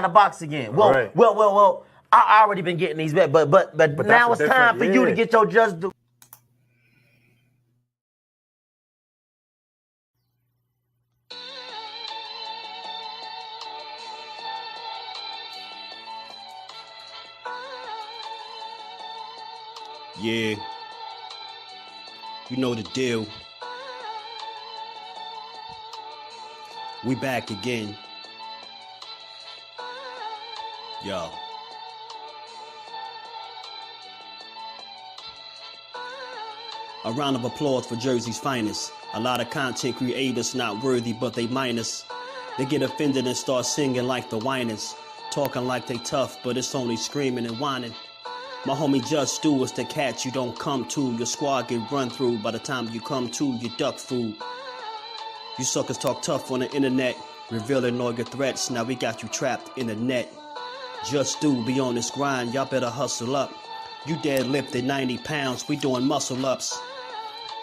to box again. Well. I already been getting these back, but now it's time for you to get your just due. Yeah, you know the deal. We back again. Yo. A round of applause for Jersey's finest. A lot of content creators not worthy, but they minus. They get offended and start singing like the whiners. Talking like they tough, but it's only screaming and whining. My homie JusDueBoxing is the cat you don't come to. Your squad get run through. By the time you come to, you duck food. You suckers talk tough on the internet, revealing all your threats. Now we got you trapped in the net. JusDueBoxing be on this grind, y'all better hustle up. You deadlifted 90 pounds, we doing muscle ups.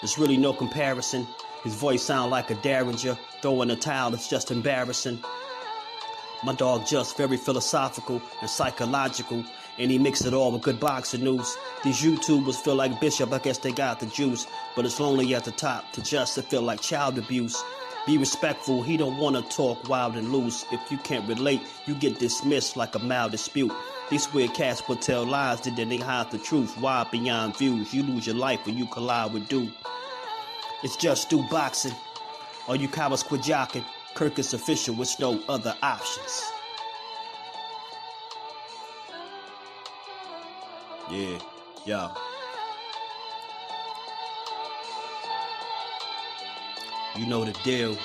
There's really no comparison. His voice sound like a derringer. Throwing a towel is just embarrassing. My dog just very philosophical and psychological, and he mixed it all with good boxing news. These YouTubers feel like Bishop, I guess they got the juice, but it's lonely at the top to just to feel like child abuse. Be respectful, he don't want to talk wild and loose. If you can't relate, you get dismissed like a mild dispute. These weird cats will tell lies that then they hide the truth. Why beyond views? You lose your life when you collide with dude. It's JusDueBoxing. All you cowards quit jocking. Kirk is official with no other options. Yeah, yeah. You know the deal.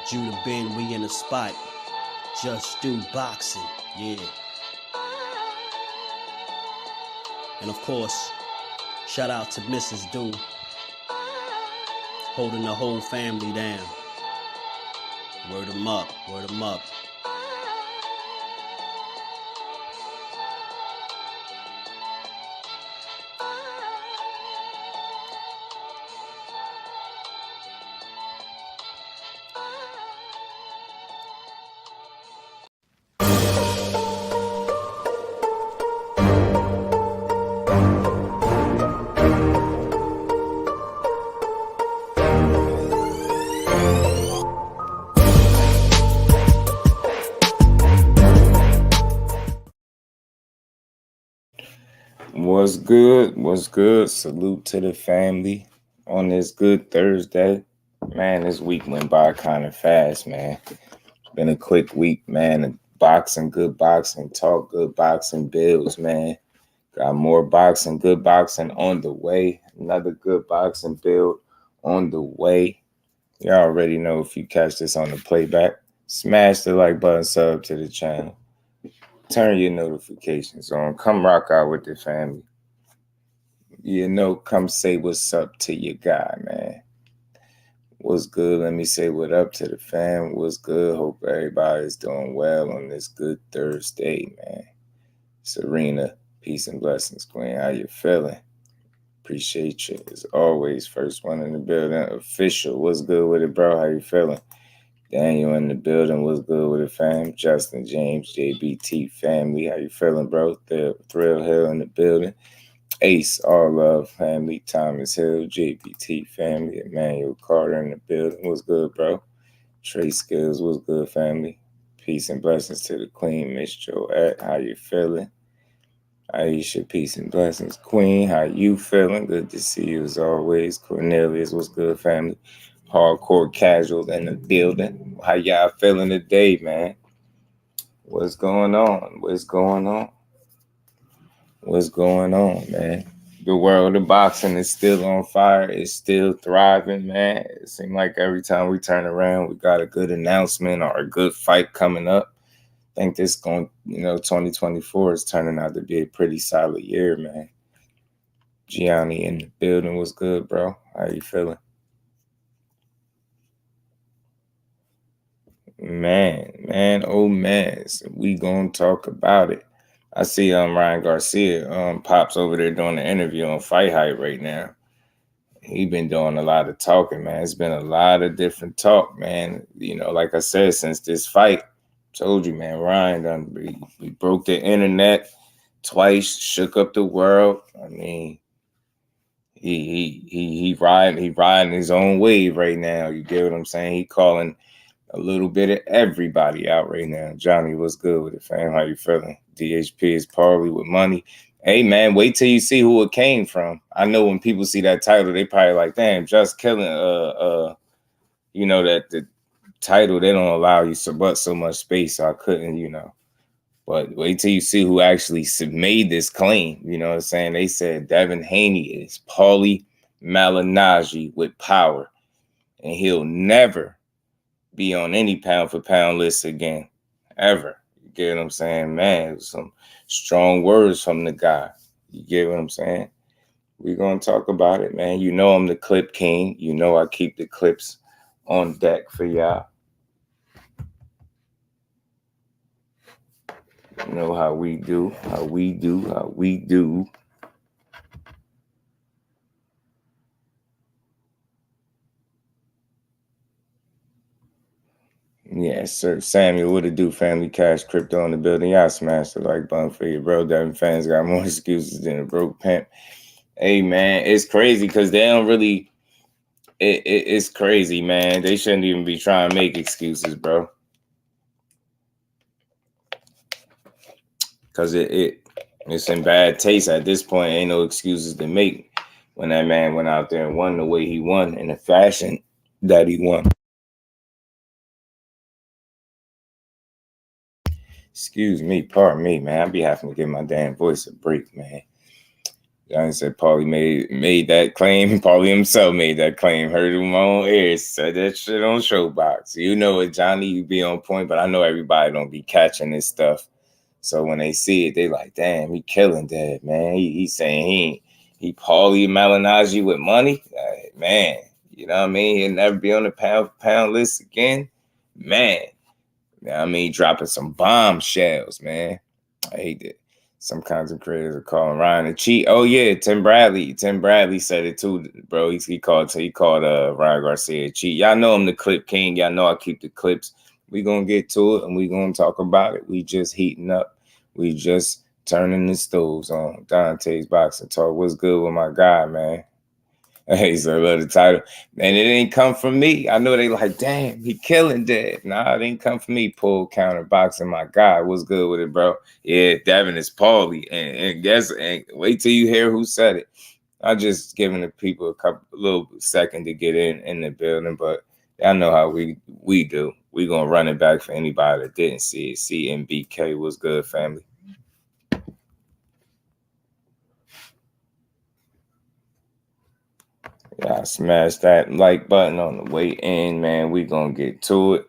Judah Ben, we in the spot. JusDueBoxing, yeah. And of course, shout out to Mrs. Do, holding the whole family down. Word 'em up, word 'em up. What's good? What's good? Salute to the family on this good Thursday. Man, this week went by kind of fast, man. It's been a quick week, man. Boxing, good boxing, talk, good boxing builds, man. Got more boxing, good boxing on the way. Another good boxing build on the way. You already know if you catch this on the playback, smash the like button, sub to the channel. Turn your notifications on. Come rock out with the family. You know, come say what's up to your guy, man. What's good? Let me say what up to the fam. What's good? Hope everybody's doing well on this good Thursday, man. Serena, peace and blessings, Queen. How you feeling? Appreciate you. As always, first one in the building. Official, what's good with it, bro? How you feeling? Daniel in the building, what's good with it, fam? Justin, James, JBT family, how you feeling, bro? Thrill Hill in the building. Ace, all love family. Thomas Hill, JBT family. Emmanuel Carter in the building, what's good, bro? Trey Skills, what's good, family? Peace and blessings to the queen, Miss Joette. How you feeling? Aisha, peace and blessings. Queen, how you feeling? Good to see you as always. Cornelius, what's good, family? Hardcore casual in the building. How y'all feeling today, man? What's going on? What's going on? What's going on, man? The world of boxing is still on fire. It's still thriving, man. It seems like every time we turn around, we got a good announcement or a good fight coming up. I think this 2024 is turning out to be a pretty solid year, man. Gianni in the building was good, bro. How you feeling? Man, oh man. So we gonna talk about it. I see Ryan Garcia pops over there doing an interview on Fight Hype right now. He been doing a lot of talking, man. It's been a lot of different talk, man. You know, like I said, since this fight, Told you, man. Ryan we broke the internet twice, shook up the world. I mean, he riding his own wave right now. You get what I'm saying? He calling a little bit of everybody out right now. Johnny, what's good with it, fam? How you feeling? DHP is Paulie with money. Hey, man, wait till you see who it came from. I know when people see that title, they probably like, damn, just killing, you know, that the title, they don't allow you so much space, so I couldn't, you know. But wait till you see who actually made this claim. You know what I'm saying? They said Devin Haney is Paulie Malignaggi with power, and he'll never be on any pound for pound list again, ever. You get what I'm saying? Man, some strong words from the guy. You get what I'm saying? We're going to talk about it, man. You know I'm the clip king. You know I keep the clips on deck for y'all. You know how we do. Yes, sir. Samuel, what it do, family? Cash, crypto in the building. Y'all smash the like button for you, bro. Devin fans got more excuses than a broke pimp. Hey, man, it's crazy because they don't really... It's crazy, man. They shouldn't even be trying to make excuses, bro. Because it's in bad taste at this point. Ain't no excuses to make when that man went out there and won the way he won in the fashion that he won. Excuse me, pardon me, man. I be having to give my damn voice a break, man. Johnny said Paulie made that claim. Paulie himself made that claim. Heard him on air. Said that shit on Showbox. You know it, Johnny. You be on point, but I know everybody don't be catching this stuff. So when they see it, they like, damn, he killing that, man. He's saying he Paulie Malignaggi with money. Man, you know what I mean? He'll never be on the pound for pound list again. Man. I mean, dropping some bombshells, man. I hate it. Some content creators are calling Ryan a cheat. Oh yeah, Tim Bradley said it too, bro. He called Ryan Garcia a cheat. Y'all know I'm the clip king. Y'all know I keep the clips. We gonna get to it and we gonna talk about it. We just heating up. We just turning the stoves on. Dante's Boxing Talk. What's good with my guy, man? Hey, so I love the title. And it didn't come from me. I know they like, damn, he killing dead. Nah, it didn't come from me. Pull counter boxing, my guy. What's good with it, bro? Yeah, Devin is Paulie. And wait till you hear who said it. I'm just giving the people a little second to get in the building, but y'all know how we do. We gonna run it back for anybody that didn't see it. CMBK, what's good, family? Yeah, smash that like button on the way in, man. We gonna get to it,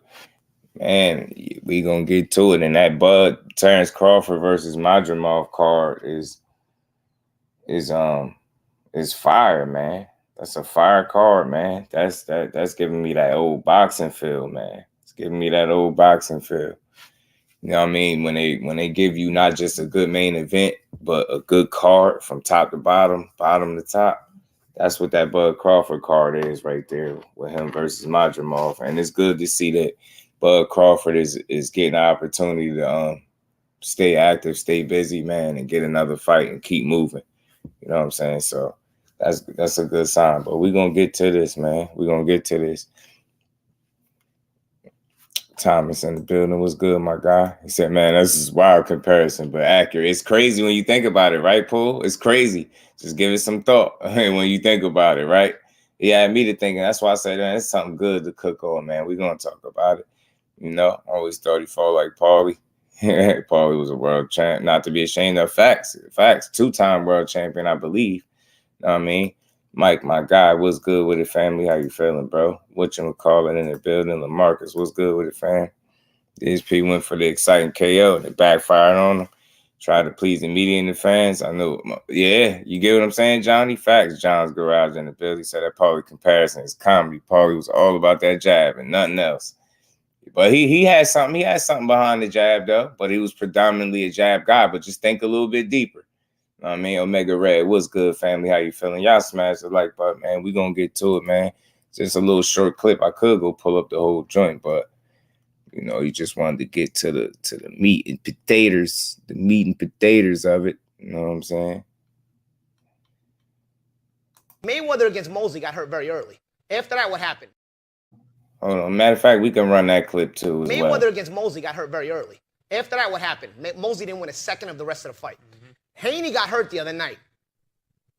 man. We gonna get to it. And that Terence Crawford versus Madrimov card is fire, man. That's a fire card, man. That's giving me that old boxing feel, man. It's giving me that old boxing feel. You know what I mean? When they give you not just a good main event, but a good card from top to bottom to top. That's what that Bud Crawford card is right there with him versus Madrimov. And it's good to see that Bud Crawford is getting an opportunity to stay active, stay busy, man, and get another fight and keep moving. You know what I'm saying? So that's a good sign. But we're going to get to this, man. We're going to get to this. Thomas in the building. What's good, my guy? He said, man, this is wild comparison, but accurate. It's crazy when you think about it, right, Paul? It's crazy. Just give it some thought when you think about it, right? He had me to thinking. That's why I said, man, it's something good to cook on, man. We're going to talk about it. You know, I always thought he fought like Paulie. Paulie was a world champ. Not to be ashamed of facts. Two-time world champion, I believe. You know what I mean? Mike, my guy, what's good with it, family? How you feeling, bro? What you calling in the building? LaMarcus, what's good with it, fam? DSP went for the exciting KO and it backfired on him. Tried to please the media and the fans. I know. Yeah, you get what I'm saying, Johnny? Facts. John's Garage in the building. He said that Paulie comparison is comedy. Paulie was all about that jab and nothing else. But he had something. He had something behind the jab, though. But he was predominantly a jab guy. But just think a little bit deeper. I mean, Omega Red, what's good, family? How you feeling? Y'all smash the like button, man. We gonna get to it, man. Just a little short clip. I could go pull up the whole joint, but You know, he just wanted to get to the meat and potatoes, of it. You know what I'm saying? Mayweather against Mosley got hurt very early. After that, what happened? Hold on. Matter of fact, we can run that clip too as well. Mayweather against Mosley got hurt very early. After that, what happened? Mosley didn't win a second of the rest of the fight. Haney got hurt the other night.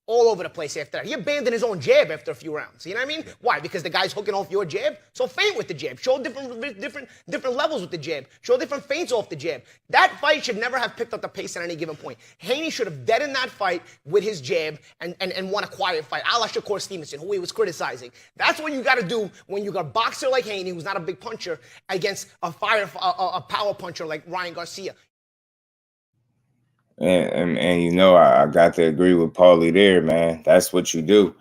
All over the place after that. He abandoned his own jab after a few rounds. You know what I mean? Why? Because the guy's hooking off your jab? So feint with the jab. Show different levels with the jab. Show different feints off the jab. That fight should never have picked up the pace at any given point. Haney should have deadened that fight with his jab and won a quiet fight, a la Shakur Stevenson, who he was criticizing. That's what you got to do when you got a boxer like Haney, who's not a big puncher, against a power puncher like Ryan Garcia. And you know, I got to agree with Paulie there, man. That's what you do.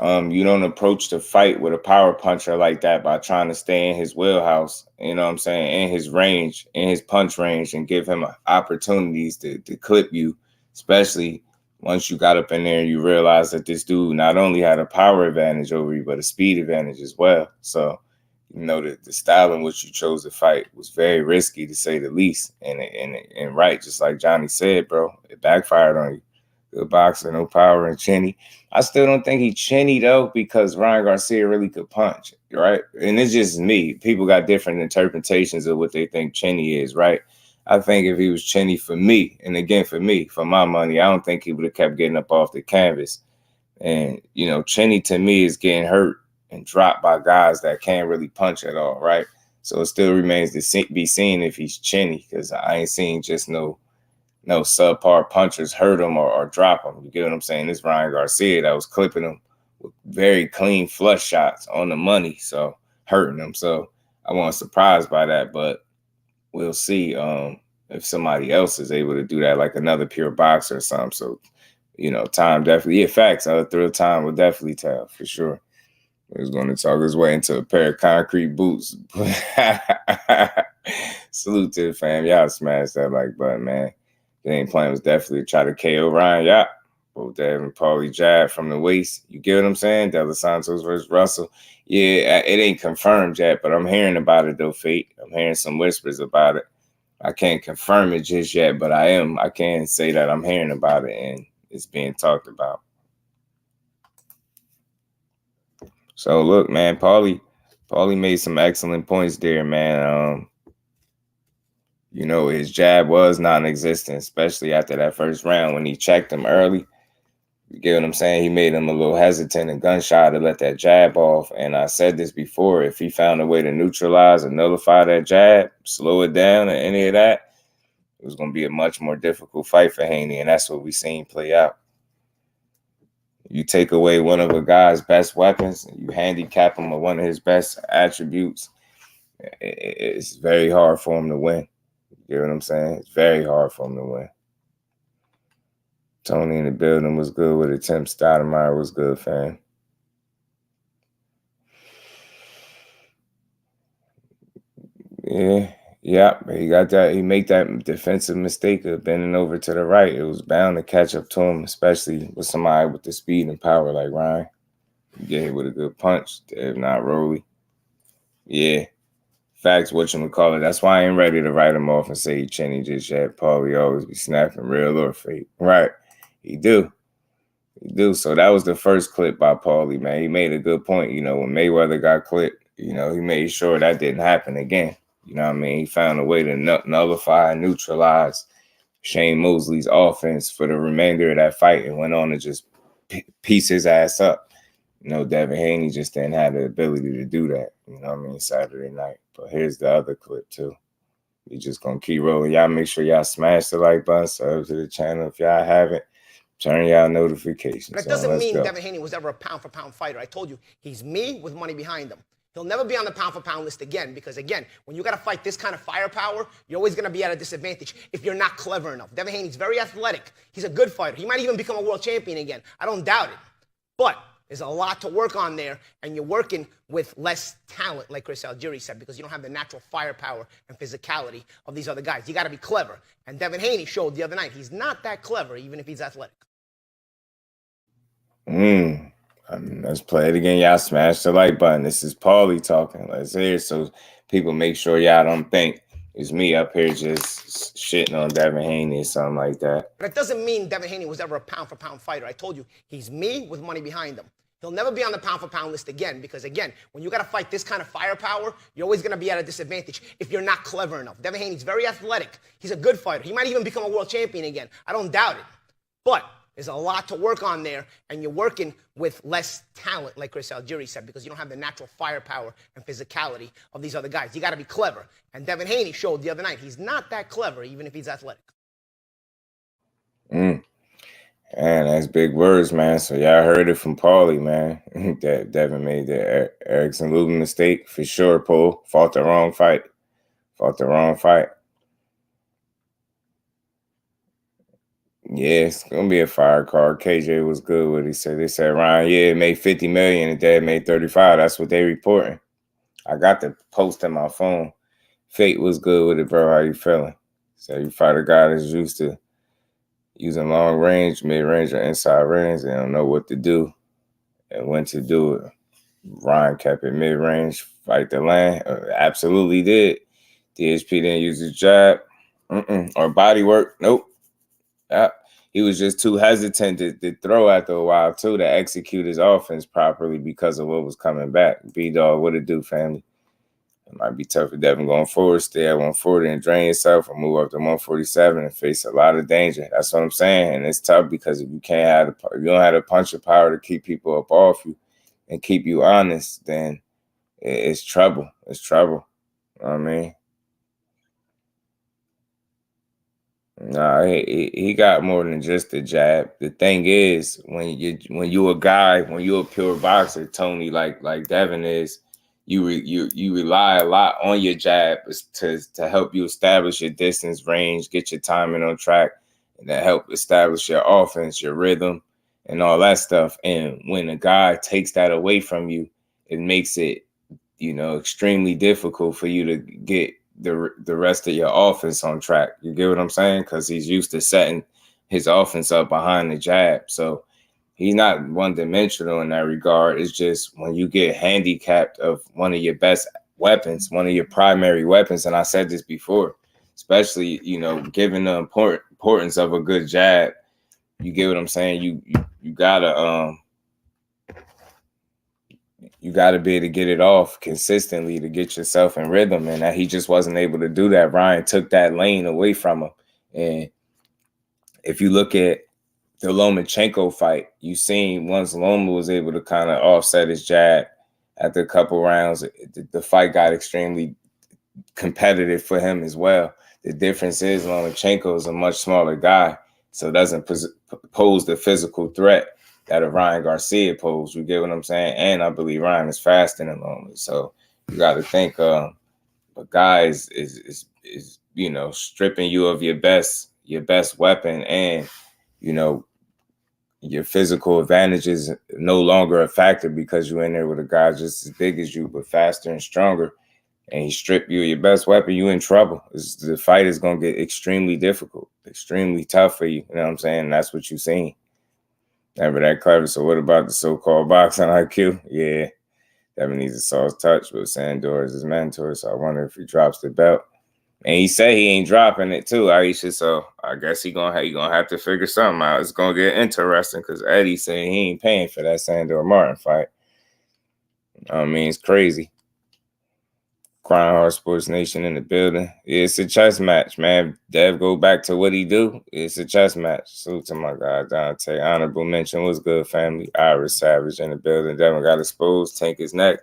You don't approach the fight with a power puncher like that by trying to stay in his wheelhouse, you know what I'm saying, in his range, in his punch range, and give him opportunities to clip you, especially once you got up in there and you realize that this dude not only had a power advantage over you, but a speed advantage as well. So, you know, the style in which you chose to fight was very risky, to say the least. And right, just like Johnny said, bro, it backfired on you. Good boxer, no power, and chinny. I still don't think he chinny, though, because Ryan Garcia really could punch, right? And it's just me. People got different interpretations of what they think chinny is, right? I think if he was chinny for me, and again, for me, for my money, I don't think he would have kept getting up off the canvas. And, you know, chinny to me is getting hurt and dropped by guys that can't really punch at all, right? So it still remains to be seen if he's chinny, because I ain't seen just no subpar punchers hurt him or drop him. You get what I'm saying? This Ryan Garcia that was clipping him with very clean flush shots on the money, so hurting him. So I wasn't surprised by that, but we'll see if somebody else is able to do that, like another pure boxer or something. So, you know, time definitely, facts. Thrill time will definitely tell for sure. He's going to talk his way into a pair of concrete boots. Salute to the fam. Y'all smash that like button, man. The game plan was definitely to try to KO Ryan. Yeah. Both Devin and Paulie jab from the waist. You get what I'm saying? De Los Santos versus Russell. Yeah, it ain't confirmed yet, but I'm hearing about it, though, Fate. I'm hearing some whispers about it. I can't confirm it just yet, but I can say that I'm hearing about it and it's being talked about. So look, man, Paulie made some excellent points there, man. You know, his jab was non-existent, especially after that first round when he checked him early. You get what I'm saying? He made him a little hesitant and gun-shy to let that jab off. And I said this before, if he found a way to neutralize and nullify that jab, slow it down or any of that, it was going to be a much more difficult fight for Haney. And that's what we seen play out. You take away one of a guy's best weapons, and you handicap him with one of his best attributes, it's very hard for him to win. You get what I'm saying? It's very hard for him to win. Tony in the building was good with it. Tim Stoudemire was good, fam. Yeah, he got that. He made that defensive mistake of bending over to the right. It was bound to catch up to him, especially with somebody with the speed and power like Ryan. You get hit with a good punch, if not Rolly. Yeah, facts, whatchamacallit. That's why I ain't ready to write him off and say he chinny just yet. Paulie always be snapping real or fake. Right, he do. So that was the first clip by Paulie, man. He made a good point. You know, when Mayweather got clipped, you know, he made sure that didn't happen again. You know what I mean? He found a way to nullify and neutralize Shane Mosley's offense for the remainder of that fight and went on to just piece his ass up. You know, Devin Haney just didn't have the ability to do that, you know what I mean, Saturday night. But here's the other clip, too. We just going to keep rolling. Y'all make sure y'all smash the like button, subscribe to the channel if y'all haven't. Turn y'all notifications. But it doesn't mean Devin Haney was ever a pound-for-pound fighter. I told you, he's me with money behind him. He'll never be on the pound-for-pound list again because, again, when you got to fight this kind of firepower, you're always going to be at a disadvantage if you're not clever enough. Devin Haney's very athletic. He's a good fighter. He might even become a world champion again. I don't doubt it. But there's a lot to work on there, and you're working with less talent, like Chris Algieri said, because you don't have the natural firepower and physicality of these other guys. You got to be clever. And Devin Haney showed the other night he's not that clever, even if he's athletic. Let's play it again. Y'all smash the like button. This is Paulie talking. Let's hear it. So people make sure y'all don't think it's me up here just shitting on Devin Haney or something like that. But it doesn't mean Devin Haney was ever a pound-for-pound fighter. I told you, he's me with money behind him. He'll never be on the pound-for-pound list again because, again, when you got to fight this kind of firepower, you're always going to be at a disadvantage if you're not clever enough. Devin Haney's very athletic. He's a good fighter. He might even become a world champion again. I don't doubt it. But there's a lot to work on there, and you're working with less talent, like Chris Algieri said, because you don't have the natural firepower and physicality of these other guys. You got to be clever. And Devin Haney showed the other night he's not that clever, even if he's athletic. Man, that's big words, man. So y'all heard it from Paulie, man. That Devin made the Erickson Lubin mistake for sure. Paul fought the wrong fight. Yeah, it's gonna be a fire card. KJ was good with it. He said they said Ryan, yeah, it made $50 million and Dad made 35. That's what they reporting. I got the post on my phone. Fate was good with it, bro. How you feeling? So you fight a guy that's used to using long range, mid range, or inside range. They don't know what to do and when to do it. Ryan kept it mid range, fight the lane. Absolutely did. DHP didn't use his jab or body work. Nope. He was just too hesitant to throw after a while, too, to execute his offense properly because of what was coming back. B-Dog, what it do, family? It might be tough for Devin going forward, stay at 140 and drain yourself, or move up to 147 and face a lot of danger. That's what I'm saying. And it's tough because if you don't have a punch of power to keep people up off you and keep you honest, then it's trouble. It's trouble. You know what I mean? Nah, he got more than just the jab. The thing is, when you a guy, when you're a pure boxer, Tony, like Devin is, you rely a lot on your jab to help you establish your distance, range, get your timing on track, and to help establish your offense, your rhythm, and all that stuff. And when a guy takes that away from you, it makes it, extremely difficult for you to get the rest of your offense on track. You get what I'm saying? Because he's used to setting his offense up behind the jab. So he's not one-dimensional in that regard. It's just when you get handicapped of one of your best weapons, one of your primary weapons, and I said this before, especially, given the importance of a good jab, you get what I'm saying? You gotta you got to be able to get it off consistently to get yourself in rhythm. And that he just wasn't able to do that. Ryan took that lane away from him. And if you look at the Lomachenko fight, you seen once Loma was able to kind of offset his jab after a couple rounds, the fight got extremely competitive for him as well. The difference is Lomachenko is a much smaller guy, so doesn't pose the physical threat that a Ryan Garcia posed. You get what I'm saying? And I believe Ryan is faster than Loma. So you got to think a guy is stripping you of your best weapon, and your physical advantage is no longer a factor because you're in there with a guy just as big as you but faster and stronger, and he stripped you of your best weapon. You in trouble. The fight is going to get extremely difficult, extremely tough for you. You know what I'm saying? That's what you've seen. Never that clever. So what about the so-called boxing IQ? Yeah, Devin needs a soft touch, but Sandor is his mentor, so I wonder if he drops the belt. And he said he ain't dropping it too, Aisha. So I guess he gonna have to figure something out. It's gonna get interesting because Eddie said he ain't paying for that Sandor Martin fight. I mean, it's crazy. Crying Heart Sports Nation in the building. Yeah, it's a chess match, man. Dev, go back to what he do. It's a chess match. Salute to my guy, Dante. Honorable mention. What's good, family? Iris Savage in the building. Devin got exposed. Tank his neck.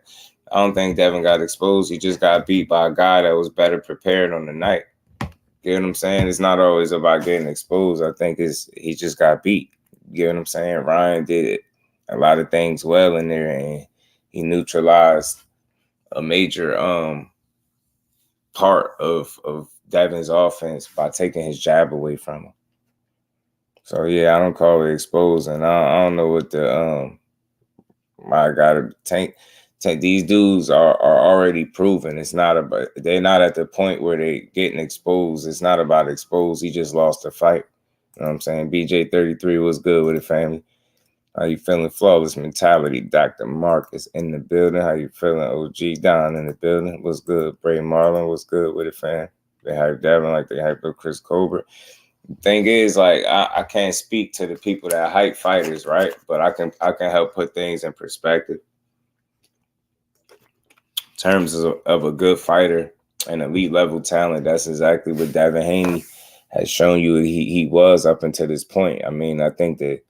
I don't think Devin got exposed. He just got beat by a guy that was better prepared on the night. You get what I'm saying? It's not always about getting exposed. I think he just got beat. You get what I'm saying? Ryan did a lot of things well in there, and he neutralized a major part of Devin's offense by taking his jab away from him. So yeah, I don't call it exposed, and I don't know what the I gotta tank. These dudes are already proven. It's not about, they're not at the point where they getting exposed. It's not about exposed. He just lost the fight. You know what I'm saying? BJ33 was good with the family. How you feeling? Flawless mentality. Dr. Marcus in the building. How you feeling? OG Don in the building. What's good? Bray Marlin. What's good with it, fam? They hype Devin like they hype up Chris Colbert. The thing is, like, I can't speak to the people that hype fighters, right? But I can help put things in perspective. In terms of a good fighter and elite level talent, that's exactly what Devin Haney has shown you he was up until this point. I mean, I think that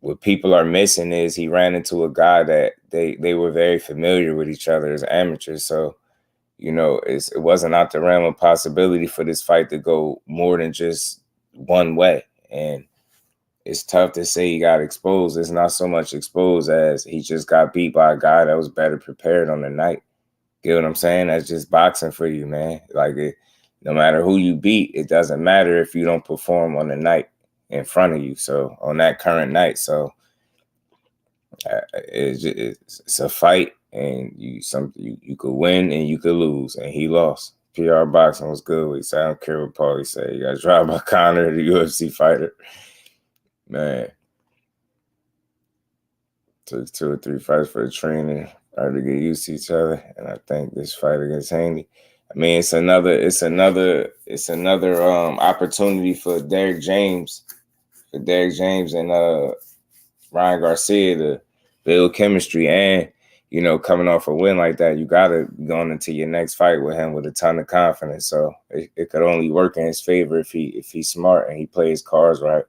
what people are missing is he ran into a guy that they were very familiar with each other as amateurs. So, you know, it wasn't out the realm of possibility for this fight to go more than just one way. And it's tough to say he got exposed. It's not so much exposed as he just got beat by a guy that was better prepared on the night. Get what I'm saying? That's just boxing for you, man. Like, no matter who you beat, it doesn't matter if you don't perform on the night in front of you. So on that current night, so it's a fight, and you could win and you could lose, and he lost. PR Boxing was good. He said, I don't care what Paulie said. You got dropped by Conor, the UFC fighter. Man, took 2 or 3 fights for the trainer, to get used to each other, and I think this fight against Haney, I mean, it's another opportunity for Derek James and Ryan Garcia to build chemistry. And, you know, coming off a win like that, you gotta go into your next fight with him with a ton of confidence. So it could only work in his favor if he's smart and he plays cards right.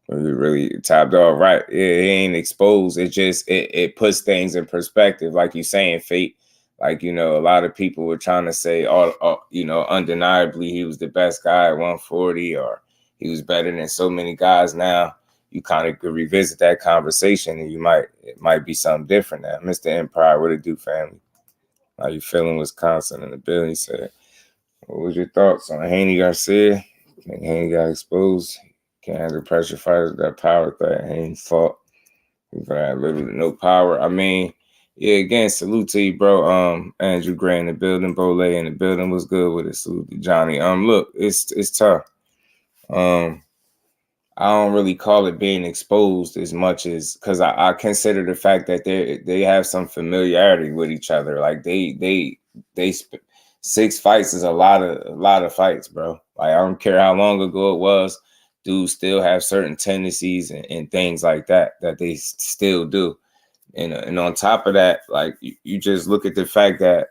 He really topped off right. He ain't exposed. It just it puts things in perspective, like you saying, Fate. Like, you know, a lot of people were trying to say, you know, undeniably he was the best guy at 140, or he was better than so many guys. Now you kind of could revisit that conversation, and it might be something different now. Mr. Empire, what it do, family? How you feeling? Wisconsin in the building. He said, what was your thoughts on Haney Garcia? I think Haney got exposed. Can't handle pressure fighters with that power threat. Haney fought. He had little to no power. I mean, yeah, again, salute to you, bro. Andrew Gray in the building, Bole in the building. Was good with it. Salute to Johnny. Look, it's tough. I don't really call it being exposed as much as, because I consider the fact that they have some familiarity with each other. Like they 6 fights is a lot of fights, bro. Like, I don't care how long ago it was. Dudes still have certain tendencies and things like that they still do. And on top of that, like, you just look at the fact that,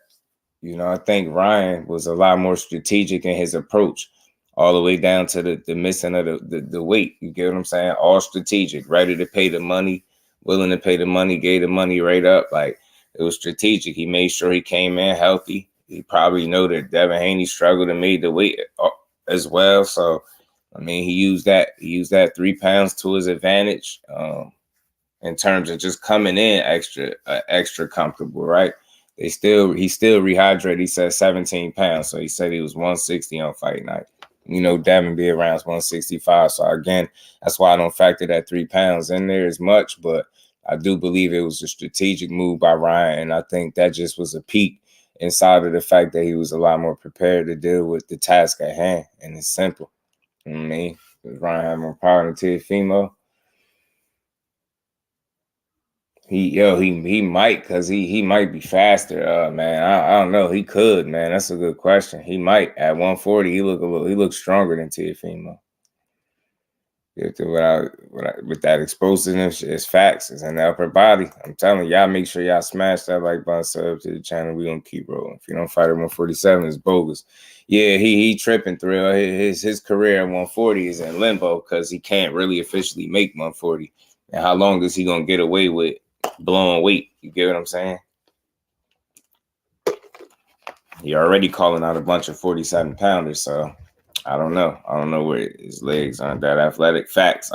you know, I think Ryan was a lot more strategic in his approach, all the way down to the missing of the weight. You get what I'm saying? All strategic, ready to pay the money, willing to pay the money, gave the money right up. Like, it was strategic. He made sure he came in healthy. He probably know that Devin Haney struggled and made the weight as well. So, I mean, he used that 3 pounds to his advantage. In terms of just coming in extra comfortable, right? He still rehydrated. He said 17 pounds. So he said he was 160 on fight night. You know, Devin be around 165. So again, that's why I don't factor that 3 pounds in there as much. But I do believe it was a strategic move by Ryan. And I think that just was a peak inside of the fact that he was a lot more prepared to deal with the task at hand. And it's simple. You know what I mean? Because Ryan had more power than Teofimo. He might, because he might be faster. Man, I don't know. He could, man. That's a good question. He might. At 140, he looks stronger than Teofimo. With that explosiveness, it's facts. It's in the upper body. I'm telling y'all, make sure y'all smash that like button, sub to the channel. We gonna keep rolling. If you don't fight at 147, it's bogus. Yeah, he tripping, Thrill. His career at 140 is in limbo because he can't really officially make 140. And how long is he gonna get away with blowing weight? You get what I'm saying? He already calling out a bunch of 47 pounders, so I don't know. I don't know where his legs aren't that athletic. Facts,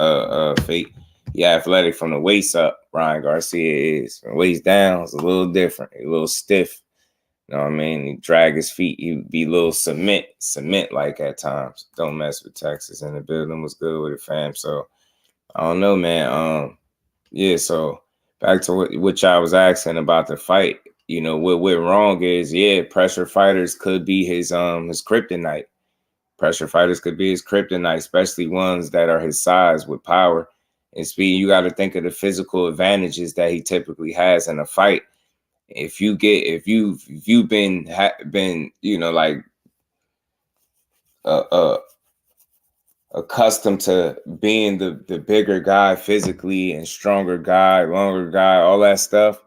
Fate. He athletic from the waist up. Ryan Garcia is. From the waist down, it's a little different. A little stiff. You know what I mean? He drag his feet. He'd be a little cement like at times. Don't mess with Texas in the building. Was good with it, fam. So I don't know, man. Yeah, so back to what y'all was asking about the fight. You know, what went wrong is, yeah, pressure fighters could be his kryptonite. Pressure fighters could be his kryptonite, especially ones that are his size with power. and speed. You got to think of the physical advantages that he typically has in a fight. If you've been like accustomed to being the bigger guy physically and stronger guy, longer guy, all that stuff,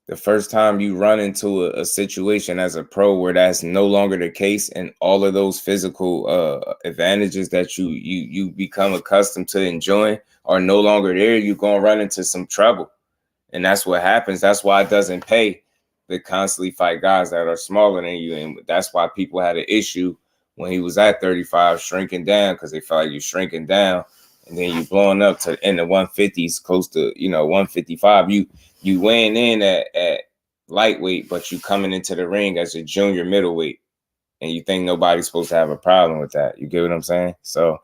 the first time you run into a situation as a pro where that's no longer the case, and all of those physical advantages that you become accustomed to enjoying are no longer there, you're going to run into some trouble. And that's what happens. That's why it doesn't pay to constantly fight guys that are smaller than you. And that's why people had an issue when he was at 35, shrinking down, because they felt like you're shrinking down. And then you blowing up to in the 150s, close to 155. You weighing in at lightweight, but you coming into the ring as a junior middleweight, and you think nobody's supposed to have a problem with that. You get what I'm saying? So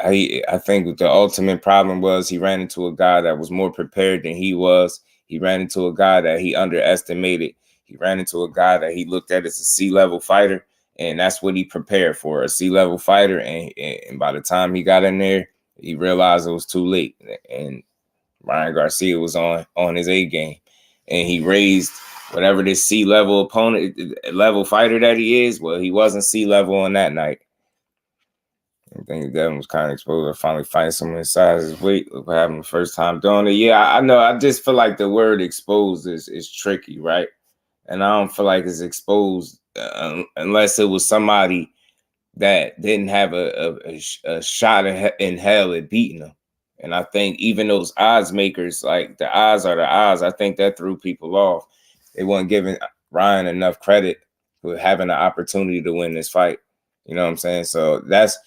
I think the ultimate problem was he ran into a guy that was more prepared than he was. He ran into a guy that he underestimated. He ran into a guy that he looked at as a C-level fighter, and that's what he prepared for, a C-level fighter. And by the time he got in there, he realized it was too late. And Ryan Garcia was on his A game, and he raised whatever this C-level opponent, level fighter that he is. Well, he wasn't C-level on that night. I think Devin was kind of exposed to finally fighting someone inside his weight. Look what happened the first time doing it. Yeah, I know. I just feel like the word exposed is tricky, right? And I don't feel like it's exposed unless it was somebody that didn't have a shot in hell at beating him. And I think even those odds makers, like the odds are the odds, I think that threw people off. They weren't giving Ryan enough credit for having the opportunity to win this fight. You know what I'm saying? So that's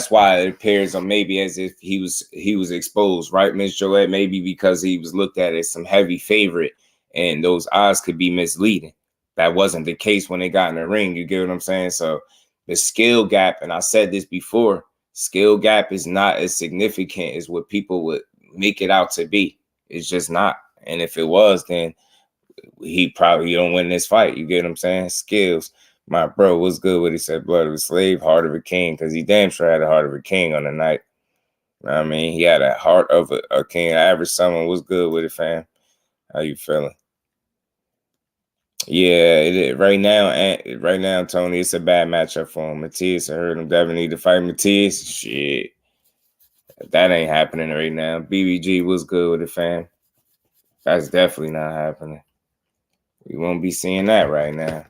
why it appears maybe as if he was exposed, right, Miss Joette? Maybe because he was looked at as some heavy favorite, and those odds could be misleading. That wasn't the case when they got in the ring. You get what I'm saying? So the skill gap, and I said this before, skill gap is not as significant as what people would make it out to be. It's just not. And if it was, then he probably don't win this fight. You get what I'm saying? Skills. My bro, what's good with he said blood of a slave, heart of a king, because he damn sure had a heart of a king on the night. You know what I mean? He had a heart of a king. Average someone was good with it, fam. How you feeling? Yeah, right now, Tony, it's a bad matchup for him. Matias, I heard him Devin need to fight Matias. Shit. That ain't happening right now. BBG was good with it, fam. That's definitely not happening. We won't be seeing that right now.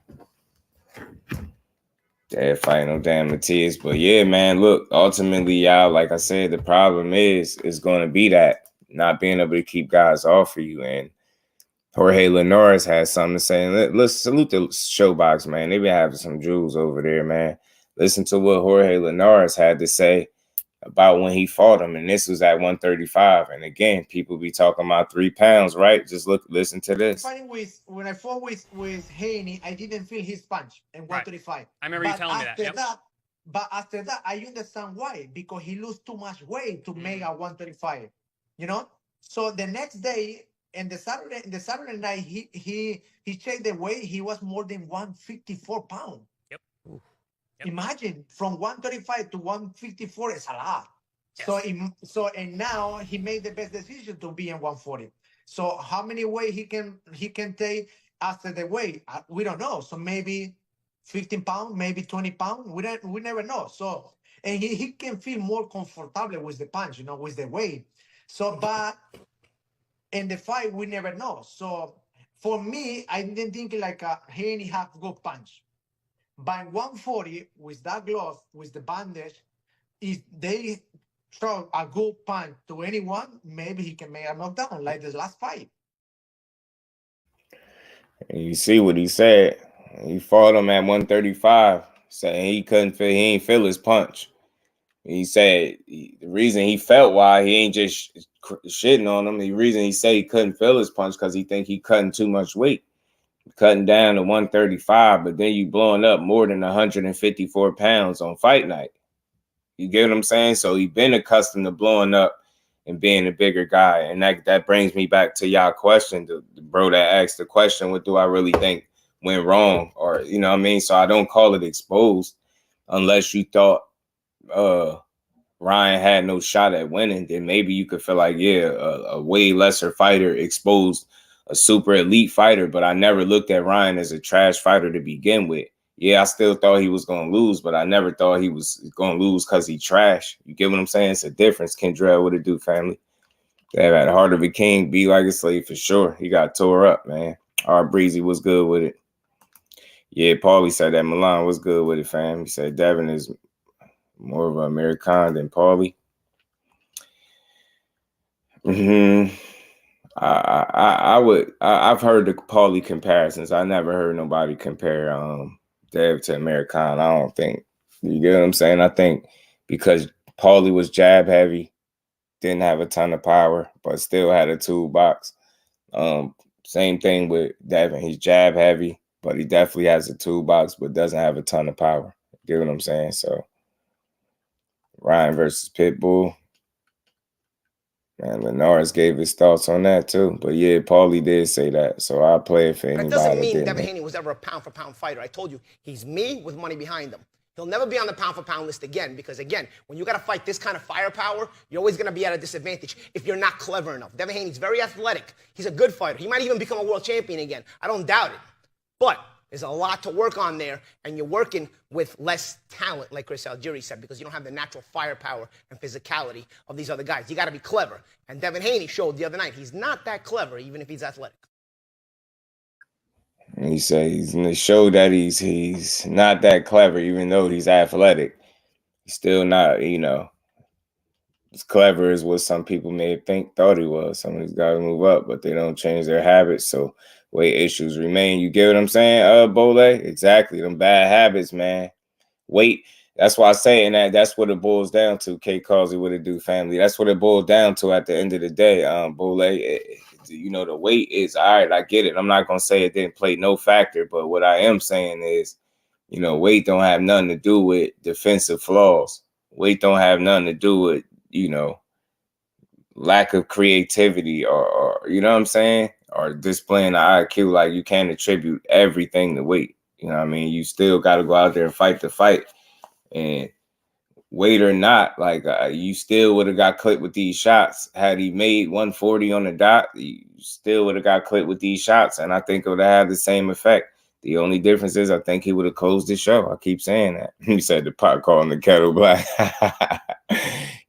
They're fighting no damn Matias. But yeah, man, look, ultimately, y'all, like I said, the problem is going to be that not being able to keep guys off of you. And Jorge Linares has something to say. Let's salute the Showbox, man. They been having some jewels over there, man. Listen to what Jorge Linares had to say about when he fought him, and this was at 135. And again, people be talking about 3 pounds, right? Just listen to this. When I fought with Haney, I didn't feel his punch in 135. Right. I remember you telling me that. Yep. But after that, I understand why, because he lost too much weight to make a 135. You know. So the next day, and the Saturday night, he checked the weight. He was more than 154 pounds. Yep. Yep. Imagine from 135 to 154 is a lot. Yes. And now he made the best decision to be in 140. So how many weight he can take after the weight? We don't know. So maybe 15 pounds, maybe 20 pounds. We never know. So and he can feel more comfortable with the punch, with the weight. So but in the fight, we never know. So for me, I didn't think like Haney have good punch. By 140, with that glove, with the bandage, if they throw a good punch to anyone, maybe he can make a knockdown like this last fight. And you see what he said. He fought him at 135, saying he ain't feel his punch. He said the reason he felt why he ain't just shitting on him, the reason he said he couldn't feel his punch because he think he cutting too much weight. Cutting down to 135, but then you blowing up more than 154 pounds on fight night. You get what I'm saying? So he been accustomed to blowing up and being a bigger guy. And that brings me back to y'all question, the bro that asked the question, what do I really think went wrong? Or, you know what I mean? So I don't call it exposed unless you thought Ryan had no shot at winning, then maybe you could feel like, yeah, a way lesser fighter exposed a super elite fighter. But I never looked at Ryan as a trash fighter to begin with. Yeah, I still thought he was going to lose, but I never thought he was going to lose because he trash. You get what I'm saying? It's a difference. Kendrell, what it do, family? They had Heart of a King, be like a slave for sure. He got tore up, man. Our Breezy was good with it. Yeah, Paulie said that Milan was good with it, fam. He said Devin is more of an American than Paulie. I've heard the Paulie comparisons. I never heard nobody compare Dev to American. I don't think. You get what I'm saying? I think because Paulie was jab heavy, didn't have a ton of power, but still had a toolbox. Same thing with Devin. He's jab heavy, but he definitely has a toolbox, but doesn't have a ton of power. You get what I'm saying? So Ryan versus Pitbull. Man, Linares gave his thoughts on that too. But yeah, Paulie did say that. So I'll play it for anybody. That doesn't mean Devin Haney was ever a pound-for-pound fighter. I told you, he's me with money behind him. He'll never be on the pound-for-pound list again because, again, when you got to fight this kind of firepower, you're always going to be at a disadvantage if you're not clever enough. Devin Haney's very athletic. He's a good fighter. He might even become a world champion again. I don't doubt it. But there's a lot to work on there, and you're working with less talent, like Chris Algieri said, because you don't have the natural firepower and physicality of these other guys. You got to be clever. And Devin Haney showed the other night he's not that clever, even if he's athletic. And he said he showed that he's not that clever, even though he's athletic. He's still not, as clever as what some people may thought he was. Some of these guys move up, but they don't change their habits, so weight issues remain. You get what I'm saying, Bole? Exactly. Them bad habits, man. Weight. That's why I say, and that's what it boils down to. K Causey, what it do, family. That's what it boils down to at the end of the day, Bole. The weight is all right. I get it. I'm not gonna say it didn't play no factor, but what I am saying is, weight don't have nothing to do with defensive flaws. Weight don't have nothing to do with, lack of creativity or you know what I'm saying? Or displaying the IQ. Like, you can't attribute everything to weight. You know what I mean? You still got to go out there and fight the fight. And weight or not, like, you still would have got clipped with these shots. Had he made 140 on the dot, you still would have got clipped with these shots. And I think it would have had the same effect. The only difference is I think he would have closed the show. I keep saying that. He said the pot calling the kettle black.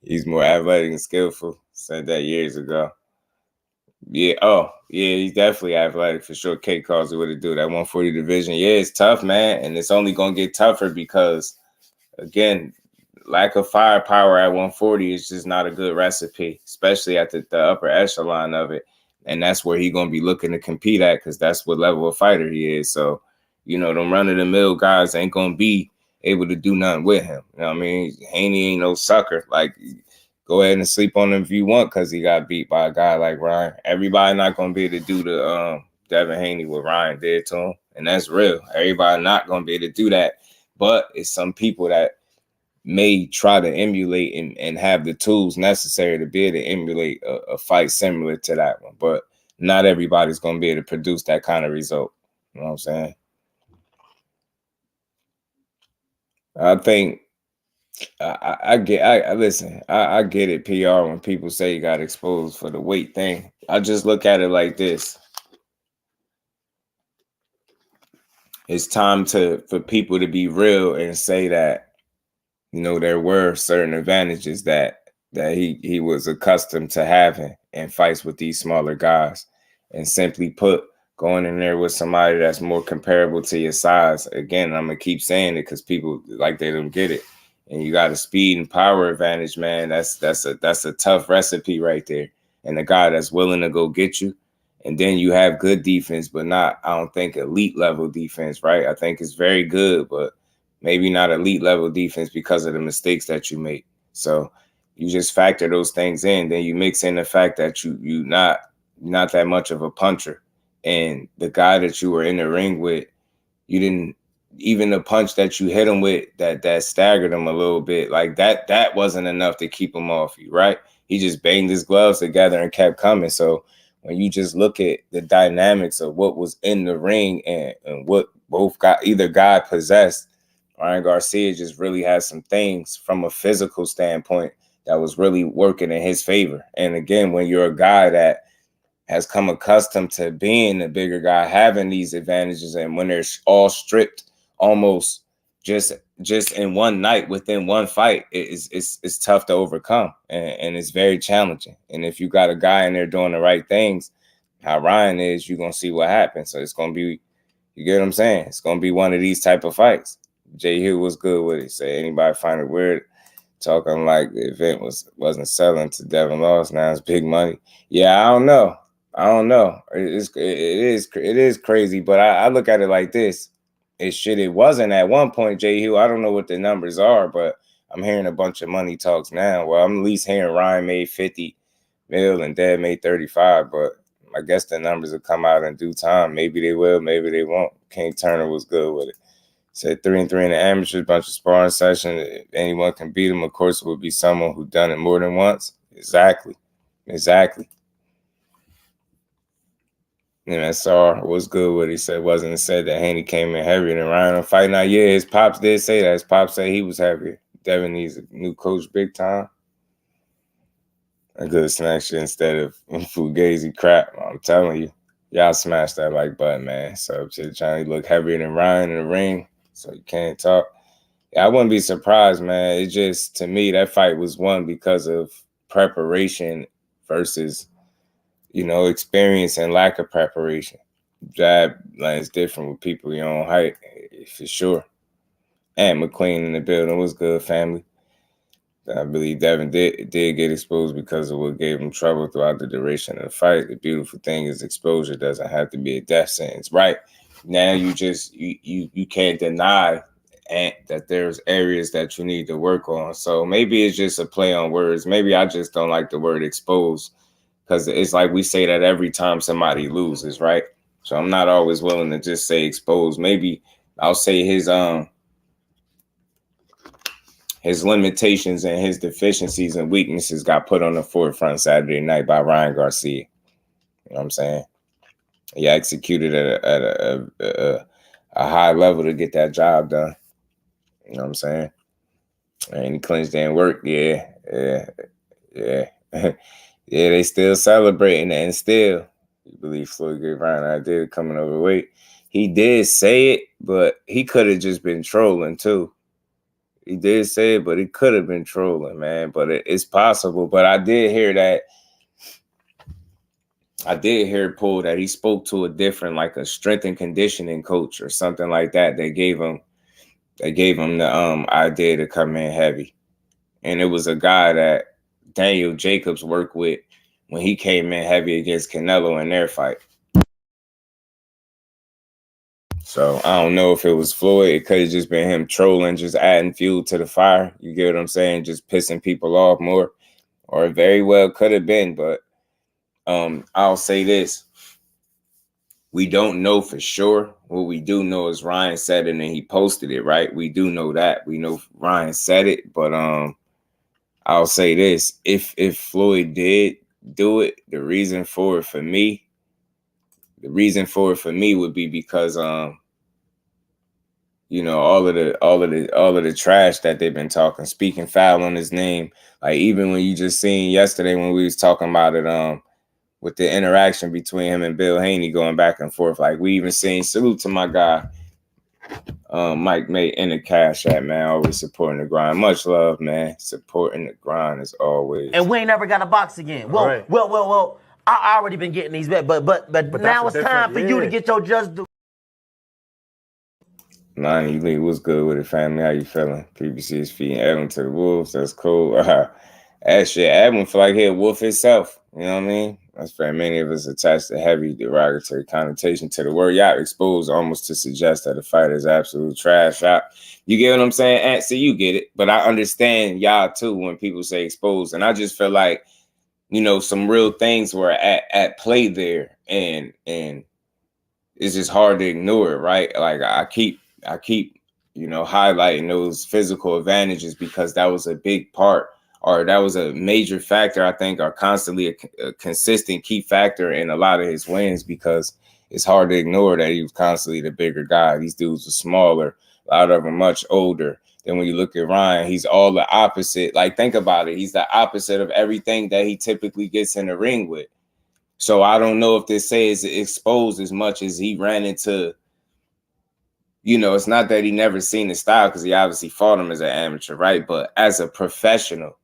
He's more athletic and skillful. Said that years ago. Yeah. Oh, yeah. He's definitely athletic for sure. K Causey would do that 140 division. Yeah, it's tough, man, and it's only gonna get tougher because, again, lack of firepower at 140 is just not a good recipe, especially at the upper echelon of it, and that's where he's gonna be looking to compete at because that's what level of fighter he is. So, them run-of-the-mill guys ain't gonna be able to do nothing with him. You know what I mean? Haney ain't no sucker. Like, go ahead and sleep on him if you want because he got beat by a guy like Ryan. Everybody not going to be able to do the Devin Haney what Ryan did to him, and that's real. Everybody not going to be able to do that, but it's some people that may try to emulate and have the tools necessary to be able to emulate a fight similar to that one, but not everybody's going to be able to produce that kind of result. You know what I'm saying? I think I get it, PR, when people say you got exposed for the weight thing. I just look at it like this. It's time for people to be real and say that, there were certain advantages that he was accustomed to having in fights with these smaller guys. And simply put, going in there with somebody that's more comparable to your size. Again, I'm going to keep saying it because people, like, they don't get it. And you got a speed and power advantage, man. That's a tough recipe right there. And a guy that's willing to go get you. And then you have good defense, but not, I don't think, elite level defense, right? I think it's very good, but maybe not elite level defense because of the mistakes that you make. So you just factor those things in. Then you mix in the fact that you not that much of a puncher. And the guy that you were in the ring with, you didn't, even the punch that you hit him with that staggered him a little bit, like that wasn't enough to keep him off you, right? He just banged his gloves together and kept coming. So when you just look at the dynamics of what was in the ring and what either guy possessed, Ryan Garcia just really has some things from a physical standpoint that was really working in his favor. And again, when you're a guy that has come accustomed to being a bigger guy, having these advantages, and when they're all stripped almost just in one night within one fight, it's tough to overcome, and it's very challenging. And if you got a guy in there doing the right things, how Ryan is, you're gonna see what happens. So it's gonna be, you get what I'm saying? It's gonna be one of these type of fights. Jay Hill was good with it. Say anybody find it weird talking like the event wasn't selling to Devin lost, now it's big money. Yeah, I don't know. It is crazy, but I look at it like this. It wasn't at one point, Jay Hill. I don't know what the numbers are, but I'm hearing a bunch of money talks now. Well, I'm at least hearing Ryan made 50 mil and Dad made 35, but I guess the numbers will come out in due time. Maybe they will, maybe they won't. King Turner was good with it. Said 3-3 in the amateurs, bunch of sparring sessions. If anyone can beat him, of course, it would be someone who done it more than once. Exactly. And SR was good what he said. Wasn't said that Haney came in heavier than Ryan on fight night. Yeah, his pops did say that. His pops said he was heavier. Devin needs a new coach big time. A good snack shit instead of fugazi crap. I'm telling you. Y'all smash that like button, man. So trying to look heavier than Ryan in the ring, so you can't talk. Yeah, I wouldn't be surprised, man. It just, to me, that fight was won because of preparation versus, experience and lack of preparation. Jab lands different with people your own height, for sure. And McQueen in the building was good, family. I believe Devin did get exposed because of what gave him trouble throughout the duration of the fight. The beautiful thing is exposure doesn't have to be a death sentence, right? Now you can't deny that there's areas that you need to work on. So maybe it's just a play on words. Maybe I just don't like the word exposed, because it's like we say that every time somebody loses, right? So I'm not always willing to just say exposed. Maybe I'll say his limitations and his deficiencies and weaknesses got put on the forefront Saturday night by Ryan Garcia. You know what I'm saying? He executed at a high level to get that job done. You know what I'm saying? And he clinched and worked. Yeah. Yeah, they still celebrating, and still, you believe Floyd gave Ryan an idea of coming overweight. He did say it, but he could have just been trolling too. He did say it, but he could have been trolling, man. But it's possible. But I did hear that. I did hear Paul that he spoke to a different, like a strength and conditioning coach or something like that. They gave him the idea to come in heavy, and it was a guy that Daniel Jacobs worked with when he came in heavy against Canelo in their fight. So I don't know if it was Floyd. It could have just been him trolling, just adding fuel to the fire. You get what I'm saying? Just pissing people off more. Or it very well could have been. But I'll say this. We don't know for sure. What we do know is Ryan said it and he posted it, right? We do know that. We know Ryan said it. But I'll say this. If Floyd did do it, the reason for it for me would be because all of the trash that they've been talking, speaking foul on his name. Like even when you just seen yesterday when we was talking about it, with the interaction between him and Bill Haney going back and forth. Like we even seen, salute to my guy, Mike May in the Cash App, man, always supporting the grind. Much love, man. Supporting the grind as always. And we ain't never got a box again. Well, right. Well. I already been getting these bets, but now it's time for you to get your JusDueBoxing. Lonnie Lee, what's good with it, family? How you feeling? PBC is feeding Edwin to the wolves. That's cool. That shit, Edwin feel like he a wolf himself. You know what I mean? That's very many of us attached a heavy derogatory connotation to the word. Y'all exposed almost to suggest that the fight is absolute trash. You get what I'm saying? Ant, see, you get it. But I understand y'all too when people say exposed. And I just feel like, some real things were at play there. And it's just hard to ignore it, right? Like I keep highlighting those physical advantages because that was a big part, or that was a major factor, I think, or constantly a consistent key factor in a lot of his wins, because it's hard to ignore that he was constantly the bigger guy. These dudes were smaller, a lot of them much older. Then when you look at Ryan, he's all the opposite. Like, think about it. He's the opposite of everything that he typically gets in the ring with. So I don't know if this says exposed as much as he ran into. You know, it's not that he never seen his style because he obviously fought him as an amateur, right? But as a professional,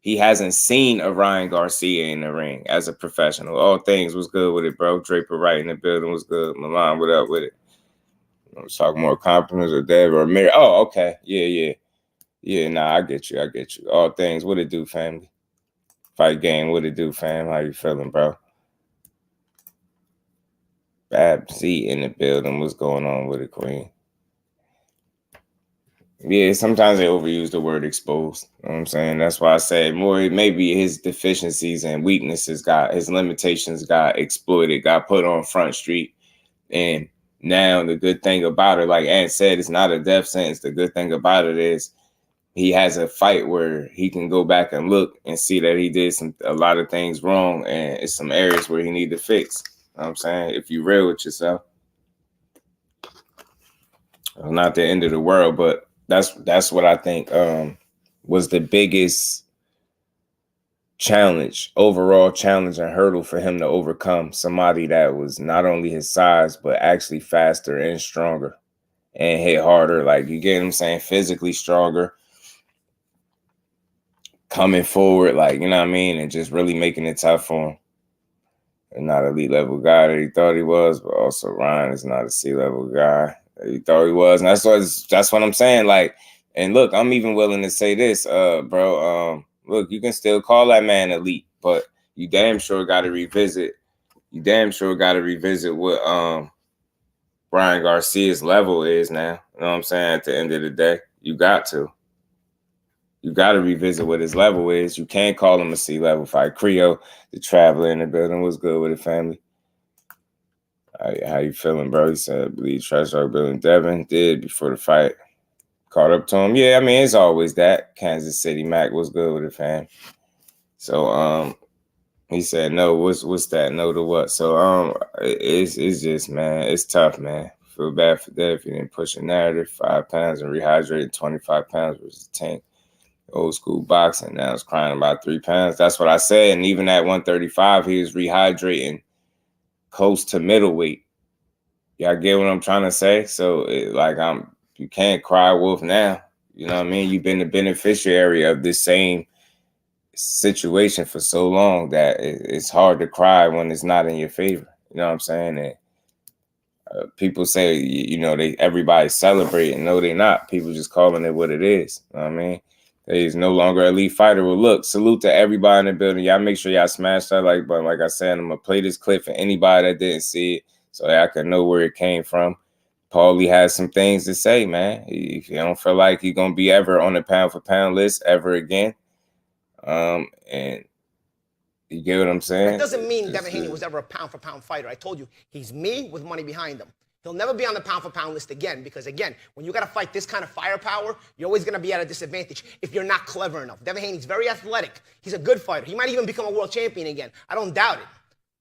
he hasn't seen a Ryan Garcia in the ring as a professional. All things was good with it, bro. Draper right in the building was good. Milan, what up with it? I was talking more compliments or Dev or Mary. Oh, okay. Yeah, nah, I get you. All things, what it do, family? Fight game, what it do, fam? How you feeling, bro? Bab Z in the building. What's going on with it, Queen? Yeah, sometimes they overuse the word exposed. You know what I'm saying? That's why I say more maybe his deficiencies and weaknesses his limitations got exploited, got put on Front Street. And now the good thing about it, like Ant said, it's not a death sentence. The good thing about it is he has a fight where he can go back and look and see that he did a lot of things wrong, and it's some areas where he need to fix. You know what I'm saying? If you're real with yourself. Well, not the end of the world, but that's what I think was the biggest overall challenge and hurdle for him to overcome. Somebody that was not only his size, but actually faster and stronger and hit harder. Like, you get what I'm saying? Physically stronger, coming forward, like, you know what I mean? And just really making it tough for him. And not elite level guy that he thought he was, but also Ryan is not a C-level guy that he thought he was. And that's what I'm saying. Like, and look, I'm even willing to say this, bro. Look, you can still call that man elite, but you damn sure got to revisit. You damn sure got to revisit what Ryan Garcia's level is now. You know what I'm saying? At the end of the day, you got to. You got to revisit what his level is. You can't call him a C-level fight. Creo, the traveler in the building, was good with the family. How you feeling, bro? He said, I believe Trash Talk Bill and Devin did before the fight. Caught up to him. Yeah, I mean, it's always that. Kansas City Mac was good with it, fam. So he said no. What's that? No to what? So it's just, man, it's tough, man. Feel bad for that if you didn't push a narrative. 5 pounds and rehydrated 25 pounds versus a tank. Old school boxing. Now it's crying about 3 pounds. That's what I said. And even at 135, he was rehydrating close to middleweight. Y'all get what I'm trying to say? So you can't cry wolf now. You know what I mean? You've been the beneficiary of this same situation for so long that it's hard to cry when it's not in your favor. You know what I'm saying? And people say, you know, everybody's celebrating. No, they're not. People just calling it what it is. You know what I mean? He's no longer an elite fighter. Well, look, salute to everybody in the building. Y'all make sure y'all smash that like button. Like I said, I'm going to play this clip for anybody that didn't see it so I can know where it came from. Paulie has some things to say, man. If you don't feel like he's going to be ever on the pound-for-pound list ever again, and you get what I'm saying? That doesn't mean Devin Haney was ever a pound-for-pound fighter. I told you, he's me with money behind him. He'll never be on the pound-for-pound list again because, again, when you got to fight this kind of firepower, you're always going to be at a disadvantage if you're not clever enough. Devin Haney's very athletic. He's a good fighter. He might even become a world champion again. I don't doubt it.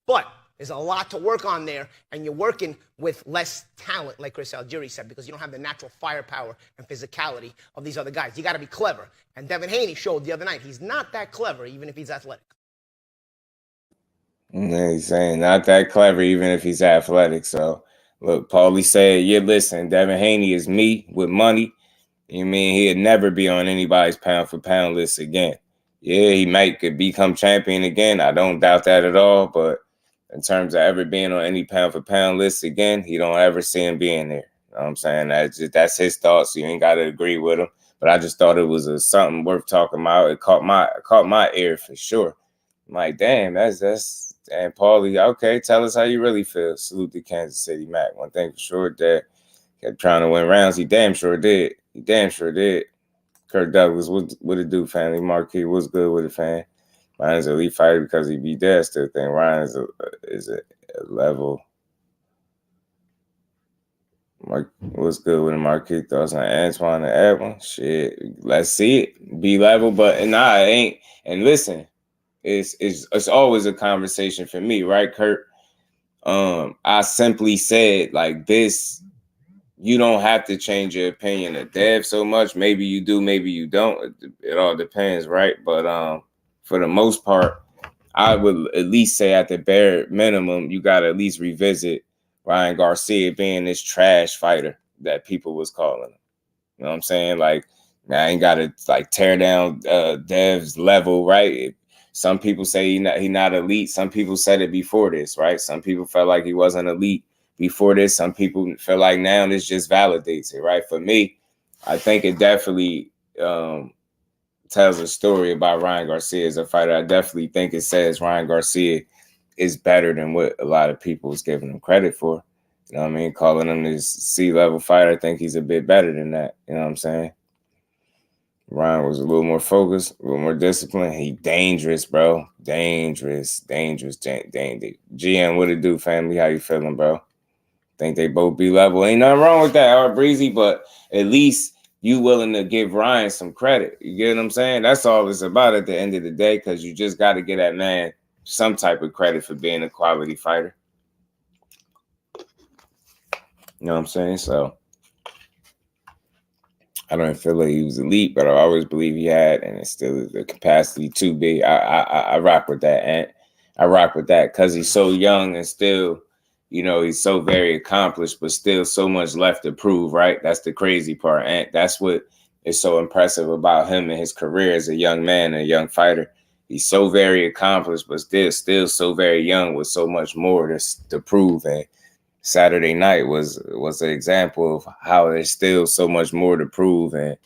But there's a lot to work on there, and you're working with less talent, like Chris Algieri said, because you don't have the natural firepower and physicality of these other guys. You got to be clever. And Devin Haney showed the other night he's not that clever, even if he's athletic. Yeah, he's saying not that clever, even if he's athletic. So, look, Paulie said, yeah, listen, Devin Haney is me with money. You mean he'd never be on anybody's pound-for-pound list again. Yeah, he could become champion again. I don't doubt that at all. But in terms of ever being on any pound-for-pound list again, he don't ever see him being there. You know what I'm saying? That's his thoughts. So you ain't got to agree with him. But I just thought it was something worth talking about. It caught my ear for sure. I'm like, damn, that's. And Paulie, okay, tell us how you really feel. Salute to Kansas City Mac. One thing for sure, that kept trying to win rounds. He damn sure did. Kirk Douglas, what it do, family? Marquis, what's good with it, fan? Ryan's an elite fighter because he beat that. Still think Ryan is a level. What's good with him, Marquis? Thoughts on Antoine and Edwin? Shit, let's see it. Be level, but nah, it ain't. And listen. It's always a conversation for me, right, Kurt? I simply said, like, this you don't have to change your opinion of Dev so much. Maybe you do, maybe you don't. It all depends, right? But for the most part, I would at least say at the bare minimum, you got to at least revisit Ryan Garcia being this trash fighter that people was calling him. You know what I'm saying? Like, now I ain't got to like tear down Dev's level, right? Some people say he not elite. Some people said it before this, right? Some people felt like he wasn't elite before this. Some people feel like now this just validates it, right? For me, I think it definitely tells a story about Ryan Garcia as a fighter. I definitely think it says Ryan Garcia is better than what a lot of people was giving him credit for. You know what I mean? Calling him this C-level fighter, I think he's a bit better than that. You know what I'm saying? Ryan was a little more focused, a little more disciplined. He dangerous, bro. Dangerous. GM, what it do, family? How you feeling, bro? Think they both be level. Ain't nothing wrong with that, Art Breezy, but at least you willing to give Ryan some credit. You get what I'm saying? That's all it's about at the end of the day, because you just got to get that man some type of credit for being a quality fighter. You know what I'm saying? So I don't feel like he was elite, but I always believe he had, and it's still the capacity to be. I rock with that, Ant. I rock with that because he's so young and still, you know, he's so very accomplished, but still so much left to prove, right? That's the crazy part, Ant. That's what is so impressive about him and his career as a young man, a young fighter. He's so very accomplished, but still so very young with so much more to prove. And Saturday night was an example of how there's still so much more to prove. And,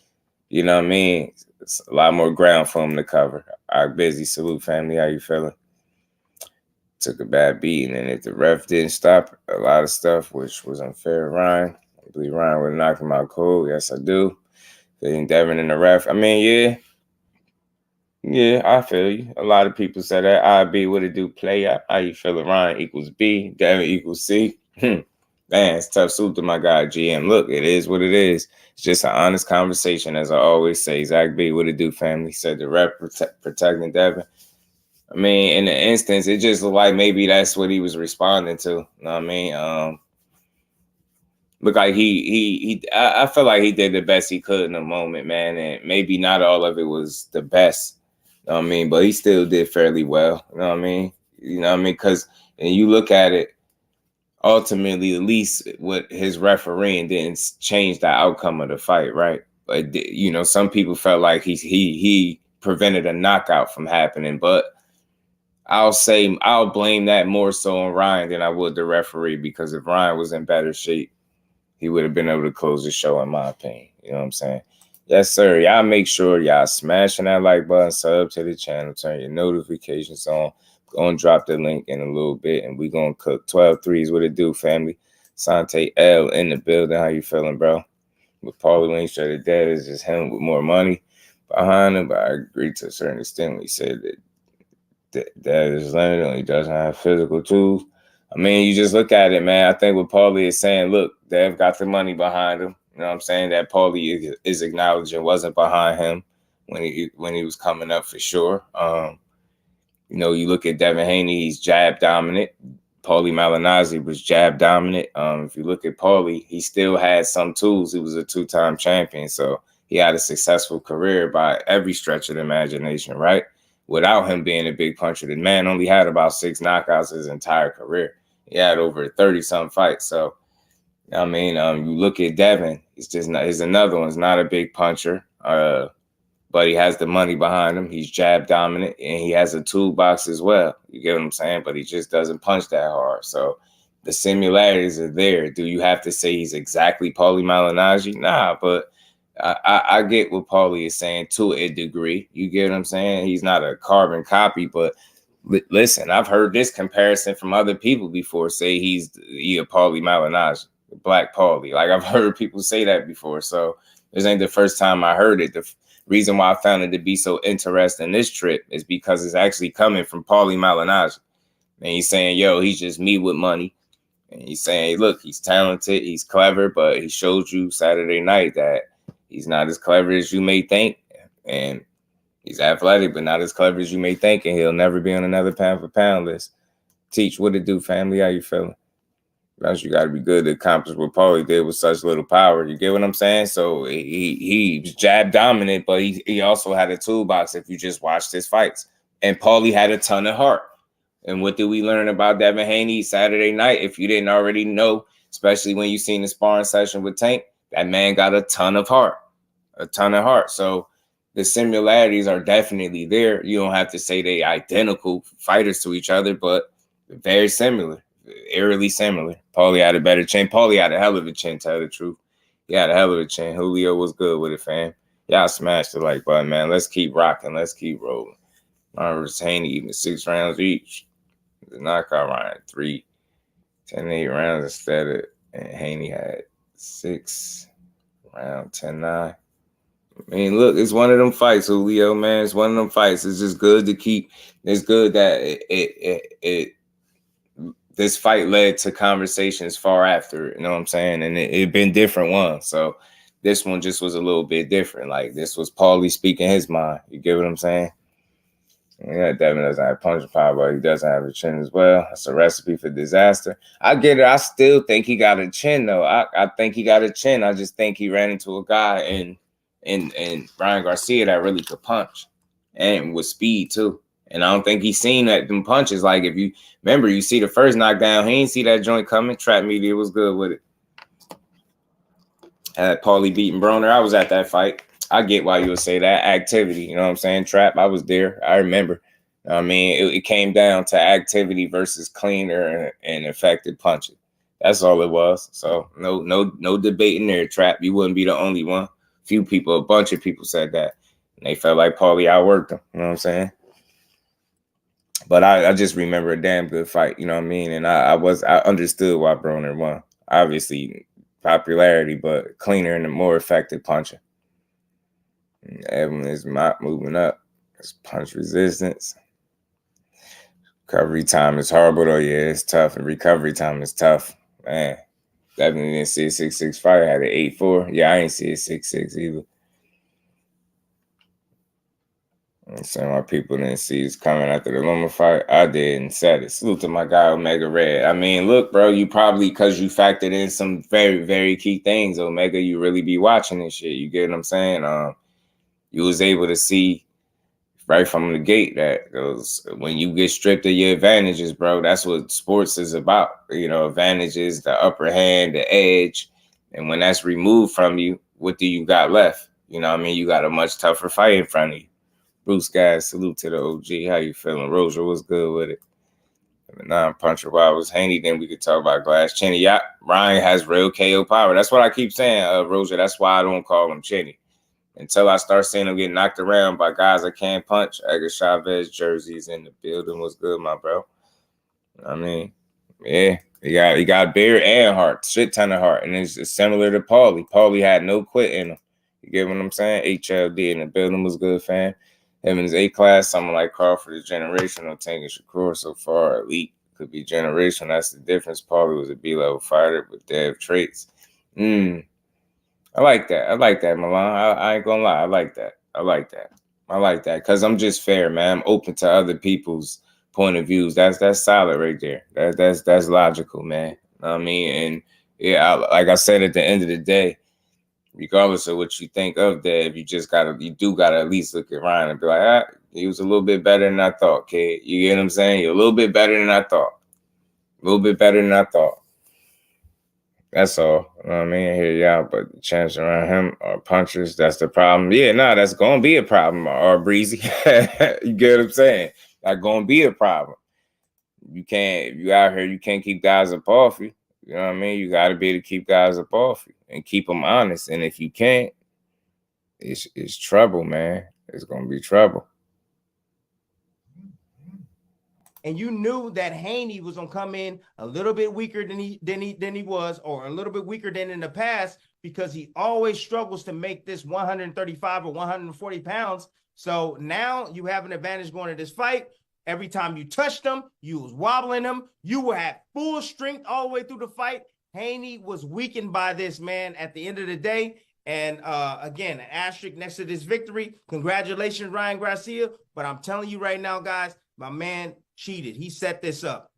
you know what I mean? It's a lot more ground for him to cover. All right, busy. Salute, family. How you feeling? Took a bad beating, and if the ref didn't stop a lot of stuff, which was unfair, Ryan, I believe Ryan would have knocked him out cold. Yes, I do. Feeling Devin and the ref. I mean, yeah, I feel you. A lot of people say that. I B, what it do, play out. How you feeling? Ryan equals B, Devin equals C. Man, it's tough. Salute to my guy, GM. Look, it is what it is. It's just an honest conversation, as I always say. Zach B, what it do, family? Said the ref protecting Devin. I mean, in the instance, it just looked like maybe that's what he was responding to. You know what I mean? Look like I feel like he did the best he could in the moment, man. And maybe not all of it was the best. You know what I mean? But he still did fairly well. You know what I mean? You know what I mean? Because and you look at it, ultimately, at least what his refereeing didn't change the outcome of the fight, right? But you know, some people felt like he prevented a knockout from happening, but I'll blame that more so on Ryan than I would the referee, because if Ryan was in better shape, he would have been able to close the show, in my opinion. You know what I'm saying? Yes, sir. Y'all make sure y'all smashing that like button, sub to the channel, turn your notifications on. Go and drop the link in a little bit, and we're going to cook 12 threes. What it do, family? Sante L in the building. How you feeling, bro? With Paulie Malignaggi, dad is just him with more money behind him, but I agree to a certain extent when he said that that is limited and he doesn't have physical tools. I mean, you just look at it, man. I think what Paulie is saying, look, Dev got the money behind him. You know what I'm saying? That Paulie is acknowledging wasn't behind him when he was coming up, for sure. You know, you look at Devin Haney, he's jab dominant. Paulie Malignaggi was jab dominant. If you look at Paulie, he still had some tools. He was a two-time champion, so he had a successful career by every stretch of the imagination, right? Without him being a big puncher, the man only had about 6 knockouts his entire career. He had over 30-some fights. So, I mean, you look at Devin, he's another one. He's not a big puncher, but he has the money behind him. He's jab dominant, and he has a toolbox as well. You get what I'm saying? But he just doesn't punch that hard. So the similarities are there. Do you have to say he's exactly Paulie Malignaggi? Nah, but I get what Paulie is saying to a degree. You get what I'm saying? He's not a carbon copy, but listen, I've heard this comparison from other people before, say he's a Paulie Malignaggi, Black Paulie. Like, I've heard people say that before, so this ain't the first time I heard it. The reason why I found it to be so interesting this trip is because it's actually coming from Paulie Malignaggi. And he's saying, yo, he's just me with money. And he's saying, look, he's talented, he's clever, but he showed you Saturday night that he's not as clever as you may think, and he's athletic, but not as clever as you may think, and he'll never be on another pound-for-pound list. Teach, what it do, family? How you feeling? Plus, you got to be good to accomplish what Paulie did with such little power. You get what I'm saying? So he was jab dominant, but he also had a toolbox if you just watched his fights. And Paulie had a ton of heart. And what did we learn about Devin Haney Saturday night? If you didn't already know, especially when you seen the sparring session with Tank, that man got a ton of heart. A ton of heart. So the similarities are definitely there. You don't have to say they identical fighters to each other, but very similar. Eerily similar. Paulie had a better chin. Paulie had a hell of a chin, tell the truth. He had a hell of a chin. Julio was good with it, fam. Y'all smashed the like button, man. Let's keep rocking. Let's keep rolling. Vargas Haney eating 6 rounds each. The knockout round 3, 10-8 rounds instead of, and Haney had 6 round 10-9. I mean, look, it's one of them fights, Julio, man. It's one of them fights. It's just good to keep. It's good that this fight led to conversations far after, you know what I'm saying? And it been different ones. So this one just was a little bit different. Like, this was Paulie speaking his mind. You get what I'm saying? Yeah, Devin doesn't have punch power, but he doesn't have a chin as well. That's a recipe for disaster. I get it. I still think he got a chin, though. I think he got a chin. I just think he ran into a guy in Brian Garcia that really could punch and with speed, too. And I don't think he's seen that them punches. Like, if you remember, you see the first knockdown, he ain't see that joint coming. Trap Media was good with it. Had Paulie beating Broner. I was at that fight. I get why you would say that. Activity, you know what I'm saying? Trap, I was there. I remember. I mean, it came down to activity versus cleaner and effective punching. That's all it was. So no debating there, Trap. You wouldn't be the only one. A bunch of people said that. And they felt like Paulie outworked them. You know what I'm saying? But I just remember a damn good fight, you know what I mean? And I understood why Broner won. Obviously, popularity, but cleaner and more effective puncher. And Evan is not moving up. It's punch resistance. Recovery time is horrible, though. Yeah, it's tough. And recovery time is tough. Man, definitely didn't see a 6'6" fight. I had an 8'4". Yeah, I ain't see a 6'6" either. I'm saying why people didn't see us coming after the Loma fight. I did and said it. Salute to my guy, Omega Red. I mean, look, bro, you probably, because you factored in some very, very key things, Omega, you really be watching this shit. You get what I'm saying? You was able to see right from the gate that when you get stripped of your advantages, bro, that's what sports is about. You know, advantages, the upper hand, the edge. And when that's removed from you, what do you got left? You know what I mean? You got a much tougher fight in front of you. Bruce, guys, salute to the OG. How you feeling? Roger was good with it. The non-puncher, while it was Haney, then we could talk about Glass Chinny. Yeah, Ryan has real KO power. That's what I keep saying, Roger. That's why I don't call him Chinny. Until I start seeing him get knocked around by guys that can't punch. Edgar Chavez jerseys in the building was good, my bro. I mean, yeah, he got beard and heart, shit ton of heart. And it's similar to Paulie. Paulie had no quit in him. You get what I'm saying? HLD in the building was good, fam. Him in his A-class, someone like Crawford is generational. Tank and Shakur so far elite. Could be generational. That's the difference. Paulie was a B-level fighter with dev traits. I like that. I like that, Milan. I ain't gonna lie. I like that. I like that. Because I'm just fair, man. I'm open to other people's point of views. That's solid right there. That's logical, man. You know what I mean? And yeah, like I said, at the end of the day, regardless of what you think of Dev, you do gotta at least look at Ryan and be like, he was a little bit better than I thought, kid. You get what I'm saying? You're a little bit better than I thought. That's all. You know what I mean? I hear y'all, but the chance around him are punchers. That's the problem. Yeah, that's gonna be a problem, or Breezy. You get what I'm saying? That's gonna be a problem. If you out here, you can't keep guys up off you. You know what I mean? You got to be able to keep guys up off you and keep them honest. And if you can't, it's trouble, man. It's going to be trouble. And you knew that Haney was going to come in a little bit weaker than he was, or a little bit weaker than in the past, because he always struggles to make this 135 or 140 pounds. So now you have an advantage going to this fight. Every time you touched him, you was wobbling him. You were at full strength all the way through the fight. Haney was weakened by this, man, at the end of the day. And again, an asterisk next to this victory. Congratulations, Ryan Garcia. But I'm telling you right now, guys, my man cheated. He set this up.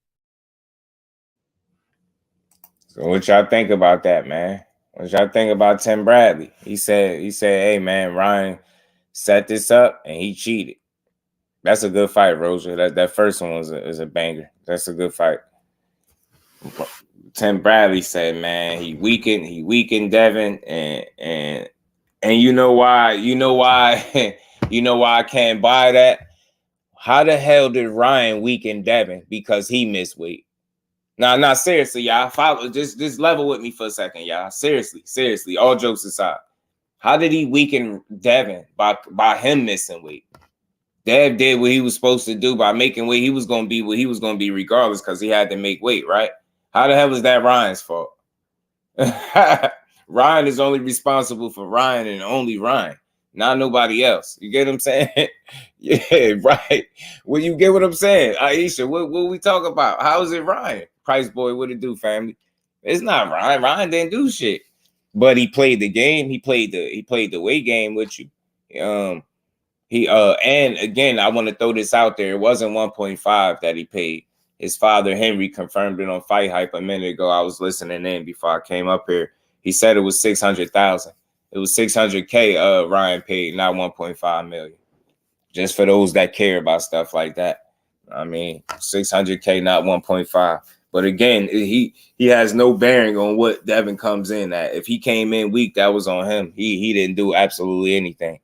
So what y'all think about that, man? What y'all think about Tim Bradley? He said, hey man, Ryan set this up and he cheated. That's a good fight, Roger. That first one is a banger. That's a good fight. Tim Bradley said, man, he weakened Devin, and you know why I can't buy that. How the hell did Ryan weaken Devin? Because he missed weight. Nah, seriously, y'all. Follow, just level with me for a second, y'all. Seriously, all jokes aside. How did he weaken Devin by him missing weight? Dev did what he was supposed to do by making weight. He was gonna be what he was gonna be regardless, because he had to make weight, right? How the hell is that Ryan's fault? Ryan is only responsible for Ryan and only Ryan, not nobody else. You get what I'm saying? Yeah, right. Well, you get what I'm saying, Aisha. What we talk about? How is it Ryan? Price Boy, what it do, family? It's not Ryan. Ryan didn't do shit, but he played the game. He played the weight game with you. And again, I want to throw this out there. It wasn't 1.5 that he paid. His father, Henry, confirmed it on Fight Hype a minute ago. I was listening in before I came up here. He said it was 600,000. It was 600K Ryan paid, not 1.5 million. Just for those that care about stuff like that. I mean, 600K, not 1.5. But again, he has no bearing on what Devin comes in at. If he came in weak, that was on him. He didn't do absolutely anything.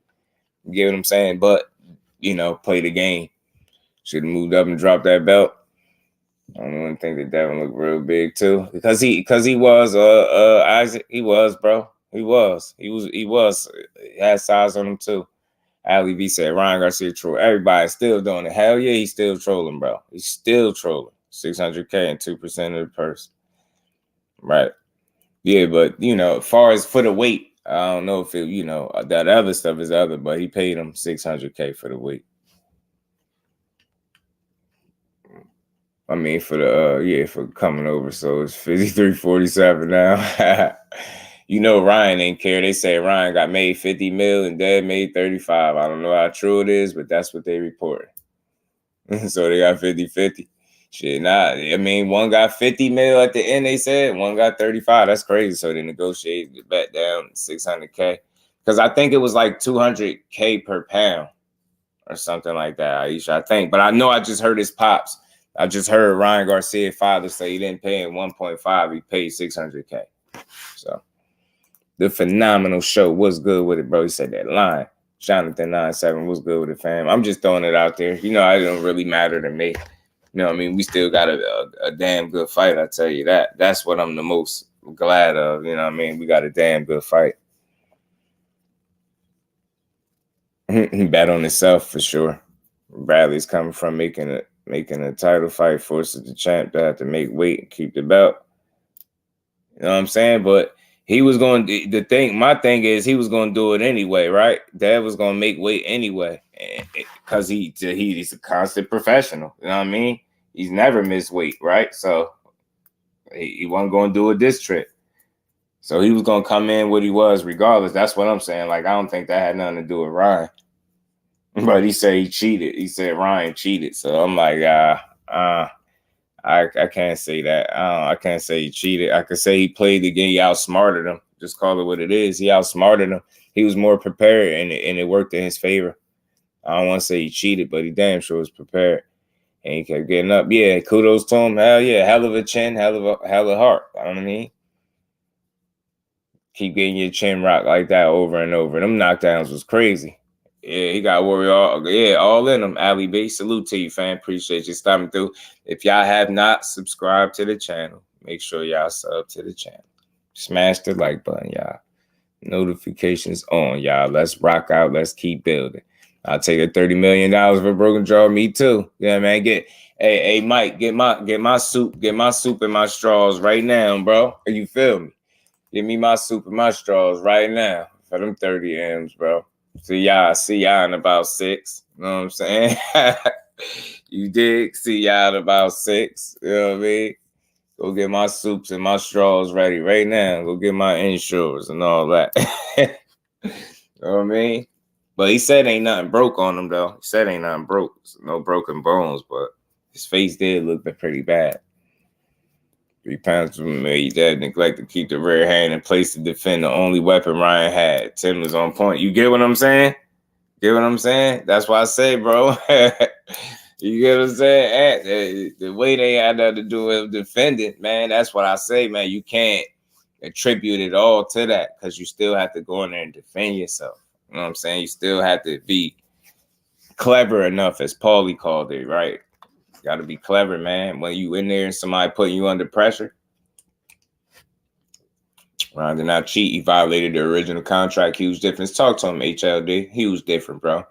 You get what I'm saying? But, play the game. Should have moved up and dropped that belt. I don't even think that Devin looked real big too, because he was Isaac. He was, bro. He had size on him too. Ali V said Ryan Garcia troll. Everybody's still doing it. Hell yeah, he's still trolling, bro. He's still trolling. 600K and 2% of the purse. Right. Yeah, but as far as for the weight, I don't know if it, that other stuff is other, but he paid him 600K for the weight. I mean, for the for coming over, so it's 53.47 now. Ryan ain't care. They say Ryan got made 50 mil and Dad made 35. I don't know how true it is, but that's what they report. So they got 50-50. Shit, I mean, one got 50 mil at the end, they said. One got 35. That's crazy. So they negotiated it back down to 600K. Because I think it was like 200K per pound or something like that, Aisha, I think. But I know I just heard his pops. I just heard Ryan Garcia's father say he didn't pay him 1.5. He paid 600K. So the phenomenal show. What's good with it, bro? He said that line. Jonathan 97, what's good with it, fam? I'm just throwing it out there. It don't really matter to me. I mean, we still got a damn good fight. I tell you that. That's what I'm the most glad of. I mean, we got a damn good fight. He bet on himself for sure. Bradley's coming from making a title fight, forces the champ to have to make weight and keep the belt. You know what I'm saying? But he was going to, my thing is he was going to do it anyway, right? Dad was going to make weight anyway because he's a constant professional. You know what I mean? He's never missed weight, right? So he wasn't going to do it this trip. So he was going to come in what he was regardless. That's what I'm saying. Like, I don't think that had nothing to do with Ryan. But he said he cheated. He said Ryan cheated. So I'm like, I can't say that. I can't say he cheated. I could say he played the game. He outsmarted him. Just call it what it is. He outsmarted him. He was more prepared, and it worked in his favor. I don't want to say he cheated, but he damn sure was prepared. And he kept getting up. Yeah, kudos to him. Hell yeah. Hell of a chin, hell of heart. You know what I mean? Keep getting your chin rocked like that over and over. Them knockdowns was crazy. Yeah, he got Warrior all in him. Ali B, salute to you, fam. Appreciate you stopping through. If y'all have not subscribed to the channel, make sure y'all sub to the channel. Smash the like button, y'all. Notifications on, y'all. Let's rock out. Let's keep building. I'll take a $30 million for a broken jaw. Me too. Yeah, man. Hey, Mike, get my soup and my straws right now, bro. You feel me? Give me my soup and my straws right now for them 30 M's, bro. See y'all in about 6. You know what I'm saying? You dig? See y'all in about 6. You know what I mean? Go get my soups and my straws ready right now. Go get my insurance and all that. You know what I mean? But he said ain't nothing broke on him, though. He said ain't nothing broke. No broken bones, but his face did look pretty bad. 3 pounds made that neglect to keep the rear hand in place to defend the only weapon Ryan had. Tim was on point. You get what I'm saying? Get what I'm saying? That's why I say, bro. You get what I'm saying? The way they had to do with defending, man, that's what I say, man. You can't attribute it all to that because you still have to go in there and defend yourself. You know what I'm saying? You still have to be clever enough, as Paulie called it, right? You got to be clever, man. When you in there and somebody putting you under pressure, Ryan did not cheat. He violated the original contract. Huge difference. Talk to him, HLD. He was different, bro.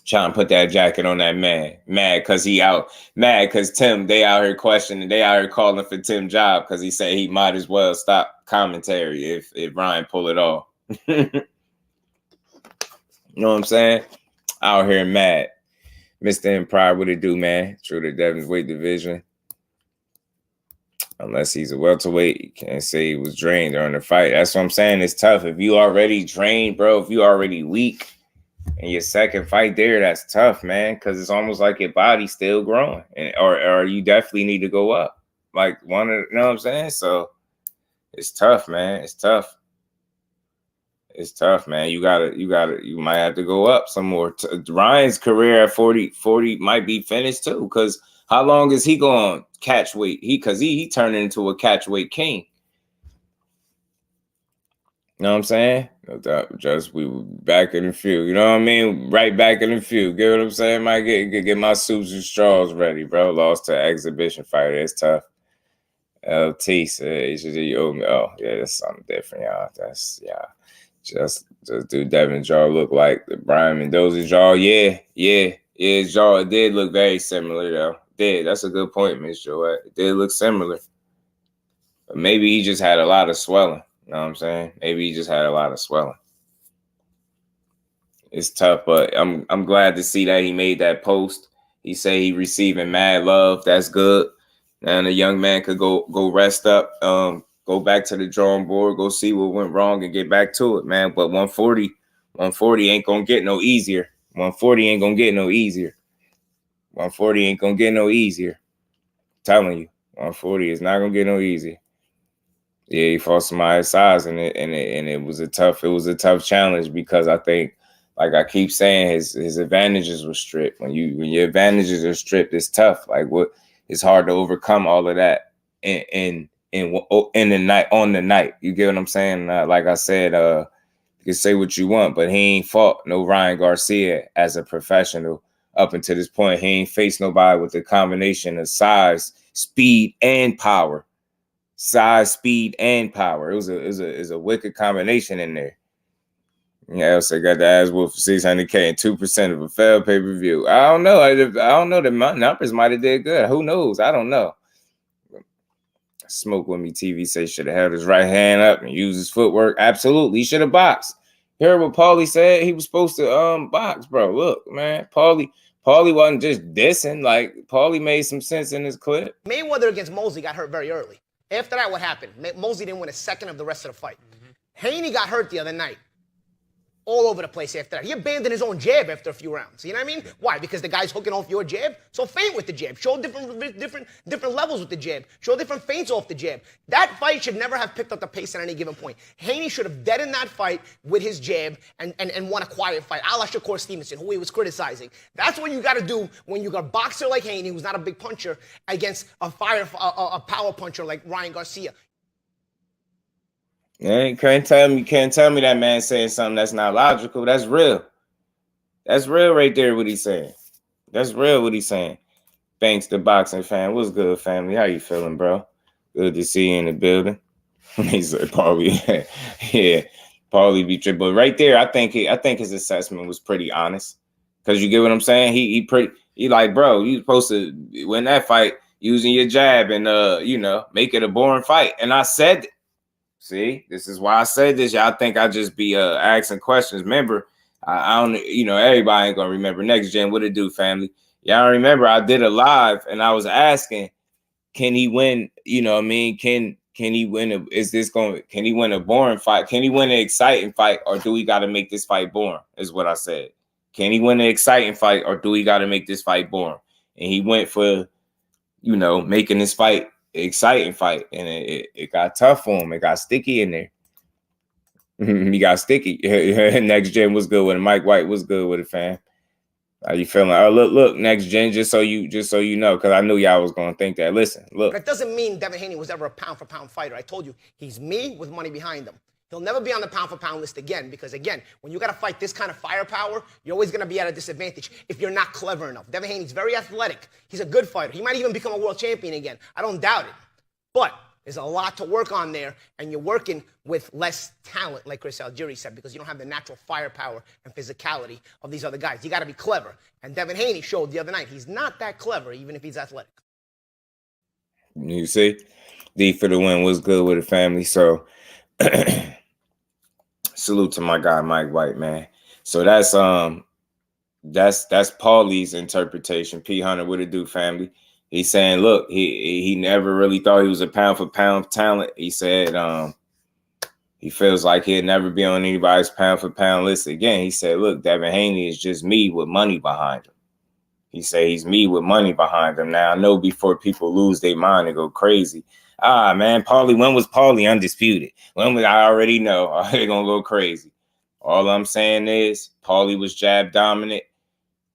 Trying to put that jacket on that man. Mad because he out. Mad because Tim, they out here questioning. They out here calling for Tim's job because he said he might as well stop commentary if Ryan pull it off. You know what I'm saying? Out here mad. Mr. Empire, what it do, man? True to Devin's weight division. Unless he's a welterweight, you can't say he was drained during the fight. That's what I'm saying. It's tough. If you already drained, bro, if you already weak, and your second fight there, that's tough, man, because it's almost like your body's still growing, or you definitely need to go up. Like you know what I'm saying? So it's tough, man. It's tough. It's tough, man. You might have to go up some more. Ryan's career at 40 might be finished too, because how long is he going to catch weight? Because he turned into a catch weight king. You know what I'm saying? No doubt, just we were back in the field. You know what I mean? Right back in the field. Get what I'm saying? Might get my suits and straws ready, bro. Lost to an exhibition fighter. It's tough. LT said, you owe me. Oh, yeah, that's something different, y'all. That's, yeah. Just do Devin jaw look like the Brian Mendoza jaw? Yeah. His jaw, it did look very similar, though. It did. That's a good point, Miss Joette. It did look similar. But maybe he just had a lot of swelling. You know what I'm saying? Maybe he just had a lot of swelling. It's tough, but I'm glad to see that he made that post. He said he receiving mad love. That's good. And the young man could go rest up, go back to the drawing board, go see what went wrong and get back to it, man. But 140 ain't gonna get no easier. 140 ain't gonna get no easier. 140 ain't gonna get no easier. I'm telling you, 140 is not gonna get no easier. Yeah, he fought somebody size, and it was a tough challenge because I think, like I keep saying, his advantages were stripped. When your advantages are stripped, it's tough. Like it's hard to overcome all of that in the night, on the night. You get what I'm saying? Like I said, you can say what you want, but he ain't fought no Ryan Garcia as a professional up until this point. He ain't faced nobody with a combination of size, speed, and power. Size, speed, and power. It was a wicked combination in there. Yeah, also got the ass whooped for 600K and 2% of a failed pay-per-view. I don't know. I don't know. The numbers might have did good. Who knows? I don't know. Smoke with me TV say should have held his right hand up and used his footwork. Absolutely. He should have boxed. You heard what Paulie said? He was supposed to box, bro. Look, man. Paulie wasn't just dissing. Like, Paulie made some sense in his clip. Mayweather against Mosley got hurt very early. After that, what happened? Mosley didn't win a second of the rest of the fight. Haney got hurt the other night. All over the place after that. He abandoned his own jab after a few rounds. You know what I mean? Why? Because the guy's hooking off your jab? So feint with the jab. Show different levels with the jab. Show different feints off the jab. That fight should never have picked up the pace at any given point. Haney should have deadened that fight with his jab and won a quiet fight, a la Shakur Stevenson, who he was criticizing. That's what you got to do when you got a boxer like Haney, who's not a big puncher, against a power puncher like Ryan Garcia. You can't tell me that man saying something that's not logical. That's real. That's real right there, what he's saying. That's real what he's saying. Thanks to boxing fan. What's good, family? How you feeling, bro? Good to see you in the building. He said, Paulie, yeah, Paulie be tripping. But right there, I think his assessment was pretty honest. Because you get what I'm saying? He like, bro, you supposed to win that fight using your jab and make it a boring fight. And I said it. See, this is why I said this. Y'all think I just be asking questions. Remember, I don't, everybody ain't gonna remember. Next gen, what it do, family? Y'all remember I did a live and I was asking, can he win? You know what I mean? Can he win? Can he win a boring fight? Can he win an exciting fight, or do we got to make this fight boring? Is what I said. Can he win an exciting fight, or do we got to make this fight boring? And he went for, making this fight exciting fight, and it got tough for him. It got sticky in there. He got sticky. Next Gen was good with it. Mike White was good with it, fam. How you feeling? Oh, look, Next Gen, just so you know, because I knew y'all was gonna think that. Listen, look. But it doesn't mean Devin Haney was ever a pound-for-pound fighter. I told you, he's me with money behind him. He'll never be on the pound-for-pound list again because, again, when you got to fight this kind of firepower, you're always going to be at a disadvantage if you're not clever enough. Devin Haney's very athletic. He's a good fighter. He might even become a world champion again. I don't doubt it. But there's a lot to work on there, and you're working with less talent, like Chris Algieri said, because you don't have the natural firepower and physicality of these other guys. You got to be clever. And Devin Haney showed the other night he's not that clever, even if he's athletic. You see? D for the win was good with the family, so... Salute to my guy Mike White, man. So that's Paulie's interpretation. P Hunter, what it do, family? He's saying, look, he never really thought he was a pound for pound talent. He said he feels like he'll never be on anybody's pound for pound list again. He said, look, Devin Haney is just me with money behind him. He said he's me with money behind him. Now I know before people lose their mind and go crazy. Man, when was Paulie undisputed? I already know. They're going to go crazy. All I'm saying is Paulie was jab dominant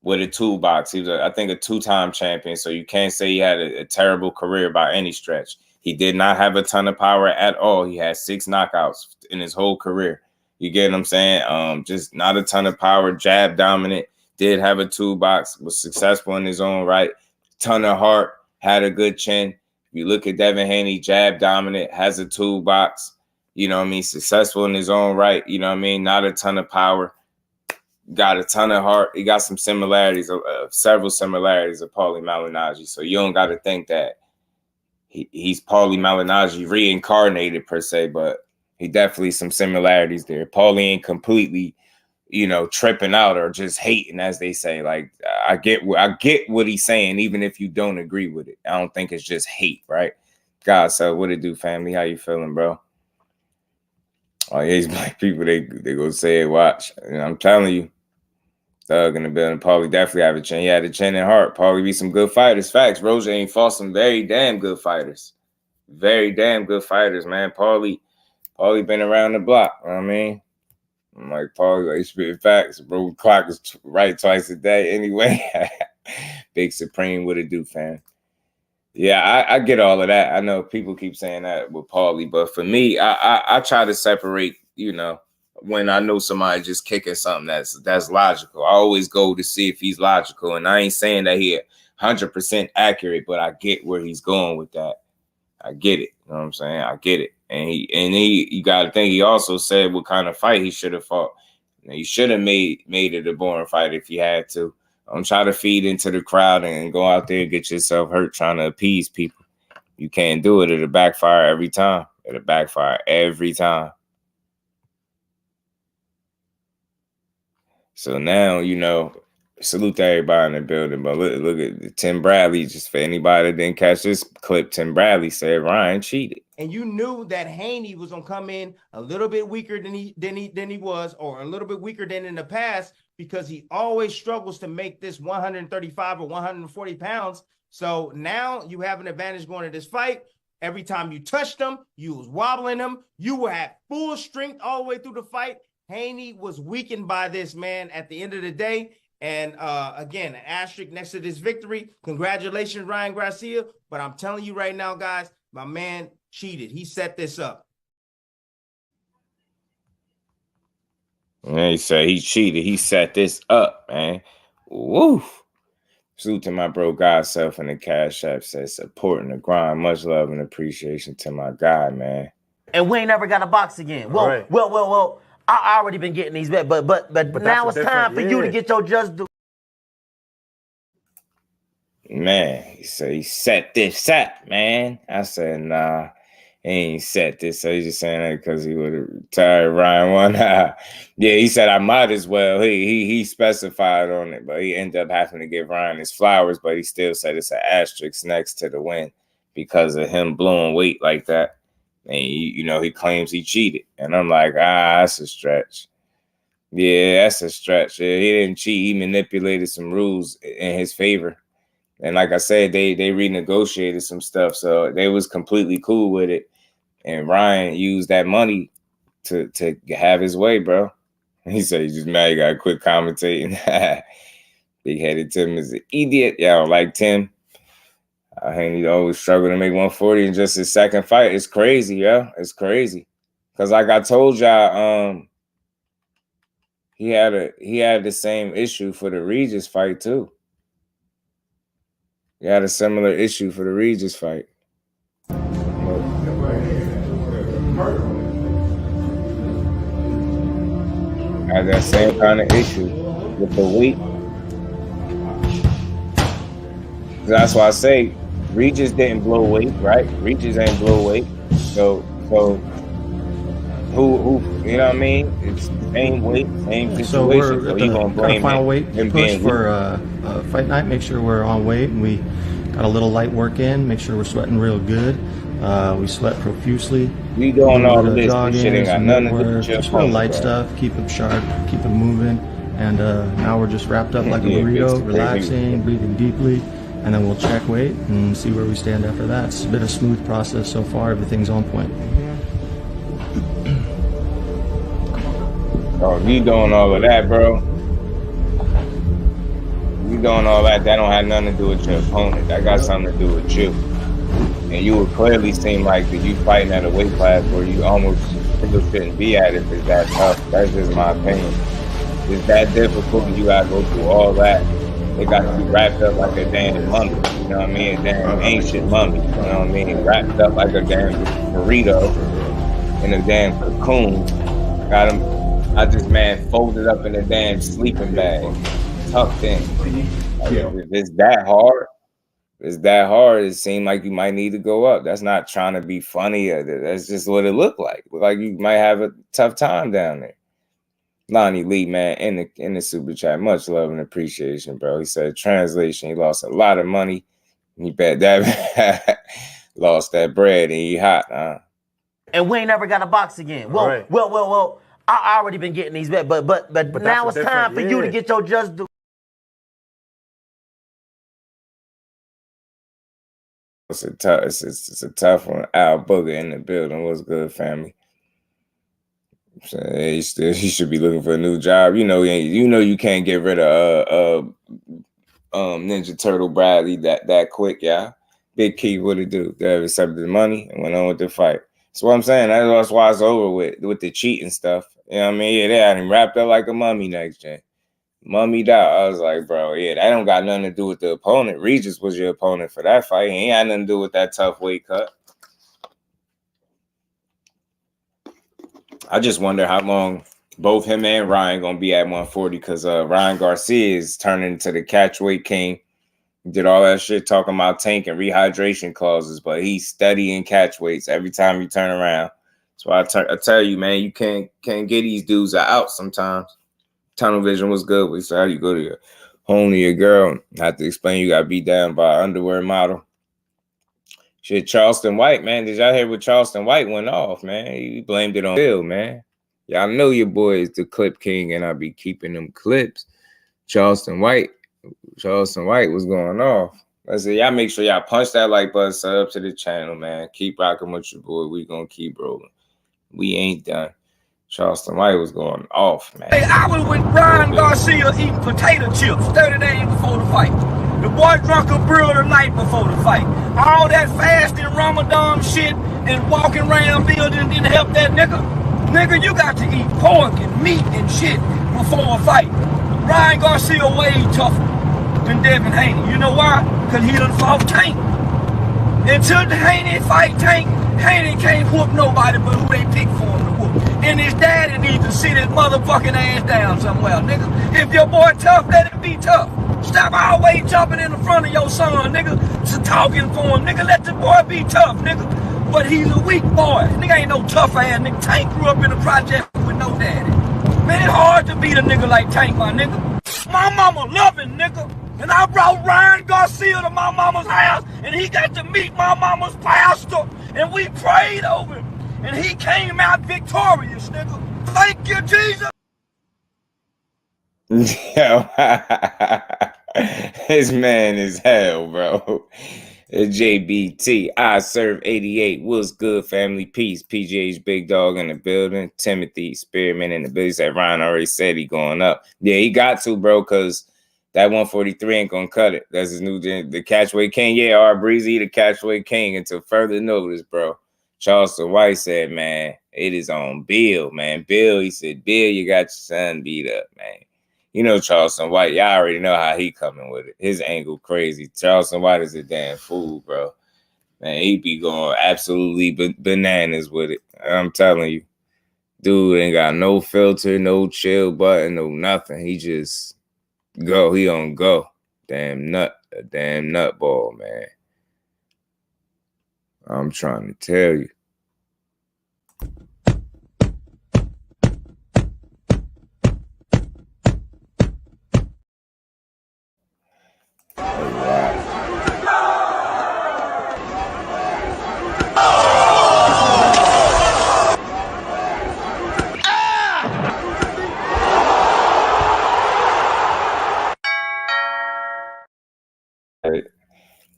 with a toolbox. He was, I think, a two-time champion, so you can't say he had a terrible career by any stretch. He did not have a ton of power at all. He had 6 knockouts in his whole career. You get what I'm saying? Just not a ton of power, jab dominant, did have a toolbox, was successful in his own right, ton of heart, had a good chin. You look at Devin Haney, jab dominant, has a toolbox, you know what I mean, successful in his own right, you know what I mean, not a ton of power, got a ton of heart. He got some similarities, several similarities of Paulie Malignaggi. So you don't got to think that he's Paulie Malignaggi reincarnated per se, but he definitely some similarities there. Paulie ain't completely, you know, tripping out or just hating, as they say. Like, I get what he's saying, even if you don't agree with it. I don't think it's just hate, right? God, so what it do, family? How you feeling, bro? Oh, yeah, these black people, they go say it, watch. And I'm telling you, Thug in the building. Paulie definitely have a chin. He had a chin and heart. Paulie be some good fighters. Facts. Roger ain't fought some very damn good fighters. Very damn good fighters, man. Paulie been around the block, you know what I mean? I'm like, Paulie, like, spit facts, bro. Clock is right twice a day anyway. Big Supreme, what it do, fam? Yeah, I get all of that. I know people keep saying that with Paulie, but for me, I try to separate, you know, when I know somebody just kicking something that's logical. I always go to see if he's logical, and I ain't saying that he 100% accurate, but I get where he's going with that. I get it. You know what I'm saying? I get it. And he you got to think, he also said what kind of fight he should have fought. You should have made it a boring fight if you had to. Don't try to feed into the crowd and go out there and get yourself hurt trying to appease people. You can't do it. It'll backfire every time. It'll backfire every time. So now, you know, salute to everybody in the building. But look at Tim Bradley. Just for anybody that didn't catch this clip, Tim Bradley said Ryan cheated. And you knew that Haney was gonna come in a little bit weaker than he was, or a little bit weaker than in the past, because he always struggles to make this 135 or 140 pounds. So now you have an advantage going to this fight. Every time you touched him, you was wobbling him. You were at full strength all the way through the fight. Haney was weakened by this, man, at the end of the day. And again, an asterisk next to this victory. Congratulations, Ryan Garcia. But I'm telling you right now, guys, my man cheated. He set this up. And he said he cheated. He set this up, man. Woo. Salute to my bro God self in the Cash App. Says supporting the grind. Much love and appreciation to my guy, man. And we ain't never got a box again. Well, right. well. I already been getting these back, but now it's time for you to get your just due. Man, he said he set this up, man. I said, nah, he ain't set this. So he's just saying that because he would have retired Ryan one. Yeah, he said I might as well. He specified on it, but he ended up having to give Ryan his flowers, but he still said it's an asterisk next to the win because of him blowing weight like that. And, you know, he claims he cheated. And I'm like, that's a stretch. Yeah, that's a stretch. Yeah, he didn't cheat. He manipulated some rules in his favor. And like I said, they renegotiated some stuff, so they was completely cool with it. And Ryan used that money to have his way, bro. He said he's just mad he got to quit commentating. Big-headed Tim is an idiot. Y'all like Tim. Haney always struggled to make 140 in just his second fight. It's crazy, yeah. It's crazy. Because like I told y'all, he had the same issue for the Regis fight too. He had a similar issue for the Regis fight. Had that same kind of issue with the weight. That's why I say Regis didn't blow weight, right? Regis ain't blow weight. So who you know what I mean? It's same weight, same situation. So we're at the final weight push for fight night. Make sure we're on weight and we got a little light work in. Make sure we're sweating real good. We sweat profusely. We doing all of this. Shit ain't got nothing to do with just real light stuff. Keep them sharp. Keep them moving. And now we're just wrapped up like a burrito, relaxing, breathing deeply. And then we'll check weight and see where we stand after that. It's been a smooth process so far. Everything's on point. Oh, you doing all of that, bro? You doing all that? That don't have nothing to do with your opponent. That got something to do with you. And you would clearly seem like that you fighting at a weight class where you almost shouldn't be at if it's that tough. That's just my opinion. It's that difficult and you gotta go through all that. They got you wrapped up like a damn mummy, you know what I mean? A damn ancient mummy, you know what I mean? Wrapped up like a damn burrito in a damn cocoon. Got him, this man folded up in a damn sleeping bag, tucked in. Like, if it's that hard, it seemed like you might need to go up. That's not trying to be funny. That's just what it looked like. Looked like you might have a tough time down there. Lonnie Lee, man, in the super chat, much love and appreciation, bro. He said, translation, he lost a lot of money. He bet that lost that bread and he hot, huh? And we ain't never got a box again. Well, I already been getting these bets, but now it's time for you to get your just do. It's a tough one. Al Booger in the building. What's good, family? He should be looking for a new job. You know you can't get rid of Ninja Turtle Bradley that quick, yeah. Big Key, what it do? They accepted the money and went on with the fight. That's what I'm saying. That's why it's over with the cheating stuff. You know what I mean? Yeah, they had him wrapped up like a mummy next gen. Mummied out. I was like, bro, yeah, that don't got nothing to do with the opponent. Regis was your opponent for that fight. He ain't had nothing to do with that tough weight cut. I just wonder how long both him and Ryan gonna be at 140 because Ryan Garcia is turning into the catchweight king. He did all that shit talking about tank and rehydration clauses, but he's studying catchweights every time you turn around. So I tell you, man, you can't get these dudes out sometimes. Tunnel vision was good. We said, how you go to your home to your girl? Have to explain you got beat down by an underwear model. Shit, Charleston White, man. Did y'all hear what Charleston White went off, man? He blamed it on Bill, man. Y'all know your boy is the clip king, and I be keeping them clips. Charleston White was going off. I said, y'all make sure y'all punch that like button, sub to the channel, man. Keep rocking with your boy. We gonna keep rolling. We ain't done. Charleston White was going off, man. Hey, I was with Ryan Garcia eating potato chips 30 days before the fight. The boy drunk a brew the night before the fight. All that fasting Ramadan shit and walking around building didn't help that nigga. Nigga, you got to eat pork and meat and shit before a fight. Ryan Garcia way tougher than Devin Haney. You know why? Because he done fought Tank. Until the Haney fight Tank, Haney can't whoop nobody but who they pick for him to whoop. And his daddy needs to sit his motherfucking ass down somewhere, nigga. If your boy tough, let him be tough. Stop always jumping in the front of your son, nigga, to talking for him. Nigga, let the boy be tough, nigga. But he's a weak boy. Nigga ain't no tough ass nigga. Tank grew up in a project with no daddy. Man, it's hard to beat a nigga like Tank, my nigga. My mama loving, nigga. And I brought Ryan Garcia to my mama's house, and he got to meet my mama's pastor, and we prayed over him. And he came out victorious, nigga. Thank you, Jesus. This man is hell, bro. JBT, I serve 88. What's good, family? Peace. PGH Big Dog in the building. Timothy Spearman in the building. Said Ryan already said he going up. Yeah, he got to, bro, because that 143 ain't gonna cut it. That's his new the catchweight king. Yeah, R Breezy, the catchweight king until further notice, bro. Charleston White said, man, it is on Bill, man. Bill, he said, Bill, you got your son beat up, man. You know Charleston White. Y'all already know how he coming with it. His angle crazy. Charleston White is a damn fool, bro. Man, he be going absolutely bananas with it. I'm telling you. Dude ain't got no filter, no chill button, no nothing. He just go. He on go. Damn nut. A damn nutball, man. I'm trying to tell you.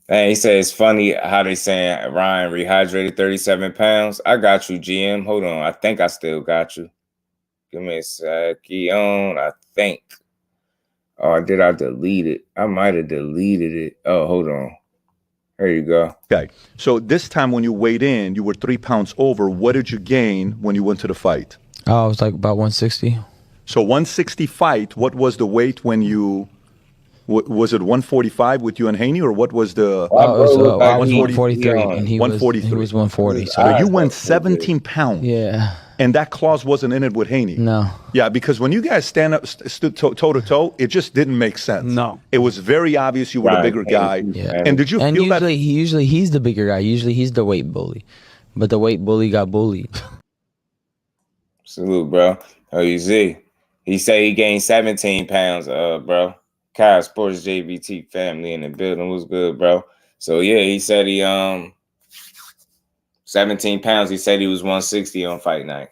And he said it's funny how they saying Ryan rehydrated 37 pounds. I got you, GM. Hold on. I think I still got you. Give me a second. I think. Or did I delete it? I might have deleted it. Oh, hold on. There you go. Okay. So this time when you weighed in, you were 3 pounds over. What did you gain when you went to the fight? I was like about 160. So 160 fight, what was the weight when you... Was it 145 with you and Haney, or what was the? I was 143, and he 143. He was 140. So you went 17 pounds. Yeah. And that clause wasn't in it with Haney. No. Yeah, because when you guys stood toe to toe, it just didn't make sense. No. It was very obvious you were the bigger guy. Yeah. And did you feel usually, that? Usually he's the bigger guy. Usually he's the weight bully, but the weight bully got bullied. Salute, bro. Oh, you see, he said he gained 17 pounds, bro. Kyle Sports JBT family in the building. Was good, bro. So yeah, he said he 17 pounds. He said he was 160 on fight night.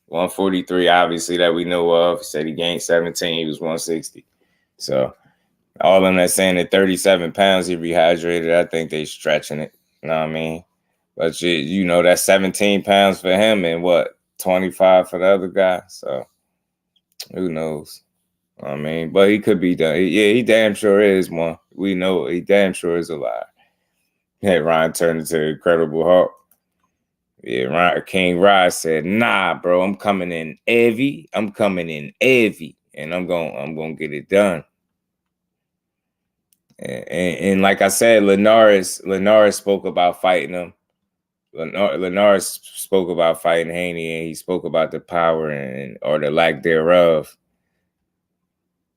143, obviously, that we know of. He said he gained 17. He was 160. So all of them that saying that 37 pounds he rehydrated, I think they stretching it. You know what I mean? But you know, that's 17 pounds for him and what, 25 for the other guy. So who knows? I mean, but he could be done. Yeah, he damn sure is one. We know he damn sure is alive. Yeah, Ryan turned into the Incredible Hulk. Yeah, King Rod said, "Nah, bro, I'm coming in heavy. I'm coming in heavy, and I'm gonna get it done." And like I said, Linares spoke about fighting him. Linares spoke about fighting Haney, and he spoke about the power or the lack thereof.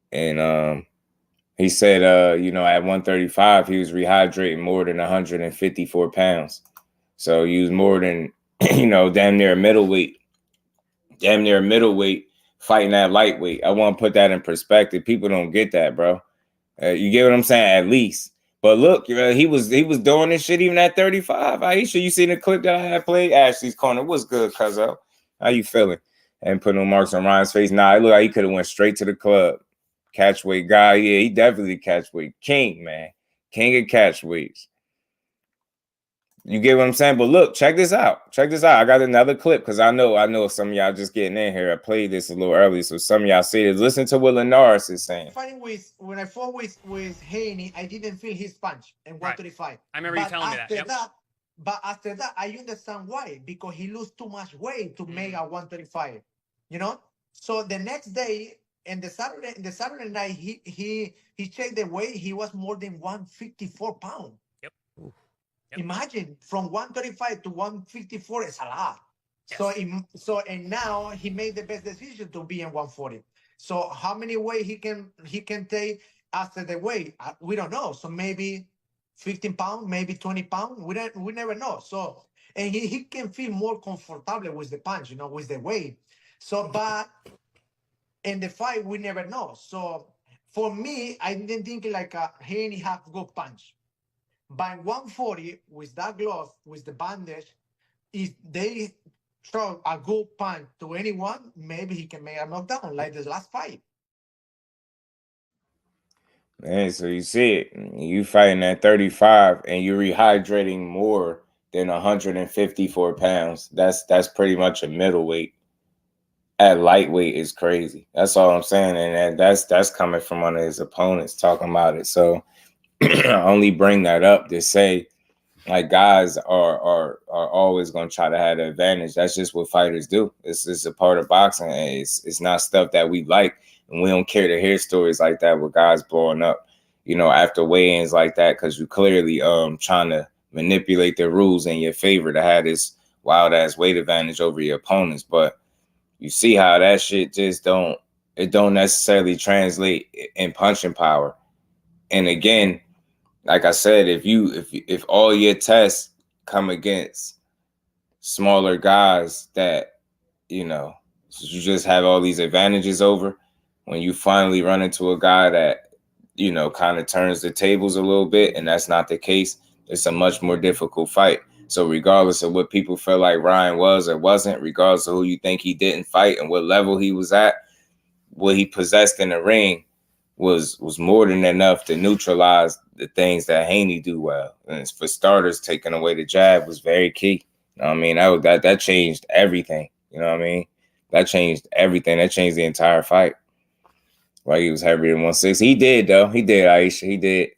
And he said, you know, at 135, he was rehydrating more than 154 pounds. So he was more than, you know, damn near a middleweight fighting that lightweight. I want to put that in perspective. People don't get that, bro. You get what I'm saying? At least. But look, he was doing this shit even at 35. Aisha, you seen the clip that I had played? Ashley's corner. What's good, cuzzo? How you feeling? And put no marks on Ryan's face. Nah, it looked like he could have went straight to the club. Catchweight guy, yeah, he definitely catchweight king, man, king of catchweights. You get what I'm saying? But look, check this out. I got another clip because I know some of y'all just getting in here. I played this a little early, so some of y'all see this. Listen to what Linares is saying. When I fought with Haney, I didn't feel his punch in 135. I remember you telling me that. Yep. But after that, I understand why, because he lost too much weight to make a 135. You know, so the next day. And the Saturday night, he checked the weight. He was more than 154 pounds. Yep. Imagine from 135 to 154 is a lot. Yes. And now he made the best decision to be in 140. So how many weight he can take after the weight? We don't know. So maybe 15 pounds, maybe 20 pounds. We never know. So and he can feel more comfortable with the punch, you know, with the weight. So but. In the fight, we never know. So for me, I didn't think like Haney have good punch. By 140, with that glove, with the bandage, if they throw a good punch to anyone, maybe he can make a knockdown like this last fight. Man, so you see it. You fighting at 35 and you're rehydrating more than 154 pounds. That's pretty much a middleweight. At lightweight is crazy. That's all I'm saying. And that's coming from one of his opponents talking about it. So I only bring that up to say, like, guys are always going to try to have the advantage. That's just what fighters do. It's a part of boxing. It's not stuff that we like. And we don't care to hear stories like that with guys blowing up, after weigh-ins like that, because you clearly trying to manipulate the rules in your favor to have this wild-ass weight advantage over your opponents. But you see how that shit just don't necessarily translate in punching power. And again, like I said, if all your tests come against smaller guys that, you just have all these advantages over, when you finally run into a guy that, kind of turns the tables a little bit, and that's not the case, it's a much more difficult fight. So regardless of what people feel like Ryan was or wasn't, regardless of who you think he didn't fight and what level he was at, what he possessed in the ring was more than enough to neutralize the things that Haney do well. And for starters, taking away the jab was very key. You know what I mean? That changed everything. You know what I mean? That changed everything. That changed the entire fight. Like, he was heavier than 160. He did, though. He did, Aisha. He did.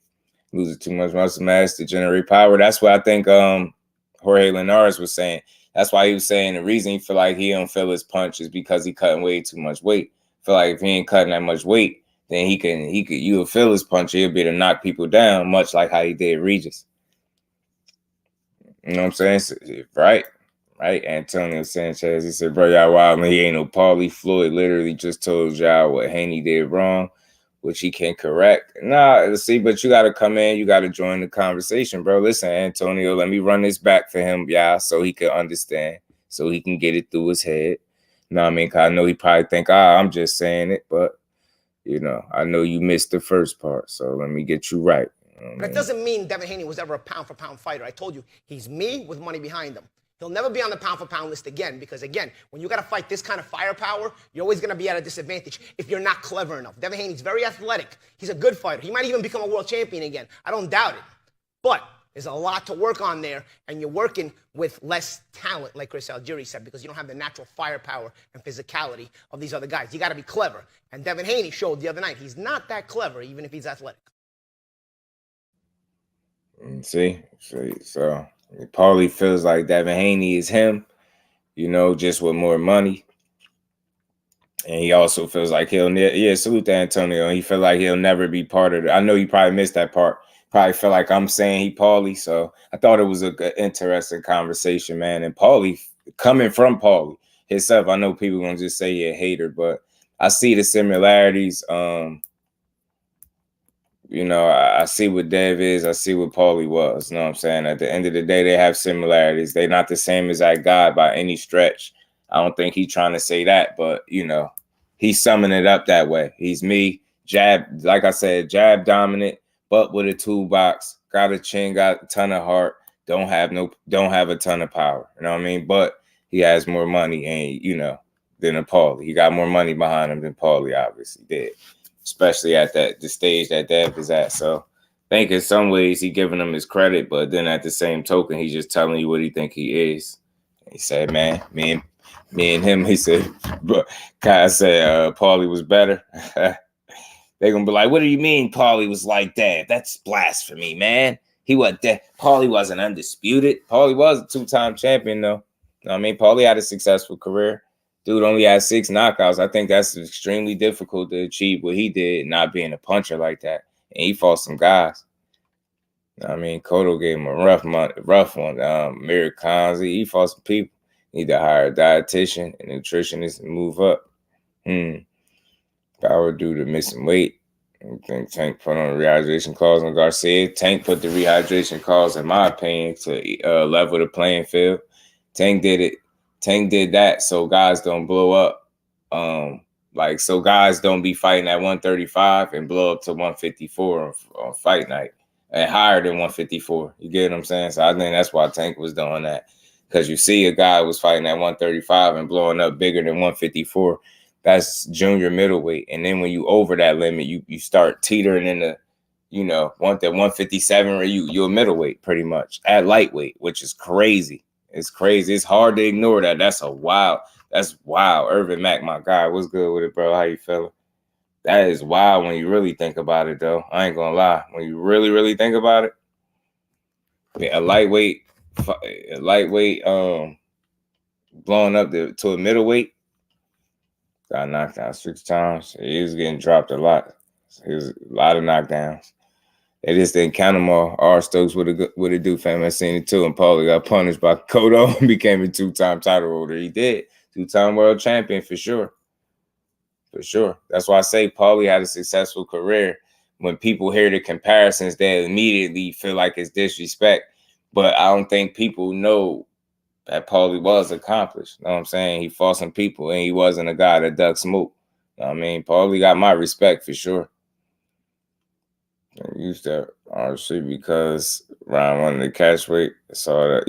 Losing too much muscle mass to generate power. That's what I think Jorge Linares was saying. That's why he was saying the reason he feel like he don't feel his punch is because he cutting way too much weight. Feel like if he ain't cutting that much weight, then you'll feel his punch. He'll be able to knock people down, much like how he did Regis. You know what I'm saying? Right? Antonio Sanchez, he said, bro, y'all wild, man. He ain't no Paulie. Floyd literally just told y'all what Haney did wrong, which he can correct. Nah, see, but you got to come in. You got to join the conversation, bro. Listen, Antonio, let me run this back for him, y'all, so he can understand, so he can get it through his head. You know what I mean? Because I know he probably think, I'm just saying it, but I know you missed the first part, so let me get you right. But it doesn't mean Devin Haney was ever a pound-for-pound fighter. I told you, he's me with money behind him. He'll never be on the pound-for-pound list again because, again, when you got to fight this kind of firepower, you're always going to be at a disadvantage if you're not clever enough. Devin Haney's very athletic. He's a good fighter. He might even become a world champion again. I don't doubt it. But there's a lot to work on there, and you're working with less talent, like Chris Algieri said, because you don't have the natural firepower and physicality of these other guys. You got to be clever. And Devin Haney showed the other night he's not that clever, even if he's athletic. See, so Paulie feels like Devin Haney is him, just with more money. And he also feels like salute to Antonio. He feel like he'll never be part of it. I know you probably missed that part. Probably feel like I'm saying he Paulie. So I thought it was an interesting conversation, man. And Paulie, coming from Paulie himself, I know people going to just say you're a hater, but I see the similarities. I see what Dev is. I see what Paulie was. You know what I'm saying? At the end of the day, they have similarities. They're not the same as that guy by any stretch. I don't think he's trying to say that, but, he's summing it up that way. He's me, jab, like I said, jab dominant, but with a toolbox, got a chin, got a ton of heart, don't have a ton of power. You know what I mean? But he has more money and, than a Paulie. He got more money behind him than Paulie obviously did. Especially at the stage that Dev is at. So I think in some ways he giving him his credit, but then at the same token, he's just telling you what he think he is. He said, man, me and him, he said, bro, Kai said Paulie was better. They're going to be like, what do you mean Paulie was like that? That's blasphemy, man. He wasn't that. Paulie wasn't undisputed. Paulie was a two-time champion, though. I mean, Paulie had a successful career. Dude only had 6 knockouts. I think that's extremely difficult to achieve what he did, not being a puncher like that. And he fought some guys. I mean, Cotto gave him a rough one. Mir Khanzi, he fought some people. Need to hire a dietitian and nutritionist and move up. Power due to missing weight. I think Tank put on a rehydration clause on Garcia. Tank put the rehydration clause, in my opinion, to level the playing field. Tank did it. Tank did that so guys don't blow up. So guys don't be fighting at 135 and blow up to 154 on fight night and higher than 154. You get what I'm saying? So I think that's why Tank was doing that. Because you see a guy was fighting at 135 and blowing up bigger than 154. That's junior middleweight. And then when you over that limit, you start teetering in you know, want that 157 or you're a middleweight pretty much at lightweight, which is crazy. It's crazy. It's hard to ignore that. That's wild. Irvin Mack, my guy. What's good with it, bro? How you feeling? That is wild when you really think about it, though. I ain't gonna lie. When you really, really think about it, a lightweight, blowing up to a middleweight, got knocked out 6 times. He was getting dropped a lot. It was a lot of knockdowns. They just didn't count them all. R. Stokes would have do, fam. I seen it too. And Paulie got punished by Cotto and became a 2-time title holder. He did. 2-time world champion for sure. For sure. That's why I say Paulie had a successful career. When people hear the comparisons, they immediately feel like it's disrespect. But I don't think people know that Paulie was accomplished. You know what I'm saying? He fought some people, and he wasn't a guy that ducked smoke. You know what I mean? Paulie got my respect for sure. I used that RC because Ryan wanted to catch weight. Saw that.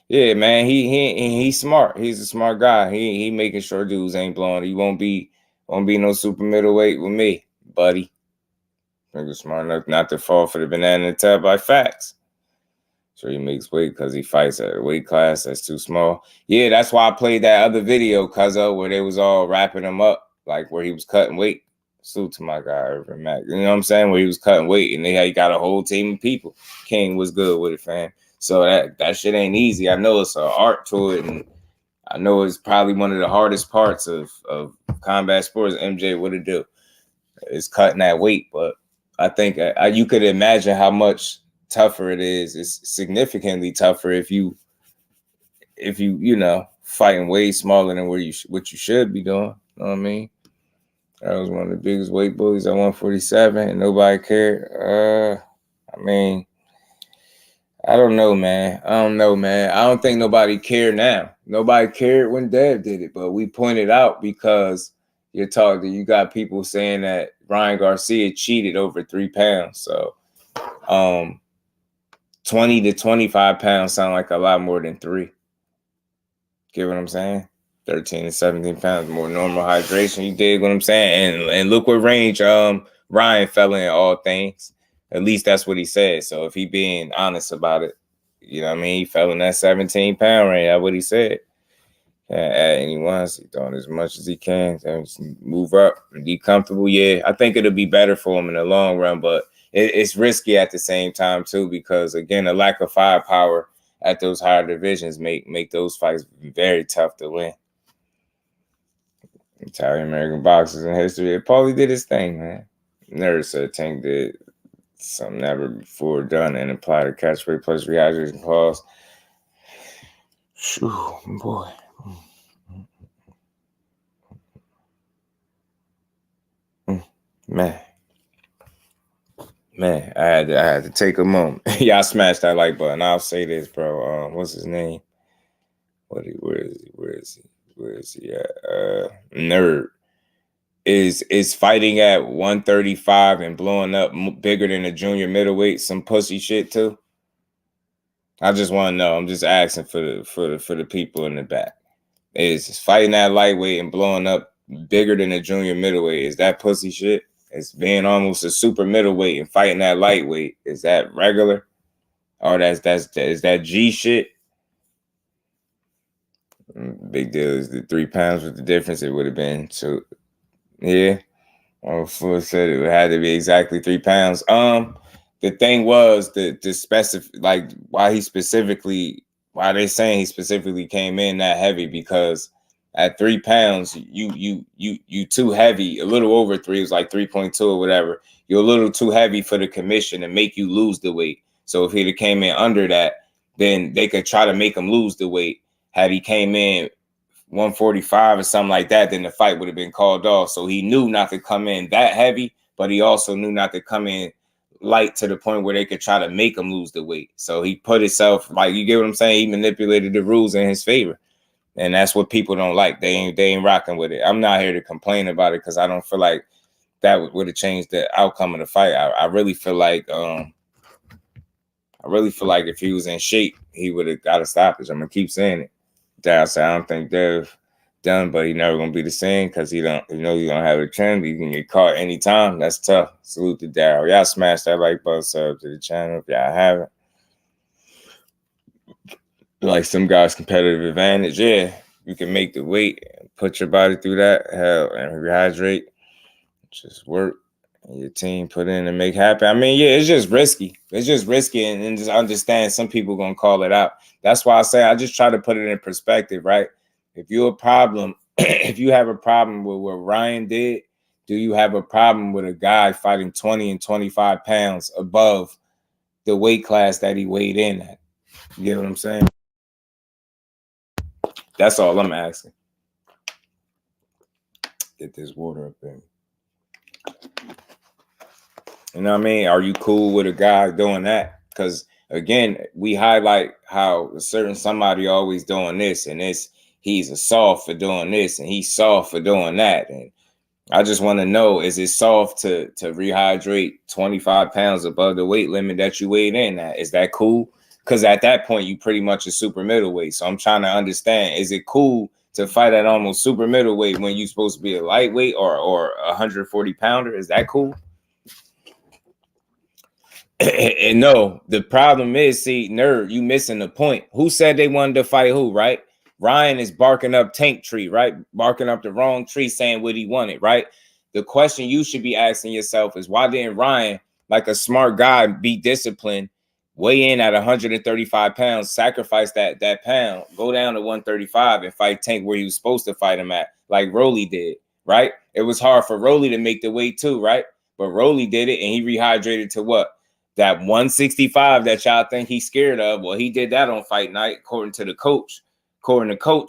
Yeah, man. He's smart. He's a smart guy. He making sure dudes ain't blowing. He won't be no super middleweight with me, buddy. Nigga smart enough not to fall for the banana and tell by facts. So he makes weight because he fights at a weight class that's too small. Yeah, that's why I played that other video, cuzzo, where they was all wrapping him up, like where he was cutting weight. Salute to my guy, Irvin Mack. You know what I'm saying? Where he was cutting weight, and he got a whole team of people. King was good with it, fam. So that shit ain't easy. I know it's an art to it, and I know it's probably one of the hardest parts of combat sports. MJ, what it do? It's cutting that weight, but I think you could imagine how much tougher it is. It's significantly tougher if you fighting way smaller than what you should be doing. You know what I mean? I was one of the biggest weight bullies at 147, and nobody cared. I mean, I don't know, man. I don't think nobody cared now. Nobody cared when Dev did it, but we pointed out because you got people saying that Ryan Garcia cheated over 3 pounds. So 20 to 25 pounds sound like a lot more than 3. Get what I'm saying? 13 to 17 pounds more normal hydration. You dig what I'm saying? And look what range Ryan fell in all things. At least that's what he said. So if he being honest about it, you know what I mean? He fell in that 17-pound range. That's what he said. Can't add anyone. He's doing as much as he can. Move up and be comfortable. Yeah, I think it'll be better for him in the long run, but it's risky at the same time too, because again, the lack of firepower at those higher divisions make those fights very tough to win. Italian American boxers in history. Paulie did his thing, man. Never said Tank did something never before done and applied a catch weight plus rehydration pause. Shoo, boy. Man, I had to take a moment. Y'all smash that like button. I'll say this, bro. What's his name? Where is he at? Nerd is fighting at 135 and blowing up bigger than a junior middleweight. Some pussy shit too. I just want to know. I'm just asking for the people in the back. Is fighting at lightweight and blowing up bigger than a junior middleweight? Is that pussy shit? It's being almost a super middleweight and fighting that lightweight. Is that regular? Or is that G shit? Big deal is the 3 pounds with the difference. It would have been. So yeah. Full said it had to be exactly 3 pounds. The thing was the specific, like why they saying he specifically came in that heavy, because at 3 pounds, you too heavy, a little over 3, it was like 3.2 or whatever. You're a little too heavy for the commission and make you lose the weight. So if he'd have came in under that, then they could try to make him lose the weight. Had he came in 145 or something like that, then the fight would have been called off. So he knew not to come in that heavy, but he also knew not to come in light to the point where they could try to make him lose the weight. So he put himself, like, you get what I'm saying? He manipulated the rules in his favor. And that's what people don't like. They ain't rocking with it. I'm not here to complain about it because I don't feel like that would have changed the outcome of the fight. I really feel like if he was in shape, he would have got a stoppage. I'm gonna keep saying it. I don't think Dev done, but he never gonna be the same because he don't, you know, he's gonna have a trend. He can get caught anytime. That's tough. Salute to Daryl. Y'all smash that like button, sub to the channel if y'all haven't. Like some guys' competitive advantage, yeah, you can make the weight, put your body through that, hell, and rehydrate. Just work. And your team put in and make happen. I mean, yeah, it's just risky. It's just risky, and just understand some people gonna call it out. That's why I say I just try to put it in perspective, right? If you're a problem, if you have a problem with what Ryan did, do you have a problem with a guy fighting 20 and 25 pounds above the weight class that he weighed in at? You get what I'm saying? That's all I'm asking. Get this water up there. You know what I mean? Are you cool with a guy doing that? Because again, we highlight how a certain somebody always doing this, and he's a soft for doing this, and he's soft for doing that. And I just want to know, is it soft to rehydrate 25 pounds above the weight limit that you weighed in at? Is that cool? Because at that point, you pretty much a super middleweight. So I'm trying to understand, is it cool to fight at almost super middleweight when you're supposed to be a lightweight or 140 pounder? Is that cool? And no, the problem is, see, nerd, you missing the point. Who said they wanted to fight who, right? Ryan is barking up tank tree, right? Barking up the wrong tree, saying what he wanted, right? The question you should be asking yourself is, why didn't Ryan, like a smart guy, be disciplined, weigh in at 135 pounds, sacrifice that pound, go down to 135 and fight Tank where he was supposed to fight him at, like Rolly did, right? It was hard for Rolly to make the weight too, right? But Rolly did it, and he rehydrated to what? That 165 that y'all think he's scared of. Well, he did that on fight night, according to the coach.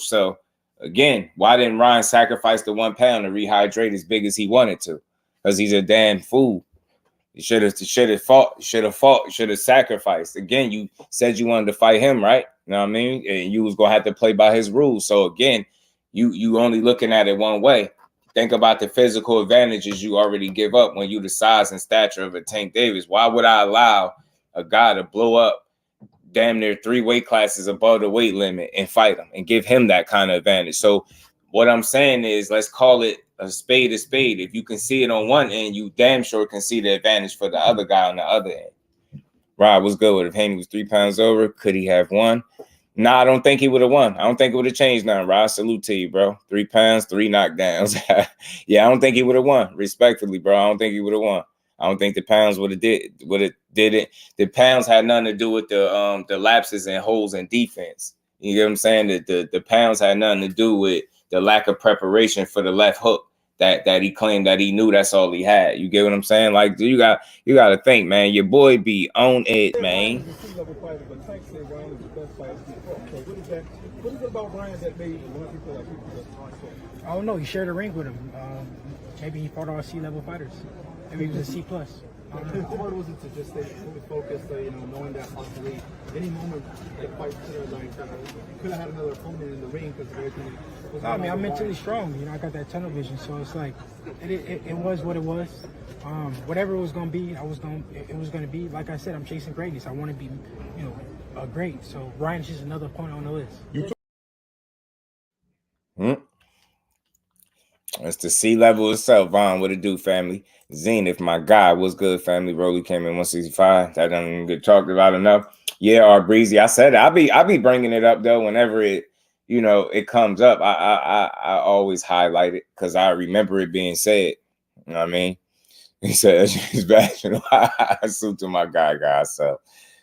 So again, why didn't Ryan sacrifice the 1 pound to rehydrate as big as he wanted to? Because he's a damn fool. You should have sacrificed. Again, you said you wanted to fight him, right? You know what I mean? And you was gonna have to play by his rules. So again, you only looking at it one way. Think about the physical advantages you already give up when you the size and stature of a Tank Davis. Why would I allow a guy to blow up damn near 3 weight classes above the weight limit and fight him and give him that kind of advantage? So what I'm saying is, let's call it a spade a spade. If you can see it on one end, you damn sure can see the advantage for the other guy on the other end. Rob, what's good with it? If Haney was 3 pounds over, could he have won? Nah, I don't think he would have won. I don't think it would have changed nothing, Rob. Salute to you, bro. 3 pounds, 3 knockdowns. Yeah, I don't think he would have won. Respectfully, bro. I don't think he would have won. I don't think the pounds would have did it. The pounds had nothing to do with the lapses and holes in defense. You get what I'm saying? The pounds had nothing to do with the lack of preparation for the left hook that he claimed that he knew that's all he had. You get what I'm saying? Like, you got to think, man. Your boy be on it, man. What is it about Ryan that made a lot of people like people? I don't know. He shared a ring with him. Maybe he fought all C-level fighters. Maybe he was a C+. How hard was it to just stay fully focused, knowing that possibly any moment the fight could have had another opponent in the ring because everything was. I mean, I'm mentally strong. I got that tunnel vision, so it's like it was what it was. Whatever it was gonna be, it was gonna be. Like I said, I'm chasing greatness. I want to be, great. So Ryan's just another opponent on the list. It's the C-level itself, Vaughn. What it do, family? Zenith, my guy. What's good, family? Rolly came in 165. That doesn't even get talked about enough. Yeah, our Breezy. I said it. I be bringing it up though whenever it comes up. I always highlight it because I remember it being said. You know what I mean? He said it's bad. I salute to my guy. So,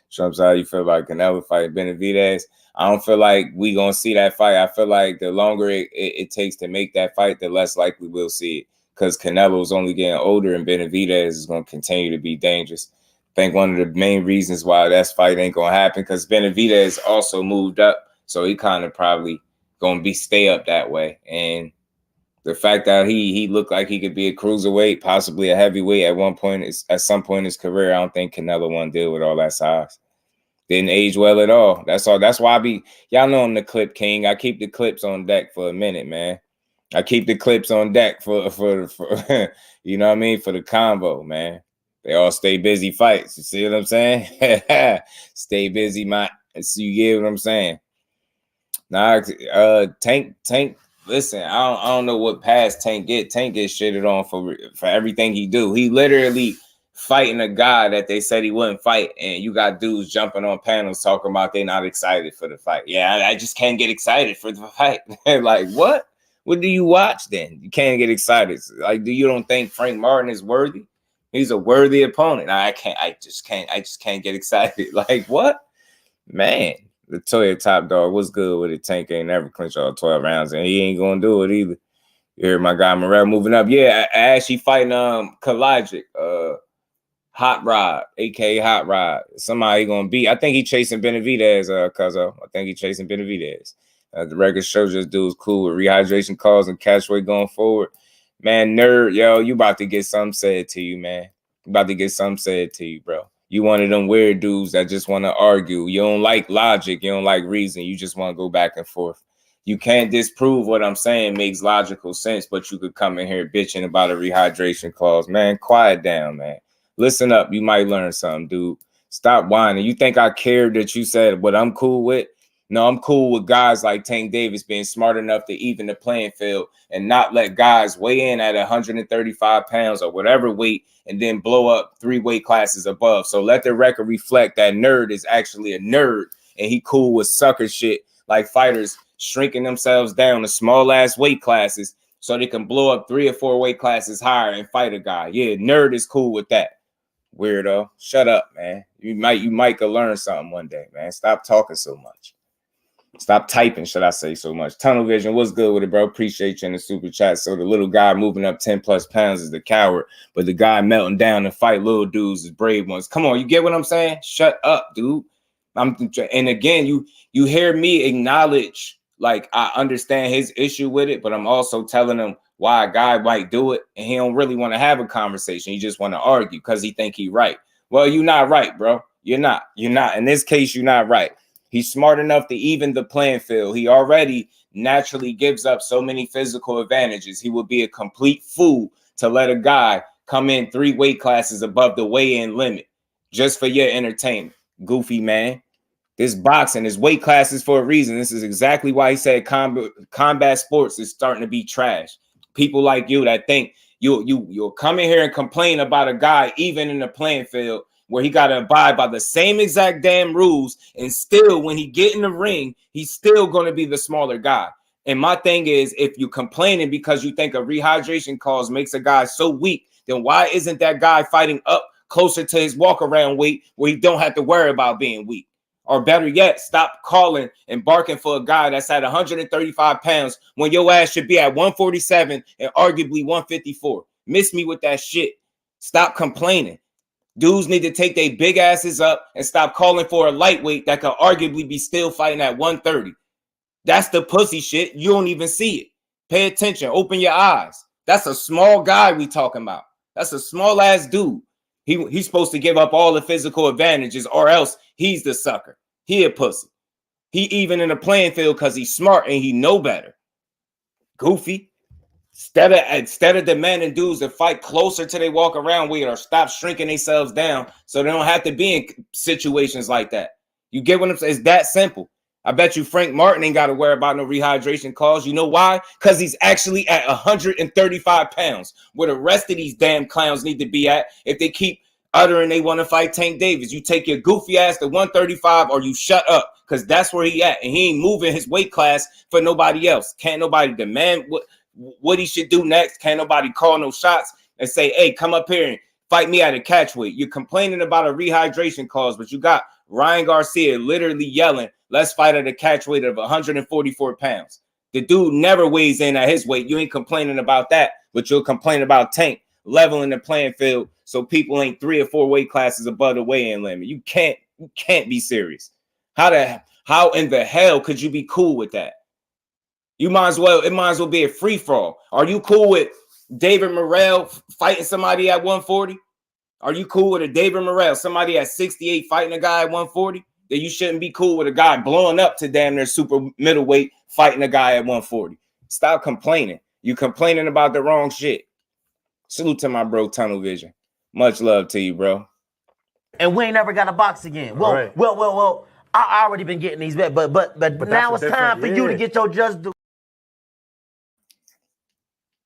Trumps, how you feel about Canelo fighting Benavidez? I don't feel like we gonna see that fight. I feel like the longer it takes to make that fight, the less likely we'll see it. Because Canelo is only getting older and Benavidez is gonna continue to be dangerous. I think one of the main reasons why that fight ain't gonna happen because Benavidez also moved up, so he kind of probably gonna stay up that way. And the fact that he looked like he could be a cruiserweight, possibly a heavyweight at some point in his career, I don't think Canelo want to deal with all that size. Didn't age well at all. That's all. That's why y'all know I'm the clip king. I keep the clips on deck for a minute, man. I keep the clips on deck for you know what I mean, for the combo, man. They all stay busy fights. You see what I'm saying? Stay busy, man. So you get what I'm saying? Nah, Tank listen, I don't know what pass Tank get. Tank gets shitted on for everything he do. He literally fighting a guy that they said he wouldn't fight, and you got dudes jumping on panels talking about they not excited for the fight. Yeah, I just can't get excited for the fight. Like, what? What do you watch then? You can't get excited. Like, you don't think Frank Martin is worthy? He's a worthy opponent. I just can't get excited. Like, what? Man, the Toya top dog, what's good with it? Tank ain't never clinched all 12 rounds, and he ain't gonna do it either. You hear my guy Morel moving up. Yeah, I actually fighting Kalajic, Hot Rod, aka Hot Rod. Somebody gonna beat. I think he chasing Benavidez, Cuzzo. I think he chasing Benavidez. The record show just dude's cool with rehydration calls and catch weight going forward. Man, nerd, yo, you about to get something said to you, man. You about to get something said to you, bro. You one of them weird dudes that just want to argue. You don't like logic. You don't like reason. You just want to go back and forth. You can't disprove what I'm saying makes logical sense, but you could come in here bitching about a rehydration clause. Man, quiet down, man. Listen up. You might learn something, dude. Stop whining. You think I cared that you said what I'm cool with? No, I'm cool with guys like Tank Davis being smart enough to even the playing field and not let guys weigh in at 135 pounds or whatever weight and then blow up 3 weight classes above. So let the record reflect that nerd is actually a nerd and he cool with sucker shit like fighters shrinking themselves down to small ass weight classes so they can blow up 3 or 4 weight classes higher and fight a guy. Yeah, nerd is cool with that. Weirdo. Shut up, man. You might could learn something one day, man. Stop talking so much. Stop typing, should I say so much. Tunnel Vision, what's good with it, bro? Appreciate you in the super chat. So the little guy moving up 10 plus pounds is the coward, but the guy melting down to fight little dudes is brave ones. Come on, you get what I'm saying? Shut up, dude. And again, you hear me acknowledge, like, I understand his issue with it, but I'm also telling him why a guy might do it, and he don't really want to have a conversation. He just want to argue because he think he right. Well, you're not right, bro. You're not. In this case, you're not right. He's smart enough to even the playing field. He already naturally gives up so many physical advantages. He would be a complete fool to let a guy come in 3 weight classes above the weigh-in limit just for your entertainment. Goofy, man. This boxing is weight classes for a reason. This is exactly why he said combat sports is starting to be trash. People like you that think you'll come in here and complain about a guy even in the playing field where he got to abide by the same exact damn rules, and still when he get in the ring, he's still going to be the smaller guy. And my thing is, if you're complaining because you think a rehydration cause makes a guy so weak, then why isn't that guy fighting up closer to his walk-around weight where he don't have to worry about being weak? Or better yet, stop calling and barking for a guy that's at 135 pounds when your ass should be at 147 and arguably 154. Miss me with that shit. Stop complaining. Dudes need to take their big asses up and stop calling for a lightweight that could arguably be still fighting at 130. That's the pussy shit. You don't even see it. Pay attention. Open your eyes. That's a small guy we talking about. That's a small ass dude. He's supposed to give up all the physical advantages or else he's the sucker. He a pussy. He even in the playing field because he's smart and he know better. Goofy. Instead of demanding dudes to fight closer to they walk around weight or stop shrinking themselves down so they don't have to be in situations like that. You get what I'm saying? It's that simple. I bet you Frank Martin ain't got to worry about no rehydration calls. You know why? Because he's actually at 135 pounds, where the rest of these damn clowns need to be at if they keep uttering they want to fight Tank Davis. You take your goofy ass to 135 or you shut up, because that's where he at. And he ain't moving his weight class for nobody else. Can't nobody demand what he should do next. Can't nobody call no shots and say, hey, come up here and fight me at a catch weight. You're complaining about a rehydration cause, but you got Ryan Garcia literally yelling, let's fight at a catch weight of 144 pounds. The dude never weighs in at his weight. You ain't complaining about that, but you'll complain about Tank leveling the playing field so people ain't 3 or 4 weight classes above the weigh-in limit. You can't be serious. How in the hell could you be cool with that? It might as well be a free-for-all. Are you cool with David Morrell fighting somebody at 140? Are you cool with a David Morrell, somebody at 68 fighting a guy at 140? That you shouldn't be cool with a guy blowing up to damn near super middleweight fighting a guy at 140. Stop complaining. You complaining about the wrong shit. Salute to my bro, Tunnel Vision. Much love to you, bro. And we ain't never got a box again. Well, I already been getting these bets, but now it's time for you to get your just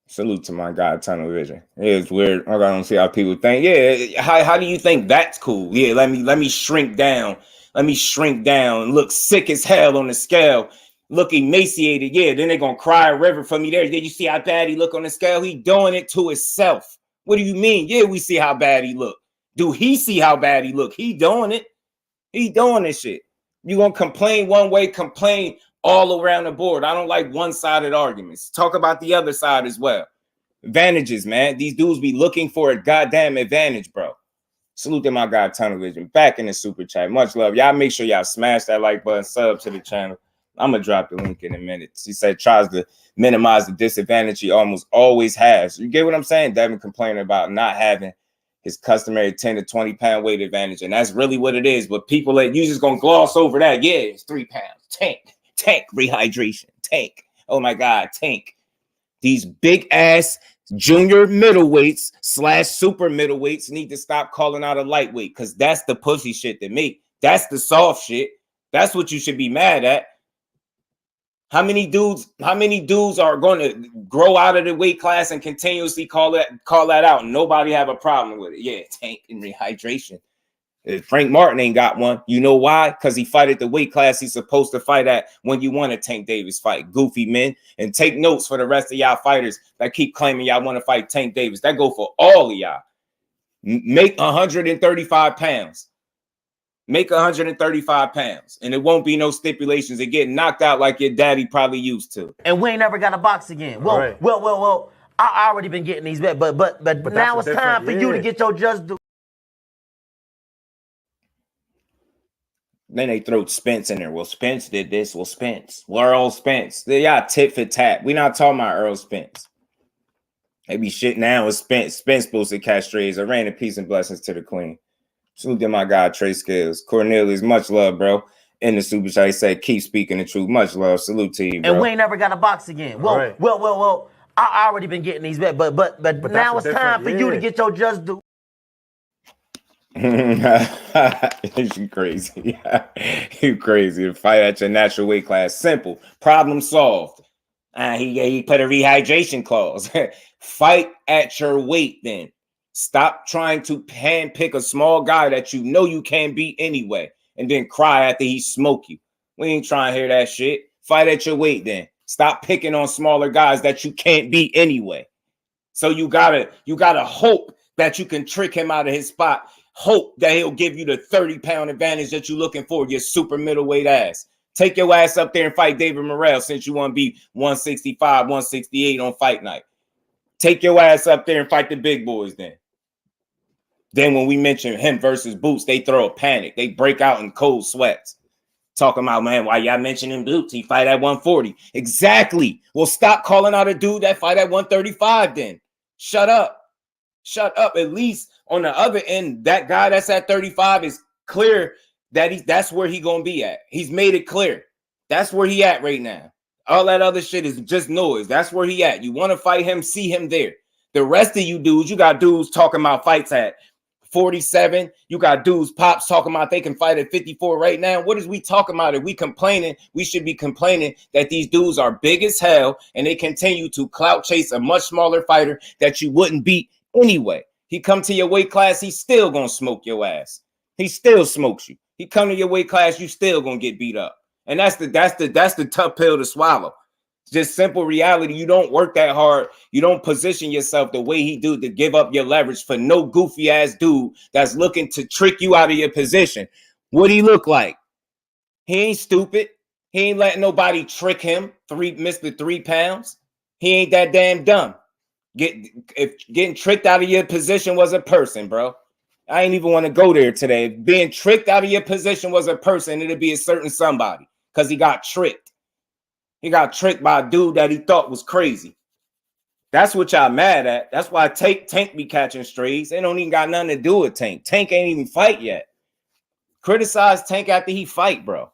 Salute to my guy, Tunnel Vision. It's weird. I don't see how people think. Yeah, how do you think that's cool? Yeah, let me shrink down. Let me shrink down. Look sick as hell on the scale. Look emaciated. Yeah, then they're gonna cry a river for me there. Did you see how bad he look on the scale? He doing it to himself. What do you mean? Yeah, we see how bad he look. Do he see how bad he look? He doing it. He doing this shit. You gonna complain one way, complain all around the board. I don't like one-sided arguments. Talk about the other side as well. Advantages, man. These dudes be looking for a goddamn advantage, bro. Salute to my guy, Tunnel Vision. Back in the super chat. Much love. Y'all make sure y'all smash that like button, sub to the channel. I'm going to drop the link in a minute. He said tries to minimize the disadvantage he almost always has. You get what I'm saying? Devin complaining about not having his customary 10 to 20 pound weight advantage. And that's really what it is. But people you just going to gloss over that. Yeah, it's 3 pounds. Tank, rehydration, tank. Oh my God, tank. These big ass junior middleweights / super middleweights need to stop calling out a lightweight because that's the pussy shit to me. That's the soft shit. That's what you should be mad at. How many dudes are going to grow out of the weight class and continuously call that out? Nobody have a problem with it. Yeah, tank and rehydration. Frank Martin ain't got one. You know why? Because he fight at the weight class he's supposed to fight at when you want a Tank Davis fight. Goofy men. And take notes for the rest of y'all fighters that keep claiming y'all want to fight Tank Davis. That go for all of y'all. Make 135 pounds. Make 135 pounds. And it won't be no stipulations of getting knocked out like your daddy probably used to. And we ain't never got to box again. Well, I already been getting these bets, but now it's time for you to get your just due. Then they throw Spence in there. Well, Spence did this. Well, Spence. Well, Earl Spence. They got tit for tat. We're not talking about Earl Spence. They be shit now with Spence. Spence boosted castrays. I ran in peace and blessings to the queen. Salute to my guy, Trey Scales. Cornelius, much love, bro. In the super chat, he said, keep speaking the truth. Much love. Salute to you, bro. And we ain't never got to box again. Well, I already been getting these bets, but now it's time for you to get your just due. You crazy. You crazy. Fight at your natural weight class. Simple. Problem solved. He put a rehydration clause. Fight at your weight then. Stop trying to handpick a small guy that you know you can't beat anyway and then cry after he smoke you. We ain't trying to hear that shit. Fight at your weight then. Stop picking on smaller guys that you can't beat anyway. So you gotta hope that you can trick him out of his spot. Hope that he'll give you the 30-pound advantage that you're looking for, your super middleweight ass. Take your ass up there and fight David Morrell since you want to be 165, 168 on fight night. Take your ass up there and fight the big boys then. Then when we mention him versus Boots, they throw a panic. They break out in cold sweats. Talking about, man, why y'all mentioning Boots? He fight at 140. Exactly. Well, stop calling out a dude that fight at 135 then. Shut up. Shut up. At least on the other end, that guy that's at 35 is clear that that's where he gonna be at. He's made it clear. That's where he at right now. All that other shit is just noise. That's where he at. You want to fight him, see him there. The rest of you dudes, you got dudes talking about fights at 47. You got dudes, pops talking about they can fight at 54 right now. What is we talking about? If we complaining, we should be complaining that these dudes are big as hell and they continue to clout chase a much smaller fighter that you wouldn't beat anyway. He come to your weight class, he's still gonna smoke your ass. He still smokes you. He come to your weight class, you still gonna get beat up. And that's the tough pill to swallow. It's just simple reality. You don't work that hard. You don't position yourself the way he do to give up your leverage for no goofy ass dude that's looking to trick you out of your position. What he look like? He ain't stupid. He ain't letting nobody trick him. Mr. 3 pounds. He ain't that damn dumb. If getting tricked out of your position was a person, bro. I ain't even want to go there today. If being tricked out of your position was a person, it'd be a certain somebody because he got tricked. He got tricked by a dude that he thought was crazy. That's what y'all mad at. That's why Tank be catching strays. They don't even got nothing to do with Tank. Tank ain't even fight yet. Criticize Tank after he fight, bro.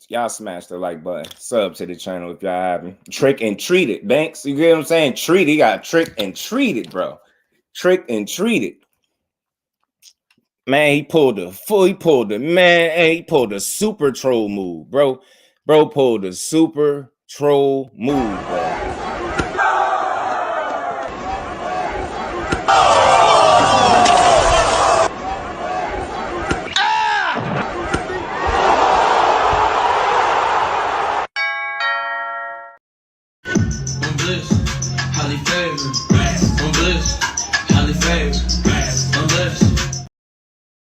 Y'all smash the like button. Sub to the channel if y'all haven't. Trick and treat it, Banks. You get what I'm saying? Treat it. He got tricked and treated, bro. Tricked and treated. Man, he pulled a super troll move, bro. Bro pulled a super troll move, bro.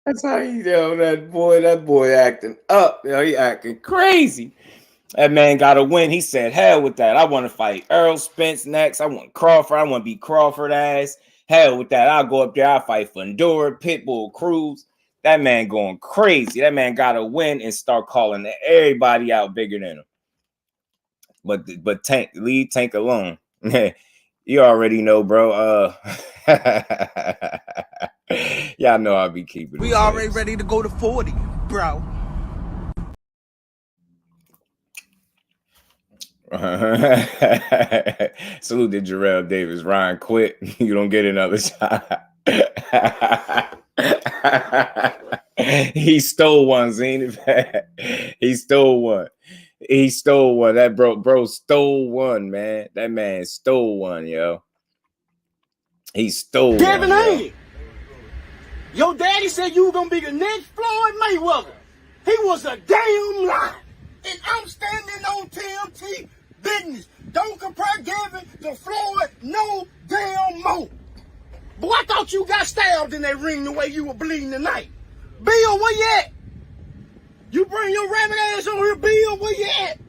That's how you know that boy acting up. You know, he acting crazy. That man got to win. He said, hell with that. I want to fight Errol Spence next. I want Crawford. I want to beat Crawford ass. Hell with that. I'll go up there. I'll fight Fundora, Pitbull Cruz. That man going crazy. That man got to win and start calling everybody out bigger than him. But Tank, leave Tank alone. You already know, bro. Y'all know I'll be keeping it. We already ready to go to 40, bro. Salute to Israil Davis. Ryan quit. You don't get another shot. He stole one, Zane. He stole one. He stole one. That bro stole one, man. That man stole one, yo. He stole Devin one. Haney. Your daddy said you were gonna be the next Floyd Mayweather. He was a damn lie. And I'm standing on TMT business. Don't compare Devin to Floyd no damn more. Boy, I thought you got stabbed in that ring the way you were bleeding tonight. Bill, where you at? You bring your rabbit ass on here, Bill, where you at?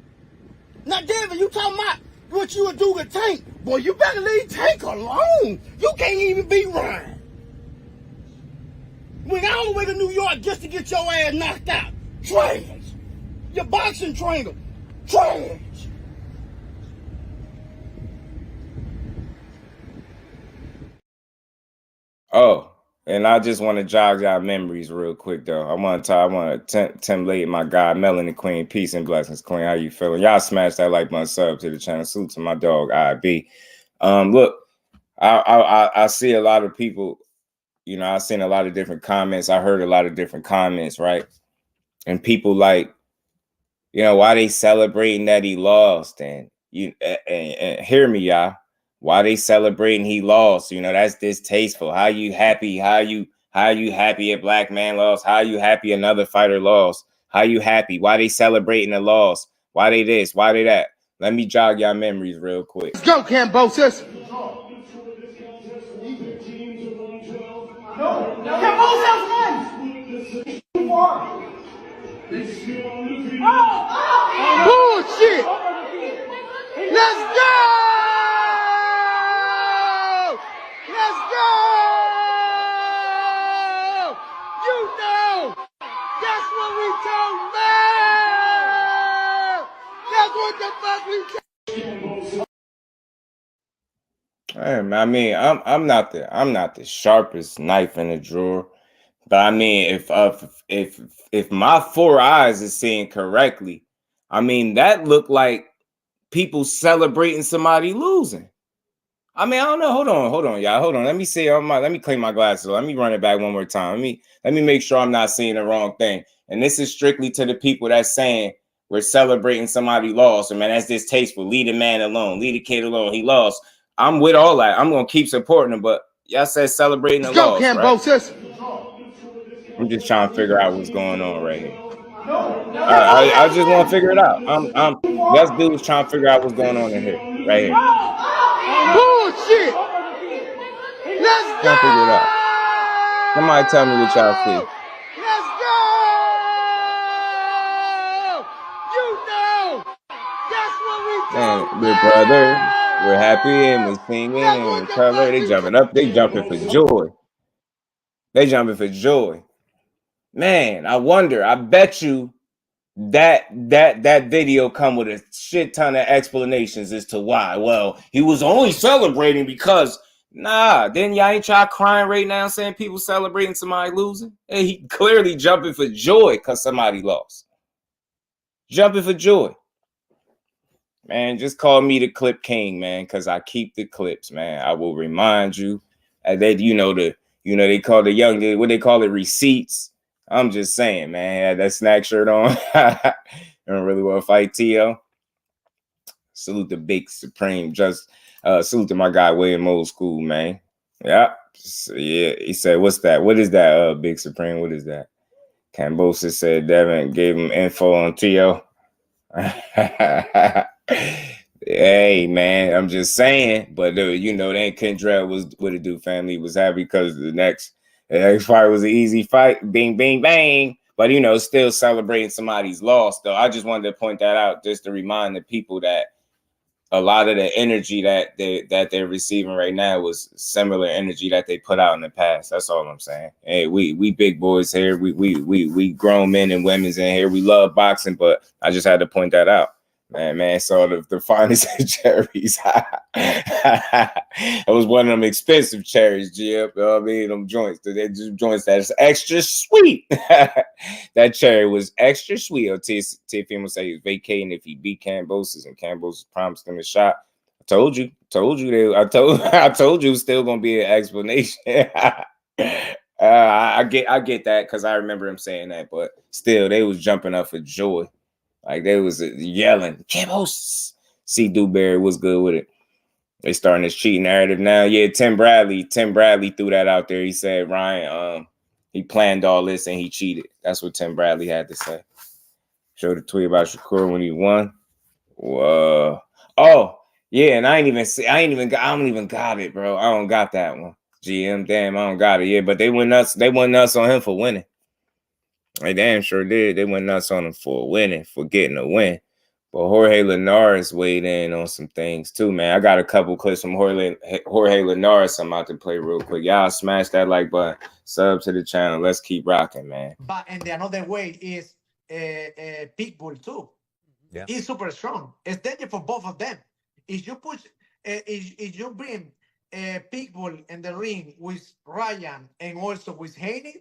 Now, Devin, you talking about what you would do to Tank. Boy, you better leave Tank alone. You can't even be Ryan. Went all the way to New York just to get your ass knocked out. Trash. Your boxing trainer. Trash. Oh, and I just want to jog y'all memories real quick, though. I want to template my guy, Melanie Queen. Peace and blessings, Queen. How you feeling? Y'all smash that like button, sub to the channel. Salute to my dog, IB. Look, I see a lot of people, you know, I've seen a lot of different comments. I heard a lot of different comments, right? And people like, you know, why they celebrating that he lost? And you and hear me, y'all. Why they celebrating he lost? You know, that's distasteful. How you happy? How you happy a black man lost? How you happy another fighter lost? How you happy? Why they celebrating the loss? Why they this? Why they that? Let me jog y'all memories real quick. Let's go, Cambosis. Bullshit. Let's go. Let's go. You know, that's what we talking about. That's what the fuck we talking. I mean, I'm not the sharpest knife in the drawer, but I mean, if my 4 eyes is seeing correctly, I mean that looked like people celebrating somebody losing. I mean, I don't know. Hold on, y'all. Hold on. Let me see. Let me clean my glasses. Let me run it back one more time. Let me make sure I'm not seeing the wrong thing. And this is strictly to the people that's saying we're celebrating somebody lost. And man, that's distasteful. Leave the man alone. Leave the kid alone. He lost. I'm with all that. I'm gonna keep supporting him. But y'all said celebrating the loss, right? I'm just trying to figure out what's going on right here. I just want to figure it out. Let's dudes trying to figure out what's going on in here, right here. Bullshit. Let's go. Trying to figure it out. Somebody tell me what y'all see. Let's go. You know, that's what we do. Man, we're brothers. We're happy and we're singing and we're color. They jumping up. They jumping for joy. They jumping for joy. Man, I wonder. I bet you that video come with a shit ton of explanations as to why. Well, he was only celebrating because then y'all ain't try crying right now saying people celebrating somebody losing. Hey, he clearly jumping for joy because somebody lost. Jumping for joy. Man, just call me the clip king, man, because I keep the clips, man. I will remind you that, you know, You know, they call what they call it, receipts. I'm just saying, man, had that snack shirt on. I don't really want to fight Tio. Salute the big supreme. Salute to my guy William Old School, man. Yeah. Yeah. He said, what's that? What is that, Big Supreme? What is that? Cambosa said Devin gave him info on Tio. Hey, man, I'm just saying. But, you know, then Kendra was what it do, family. Was happy because the next fight was an easy fight. Bing, bing, bang. But, you know, still celebrating somebody's loss, though. I just wanted to point that out just to remind the people that a lot of the energy that they're receiving right now was similar energy that they put out in the past. That's all I'm saying. Hey, we big boys here. We grown men and women's in here. We love boxing, but I just had to point that out. Man, saw the finest of cherries. It was one of them expensive cherries, Jim. You know what I mean? Them joints. They just joints that's extra sweet. That cherry was extra sweet. Teofimo said he was vacating if he beat Cambosis, and Cambosis promised him a shot. I told you I told you it was still gonna be an explanation. I get that because I remember him saying that, but still they was jumping up for joy. Like they was yelling, Cambosis. C. Dewberry was good with it. They starting this cheating narrative now. Yeah, Tim Bradley threw that out there. He said Ryan, he planned all this and he cheated. That's what Tim Bradley had to say. Showed a tweet about Shakur when he won. Whoa. Oh, yeah, and I don't even got it, bro. I don't got that one. GM, damn, I don't got it. Yeah, but they went nuts on him for winning. They damn sure did. They went nuts on him for winning, for getting a win. But Jorge Linares weighed in on some things too, man. I got a couple clips from Jorge Linares I'm about to play real quick. Y'all smash that like button. Sub to the channel. Let's keep rocking, man. But and the another way is Pitbull too. Yeah. He's super strong. It's dangerous for both of them. If you push, if you bring Pitbull in the ring with Ryan and also with Haney,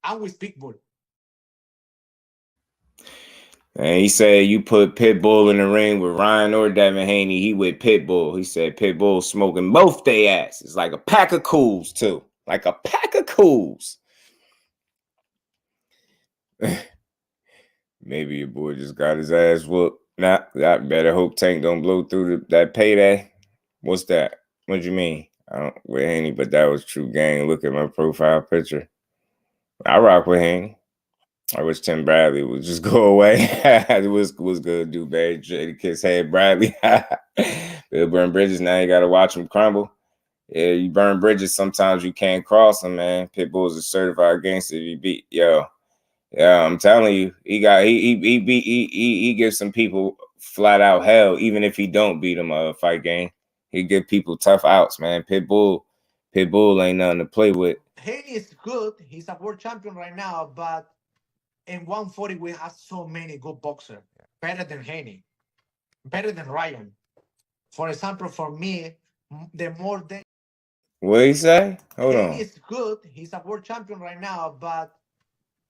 I'm with Pitbull. And he said you put Pitbull in the ring with Ryan or Devin Haney, he with Pitbull. He said Pitbull smoking both they asses like a pack of cools too. Like a pack of cools. Maybe your boy just got his ass whooped. Nah, I better hope Tank don't blow through that payday. What's that? What you mean? I don't with Haney, but that was true gang. Look at my profile picture. I rock with him. I wish Tim Bradley would just go away. It was good, dude. Bad Jada Kiss head Bradley. Bill burn bridges. Now you gotta watch him crumble. Yeah, you burn bridges. Sometimes you can't cross them, man. Pitbull is a certified gangster. He beat yeah. I'm telling you, he gives some people flat out hell, even if he don't beat them a fight game. He give people tough outs, man. Pitbull ain't nothing to play with. Haney is good. He's a world champion right now, but in 140 we have so many good boxers. Better than Haney, better than Ryan. For example, for me, the more than what did he say? Hold on. Haney is good. He's a world champion right now, but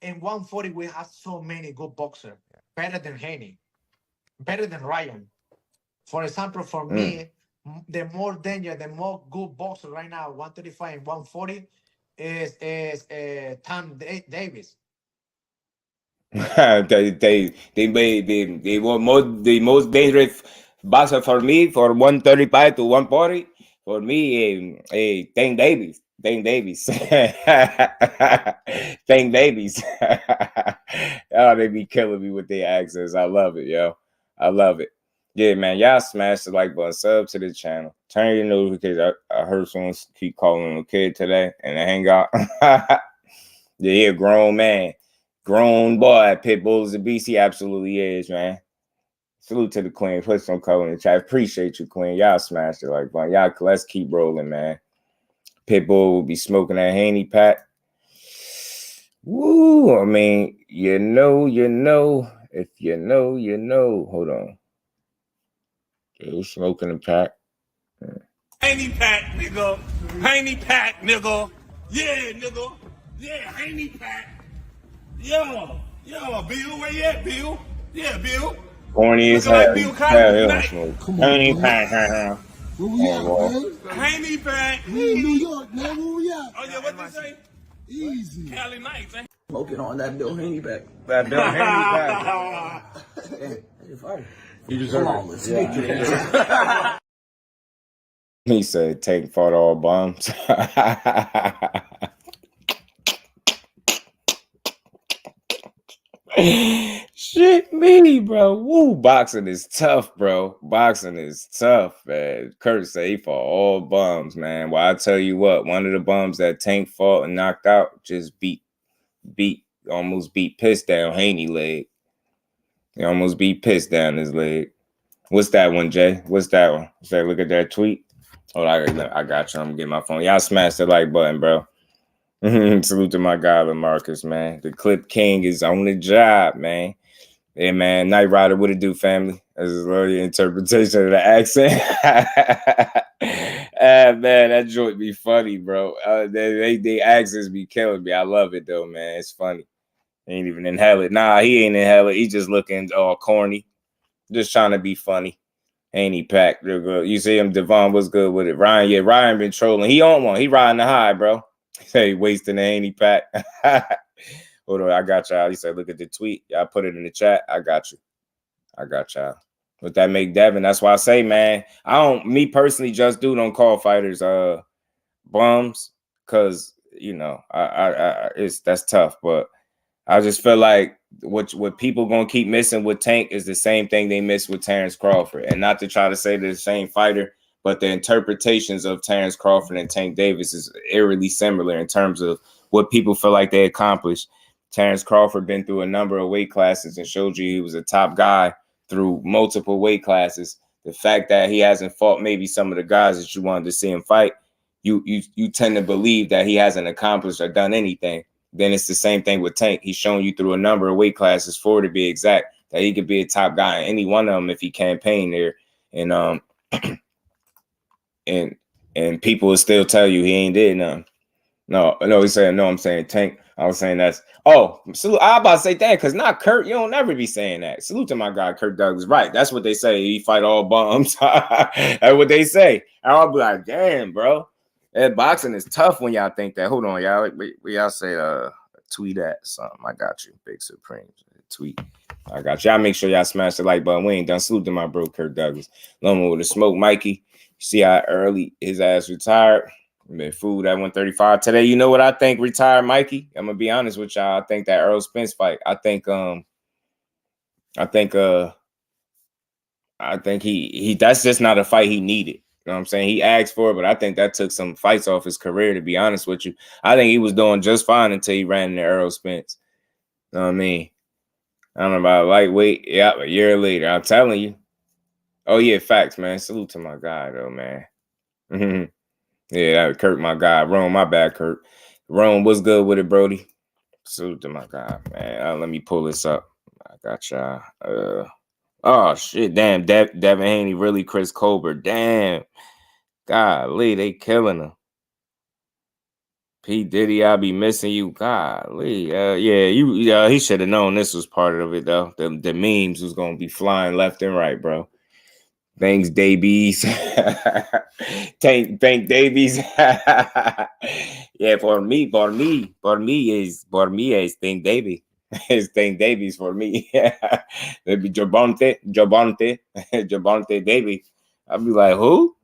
in 140 we have so many good boxers. Better than Haney, better than Ryan. For example, for me, the more good boxer right now, 135 and 140, is Tom Davis. they were the most dangerous boxer for me for 135 to 140. For me, Tank Davis. Tank Davis. Oh, they be killing me with their accents. I love it, yo. I love it. Yeah, man, y'all smash the like button, sub to the channel, turn your notifications. I heard someone keep calling a kid today and they hang out. Yeah, grown man, grown boy. Pitbull is a beast. He absolutely is, man. Salute to the queen. Put some color in the chat. Appreciate you, queen. Y'all smash the like button. Y'all, let's keep rolling, man. Pitbull will be smoking that Haney pack. Woo! I mean, you know. If you know, you know. Hold on. Still smoking the pack. Haney pack, nigga. Haney pack, nigga. Yeah, nigga. Yeah, Haney pack. Yo, Bill, where you at, Bill? Yeah, Bill. Corny as hell. Like Bill Haney pack. Where we at, man? Haney back. We in New York, man. Where we at? Oh, yeah, what you say? Easy. Cali Nights, eh? Smoking on that Bill Haney back. That Bill Haney back. That's fire. You deserve Flawless. it. He said, "Tank fought all bums." Shit me, bro. Woo, boxing is tough, bro. Boxing is tough, man. Kurt said he fought all bums, man. Well, I tell you what, one of the bums that Tank fought and knocked out just almost beat piss down Haney leg. He almost beat piss down his leg. What's that one, Jay? What's that one? Say, look at that tweet. Oh, I got you. I'm getting my phone. Y'all smash the like button, bro. Salute to my guy, LaMarcus, man. The Clip King is on the job, man. Yeah, man. Night Rider, what it do, family? This is the interpretation of the accent. Man, that joint be funny, bro. They accents be killing me. I love it, though, man. It's funny. He ain't even in hell. Nah, he ain't in hell. He just looking all corny. Just trying to be funny. Ain't he packed real good? You see him, Devon was good with it. Ryan, yeah, Ryan been trolling. He on one. He riding the high, bro. He wasting the Haney pack. Hold on, I got y'all. He said, look at the tweet. Y'all put it in the chat. I got you. I got y'all. But that make Devin. That's why I say, man, me personally, Just Do don't call fighters bums, because you know, that's tough. But I just feel like what people gonna keep missing with Tank is the same thing they miss with Terence Crawford. And not to try to say they're the same fighter, but the interpretations of Terence Crawford and Tank Davis is eerily similar in terms of what people feel like they accomplished. Terence Crawford been through a number of weight classes and showed you he was a top guy through multiple weight classes. The fact that he hasn't fought maybe some of the guys that you wanted to see him fight, you tend to believe that he hasn't accomplished or done anything. Then it's the same thing with Tank. He's shown you through a number of weight classes, 4 to be exact, that he could be a top guy in any one of them if he campaigned there. And and people will still tell you he ain't did nothing. No, he's saying no. I'm saying Tank. I was saying that's salute. I about to say that because not Kurt. You don't never be saying that. Salute to my guy Kurt Douglas. Right, that's what they say. He fight all bums. That's what they say. I'll be like, damn, bro. That boxing is tough when y'all think that. Hold on, y'all. Y'all say tweet at something. I got you, Big Supreme. Tweet. I got y'all. Make sure y'all smash the like button. We ain't done. Salute to my bro Kurt Douglas. Loma with the smoke, Mikey. You see how early his ass retired. Been food at 135 today. You know what I think? Retired Mikey. I'm gonna be honest with y'all. I think that Earl Spence fight. I think he that's just not a fight he needed. You know what I'm saying? He asked for it, but I think that took some fights off his career, to be honest with you. I think he was doing just fine until he ran into Earl Spence. You know what I mean? I don't know about lightweight. Yeah, a year later. I'm telling you. Oh, yeah, facts, man. Salute to my guy, though, man. Yeah, that Kurt, my guy. Rome, my bad, Kurt. Rome, what's good with it, Brody? Salute to my guy, man. Let me pull this up. I got y'all. Oh, shit, damn. Devin Haney, really Chris Colbert. Damn. Golly, they killing him. P. Diddy, I'll be missing you. Golly. He should have known this was part of it, though. The memes was going to be flying left and right, bro. Thanks, Davies. Thank Davies. Yeah, for me is Thank Davies. It's Thank Davies for me. Maybe Javante Davies. I'll be like, who?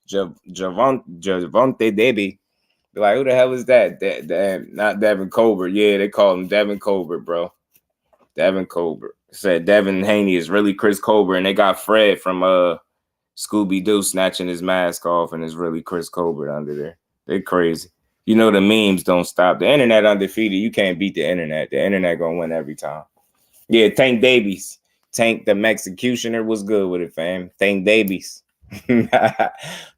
Javante Davies. Be like, who the hell is that? Not Devin Colbert. Yeah, they call him Devin Colbert, bro. Devin Colbert. Said Devin Haney is really Chris Colbert, and they got Fred from Scooby-Doo snatching his mask off, and it's really Chris Colbert under there. They're crazy. You know the memes don't stop. The internet undefeated. You can't beat the internet. The internet gonna win every time. Yeah, Tank Davies. Tank the Executioner was good with it, fam. Tank Davies.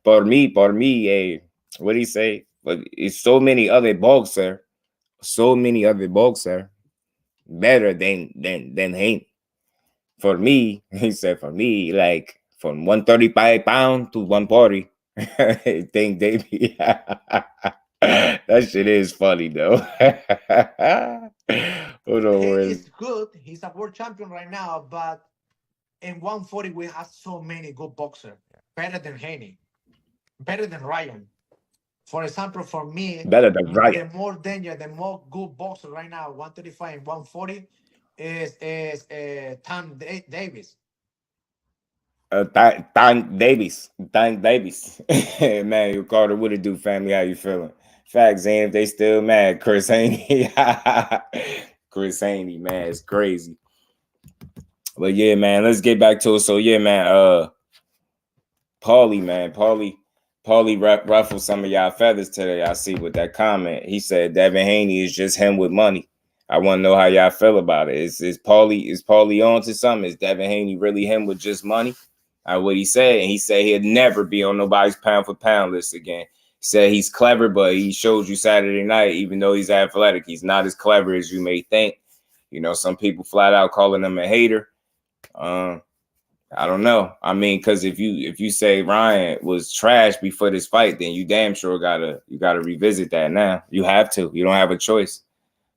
Por me, what do you say? But it's so many other boxers better than Haney. For me, he said, for me, like from 135 pounds to 140. Thank Davey. That shit is funny though. Hold on. It's good. He's a world champion right now, but in 140 we have so many good boxers. better than Haney, better than Ryan. For example, for me, Better than Ryan. the more danger, the more good boxer right now, 135 and 140, is Tom Davis. Thank Davies. Man, you Carter, what it do, family? How you feeling? Facts, Zane, if they still mad, Chris Haney. Chris Haney, man, it's crazy. But yeah, man, let's get back to it. So yeah, man, Paulie ruffled some of y'all feathers today. I see with that comment. He said Devin Haney is just him with money. I want to know how y'all feel about it. Is Paulie on to something? Is Devin Haney really him with just money? What he said, and he said he'd never be on nobody's pound for pound list again. He said he's clever, but he shows you Saturday night, even though he's athletic, he's not as clever as you may think. You know, some people flat out calling him a hater. I don't know. I mean, because if you say Ryan was trash before this fight, then you damn sure gotta revisit that now. You have to. You don't have a choice.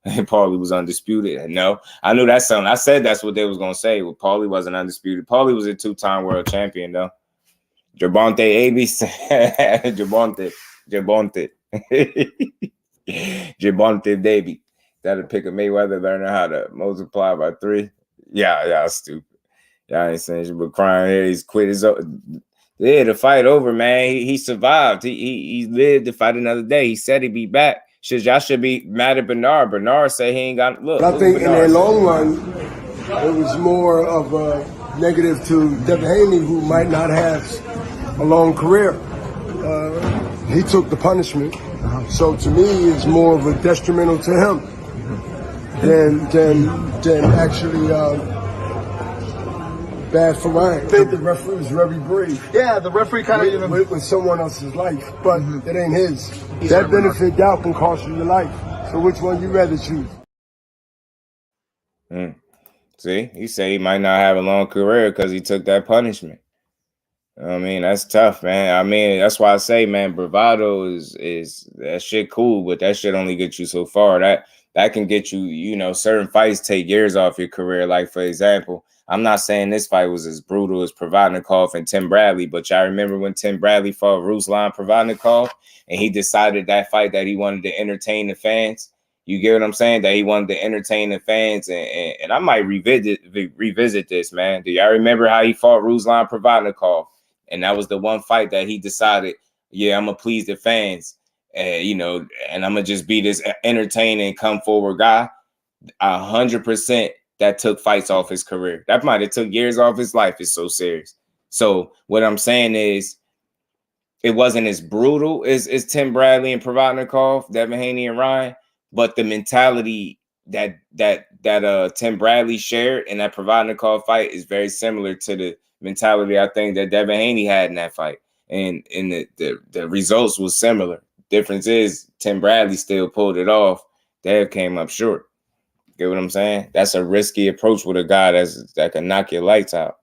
Paulie was undisputed. No, I knew that's something. I said that's what they was gonna say. Well, Paulie wasn't undisputed. Paulie was a 2-time world champion, though. Javante Davis, Javante Davis. That'll pick a Mayweather learning how to multiply by 3. Yeah, stupid. Y'all ain't saying shit but crying here. He's quit his. Yeah, the fight over, man. He survived. He lived to fight another day. He said he'd be back. Y'all should be mad at Bernard. Bernard said he ain't got look. I think in the long run, it was more of a negative to Devin Haney, who might not have a long career. He took the punishment, so to me, it's more of a detrimental to him than actually bad for Ryan. I think the referee was very brave. Yeah, the referee kind of with someone else's life, but it ain't his. That benefit doubt can cost you your life. So which one you rather choose? See, he said he might not have a long career because he took that punishment. I mean, that's tough, man. I mean, that's why I say, man, bravado is that shit cool, but that shit only gets you so far. That can get you, you know, certain fights take years off your career. Like, for example, I'm not saying this fight was as brutal as Provodnikov and Tim Bradley, but y'all remember when Tim Bradley fought Ruslan Provodnikov and he decided that fight that he wanted to entertain the fans? You get what I'm saying? That he wanted to entertain the fans, and I might revisit this, man. Do y'all remember how he fought Ruslan Provodnikov? And that was the one fight that he decided, yeah, I'm going to please the fans, you know, and I'm going to just be this entertaining, come forward guy. 100% that took fights off his career. That might have took years off his life. It's so serious. So what I'm saying is it wasn't as brutal as Tim Bradley and Provodnikov, Devin Haney and Ryan, but the mentality that Tim Bradley shared in that Provodnikov fight is very similar to the mentality I think that Devin Haney had in that fight. And the results was similar. Difference is Tim Bradley still pulled it off. Dev came up short. Get what I'm saying? That's a risky approach with a guy that can knock your lights out.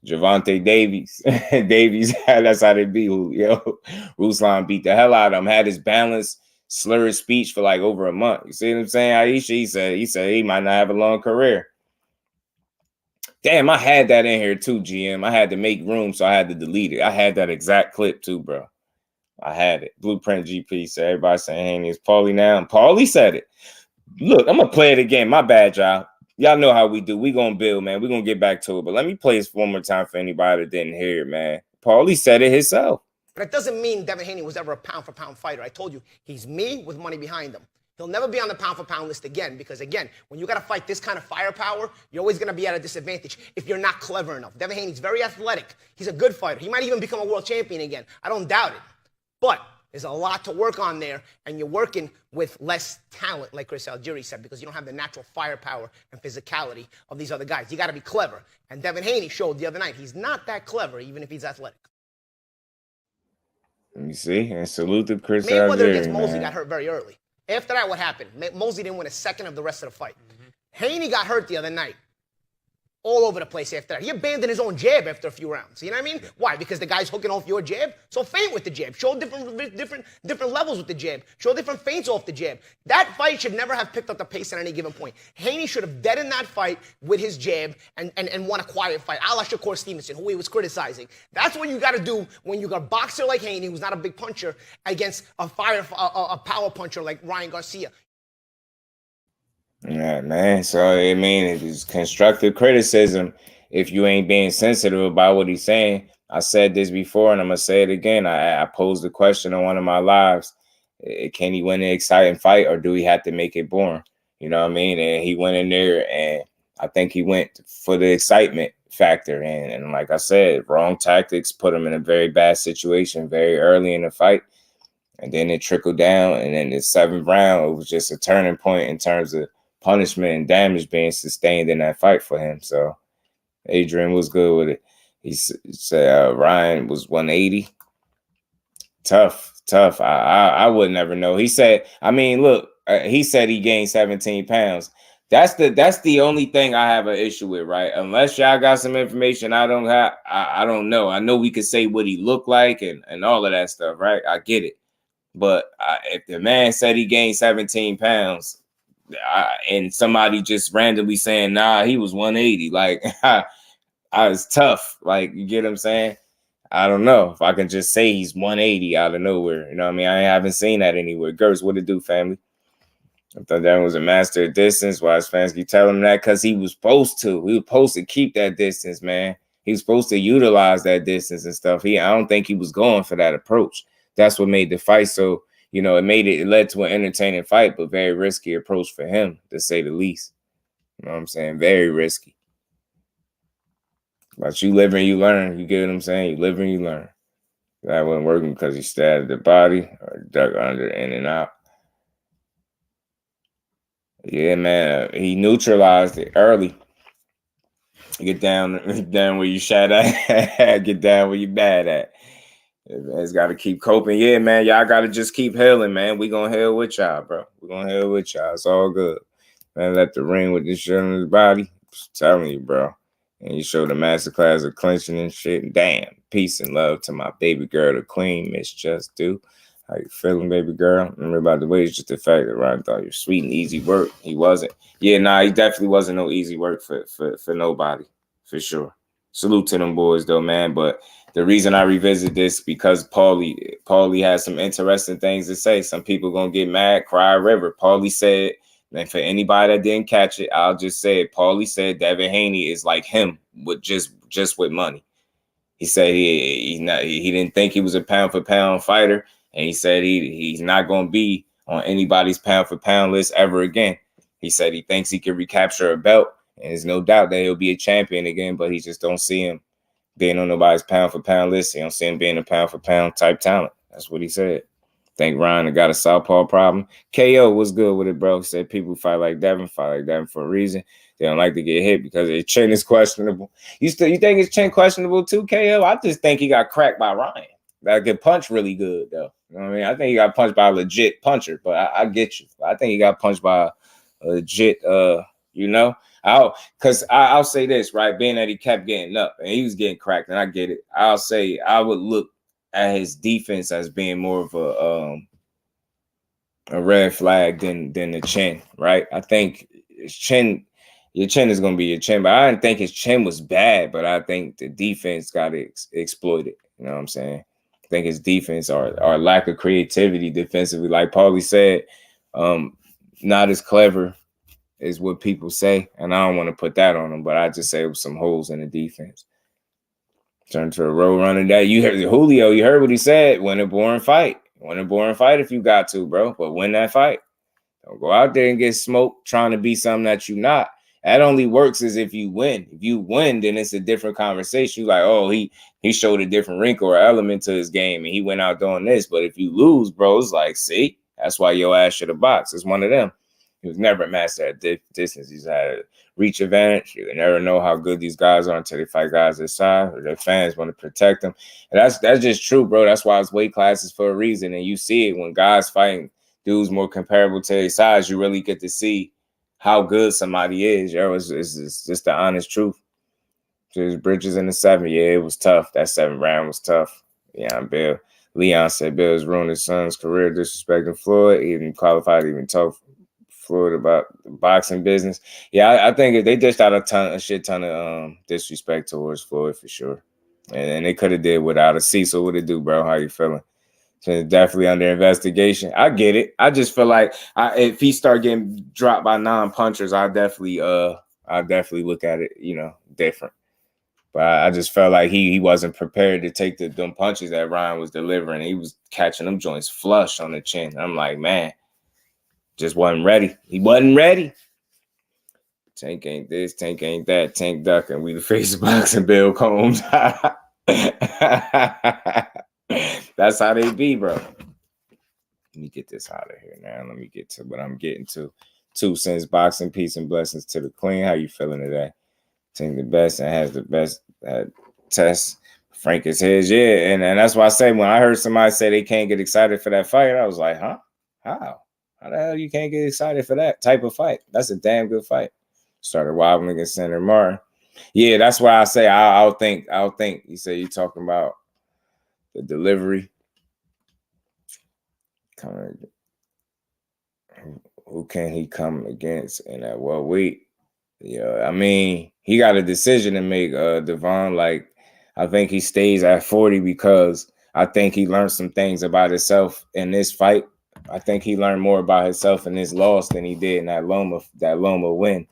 Javante Davies. That's how they be. Yo, Ruslan beat the hell out of him. Had his balanced, slurred speech for like over a month. You see what I'm saying? Aisha, he said he might not have a long career. Damn, I had that in here too, GM. I had to make room, so I had to delete it. I had that exact clip too, bro. I had it. Blueprint GP said everybody saying Haney is Paulie now. And Paulie said it. Look, I'm going to play it again. My bad, y'all. Y'all know how we do. We going to build, man. We're going to get back to it. But let me play this one more time for anybody that didn't hear it, man. Paulie said it himself. But it doesn't mean Devin Haney was ever a pound-for-pound fighter. I told you, he's me with money behind him. He'll never be on the pound-for-pound list again because, again, when you got to fight this kind of firepower, you're always going to be at a disadvantage if you're not clever enough. Devin Haney's very athletic. He's a good fighter. He might even become a world champion again. I don't doubt it. But there's a lot to work on there, and you're working with less talent, like Chris Algieri said, because you don't have the natural firepower and physicality of these other guys. You got to be clever. And Devin Haney showed the other night he's not that clever, even if he's athletic. Let me see. And salute to Chris Mayweather Algieri, against Mosley man. got hurt very early. After that, what happened? Mosley didn't win a second of the rest of the fight. Haney got hurt the other night. all over the place after that. He abandoned his own jab after a few rounds. You know what I mean? Why? Because the guy's hooking off your jab. So feint with the jab. Show different levels with the jab. Show different feints off the jab. That fight should never have picked up the pace at any given point. Haney should have deadened that fight with his jab and won a quiet fight, a la Shakur Stevenson, who he was criticizing. That's what you got to do when you got a boxer like Haney, who's not a big puncher, against a power puncher like Ryan Garcia. Yeah, man. So, I mean, it's constructive criticism if you ain't being sensitive about what he's saying. I said this before, and I'm going to say it again. I posed a question on one of my lives. Can he win an exciting fight, or do he have to make it boring? You know what I mean? And he went in there, and I think he went for the excitement factor. And like I said, wrong tactics put him in a very bad situation very early in the fight. And then it trickled down, and then the 7th round, it was just a turning point in terms of punishment and damage being sustained in that fight for him. So Adrian was good with it. He said Ryan was 180. Tough. I would never know. He said, I mean, look, he said he gained 17 pounds. That's the only thing I have an issue with, right? Unless y'all got some information I don't have, I don't know. I know we could say what he looked like and all of that stuff, right? I get it. But if the man said he gained 17 pounds, and somebody just randomly saying, nah, he was 180, like, I was tough. Like, you get what I'm saying? I don't know if I can just say he's 180 out of nowhere. You know what I mean? I haven't seen that anywhere. Gertz, what it do, family? I thought that was a master of distance. Why his fans keep telling him that? Because he was supposed to. He was supposed to keep that distance, man. He was supposed to utilize that distance and stuff. I don't think he was going for that approach. That's what made the fight so, you know, it led to an entertaining fight, but very risky approach for him, to say the least. You know what I'm saying? Very risky. But you live and you learn. You get what I'm saying? You live and you learn. That wasn't working because he stabbed the body or dug under, in and out. Yeah, man. He neutralized it early. Get down where you shot at. Get down where you bad at. Man's got to keep coping. Yeah, man. Y'all got to just keep healing, man. We going to heal with y'all, bro. We going to heal with y'all. It's all good. Man, let the ring with this shit on his body. I'm telling you, bro. And you show the masterclass of clinching and shit. Damn. Peace and love to my baby girl, the queen, Miss Just Do. How you feeling, baby girl? Remember about the way, it's just the fact that Ryan thought you were sweet and easy work. He wasn't. Yeah, nah, he definitely wasn't no easy work for nobody, for sure. Salute to them boys, though, man. But the reason I revisit this because Paulie has some interesting things to say. Some people gonna get mad, cry a river. Paulie said, and for anybody that didn't catch it, I'll just say it. Paulie said Devin Haney is like him with just with money. He said he didn't think he was a pound for pound fighter, and he said he's not gonna be on anybody's pound for pound list ever again. He said he thinks he can recapture a belt, and there's no doubt that he'll be a champion again, but he just don't see him being on nobody's pound for pound list. He don't see him being a pound for pound type talent. That's what he said. Think Ryan got a southpaw problem. KO was good with it, bro. He said people fight like Devin for a reason. They don't like to get hit because their chin is questionable. You think his chin questionable too, KO? I just think he got cracked by Ryan. That could punch really good, though. You know what I mean? I think he got punched by a legit puncher, but I get you. I think he got punched by a legit, I'll say this, right? Being that he kept getting up and he was getting cracked, and I get it. I'll say I would look at his defense as being more of a red flag than the chin, right? I think your chin is going to be your chin, but I didn't think his chin was bad, but I think the defense got exploited. You know what I'm saying? I think his defense or lack of creativity defensively, like Paulie said, not as clever is what people say, and I don't want to put that on him, but I just say it was some holes in the defense. Turn to a road runner. That you heard Julio, you heard what he said. Win a boring fight. Win a boring fight if you got to, bro. But win that fight. Don't go out there and get smoked trying to be something that you're not. That only works as if you win. If you win, then it's a different conversation. You're like, oh, he showed a different wrinkle or element to his game, and he went out doing this. But if you lose, bro, it's like, see, that's why your ass should have boxed. It's one of them. He was never a master at distance. He's had a reach advantage. You never know how good these guys are until they fight guys their size or their fans want to protect them. And that's just true, bro. That's why it's weight classes for a reason. And you see it when guys fighting dudes more comparable to their size, you really get to see how good somebody is. Yo, it's just the honest truth. His bridges in the 7th. Yeah, it was tough. That 7th round was tough. Yeah, Bill. Leon said Bill has ruined his son's career disrespecting Floyd. He even qualified, even talk Floyd about the boxing business. Yeah, I think they dished out a shit ton of disrespect towards Floyd for sure. And they could have did without a Cecil. What it do, bro? How you feeling? So it's definitely under investigation. I get it. I just feel like if he start getting dropped by non-punchers, I definitely look at it, different. But I just felt like he wasn't prepared to take them punches that Ryan was delivering. He was catching them joints flush on the chin. I'm like, man, just wasn't ready. He wasn't ready. Tank ain't this, Tank ain't that, Tank ducking. We the face of boxing, Bill Combs. That's how they be, bro. Let me get this out of here now. Let me get to what I'm getting to. 2 cents boxing, peace and blessings to the queen. How you feeling today? Tank the best and has the best test. Frank is his, yeah. And that's why I say when I heard somebody say they can't get excited for that fight, I was like, huh? How? How the hell you can't get excited for that type of fight? That's a damn good fight. Started wobbling against Senator Martin. Yeah, that's why I say I'll think. You say you talking about the delivery. Who can he come against and at what weight? Yeah, I mean, he got a decision to make, Devon. Like, I think he stays at 40 because I think he learned some things about himself in this fight. I think he learned more about himself in this loss than he did in that Loma win.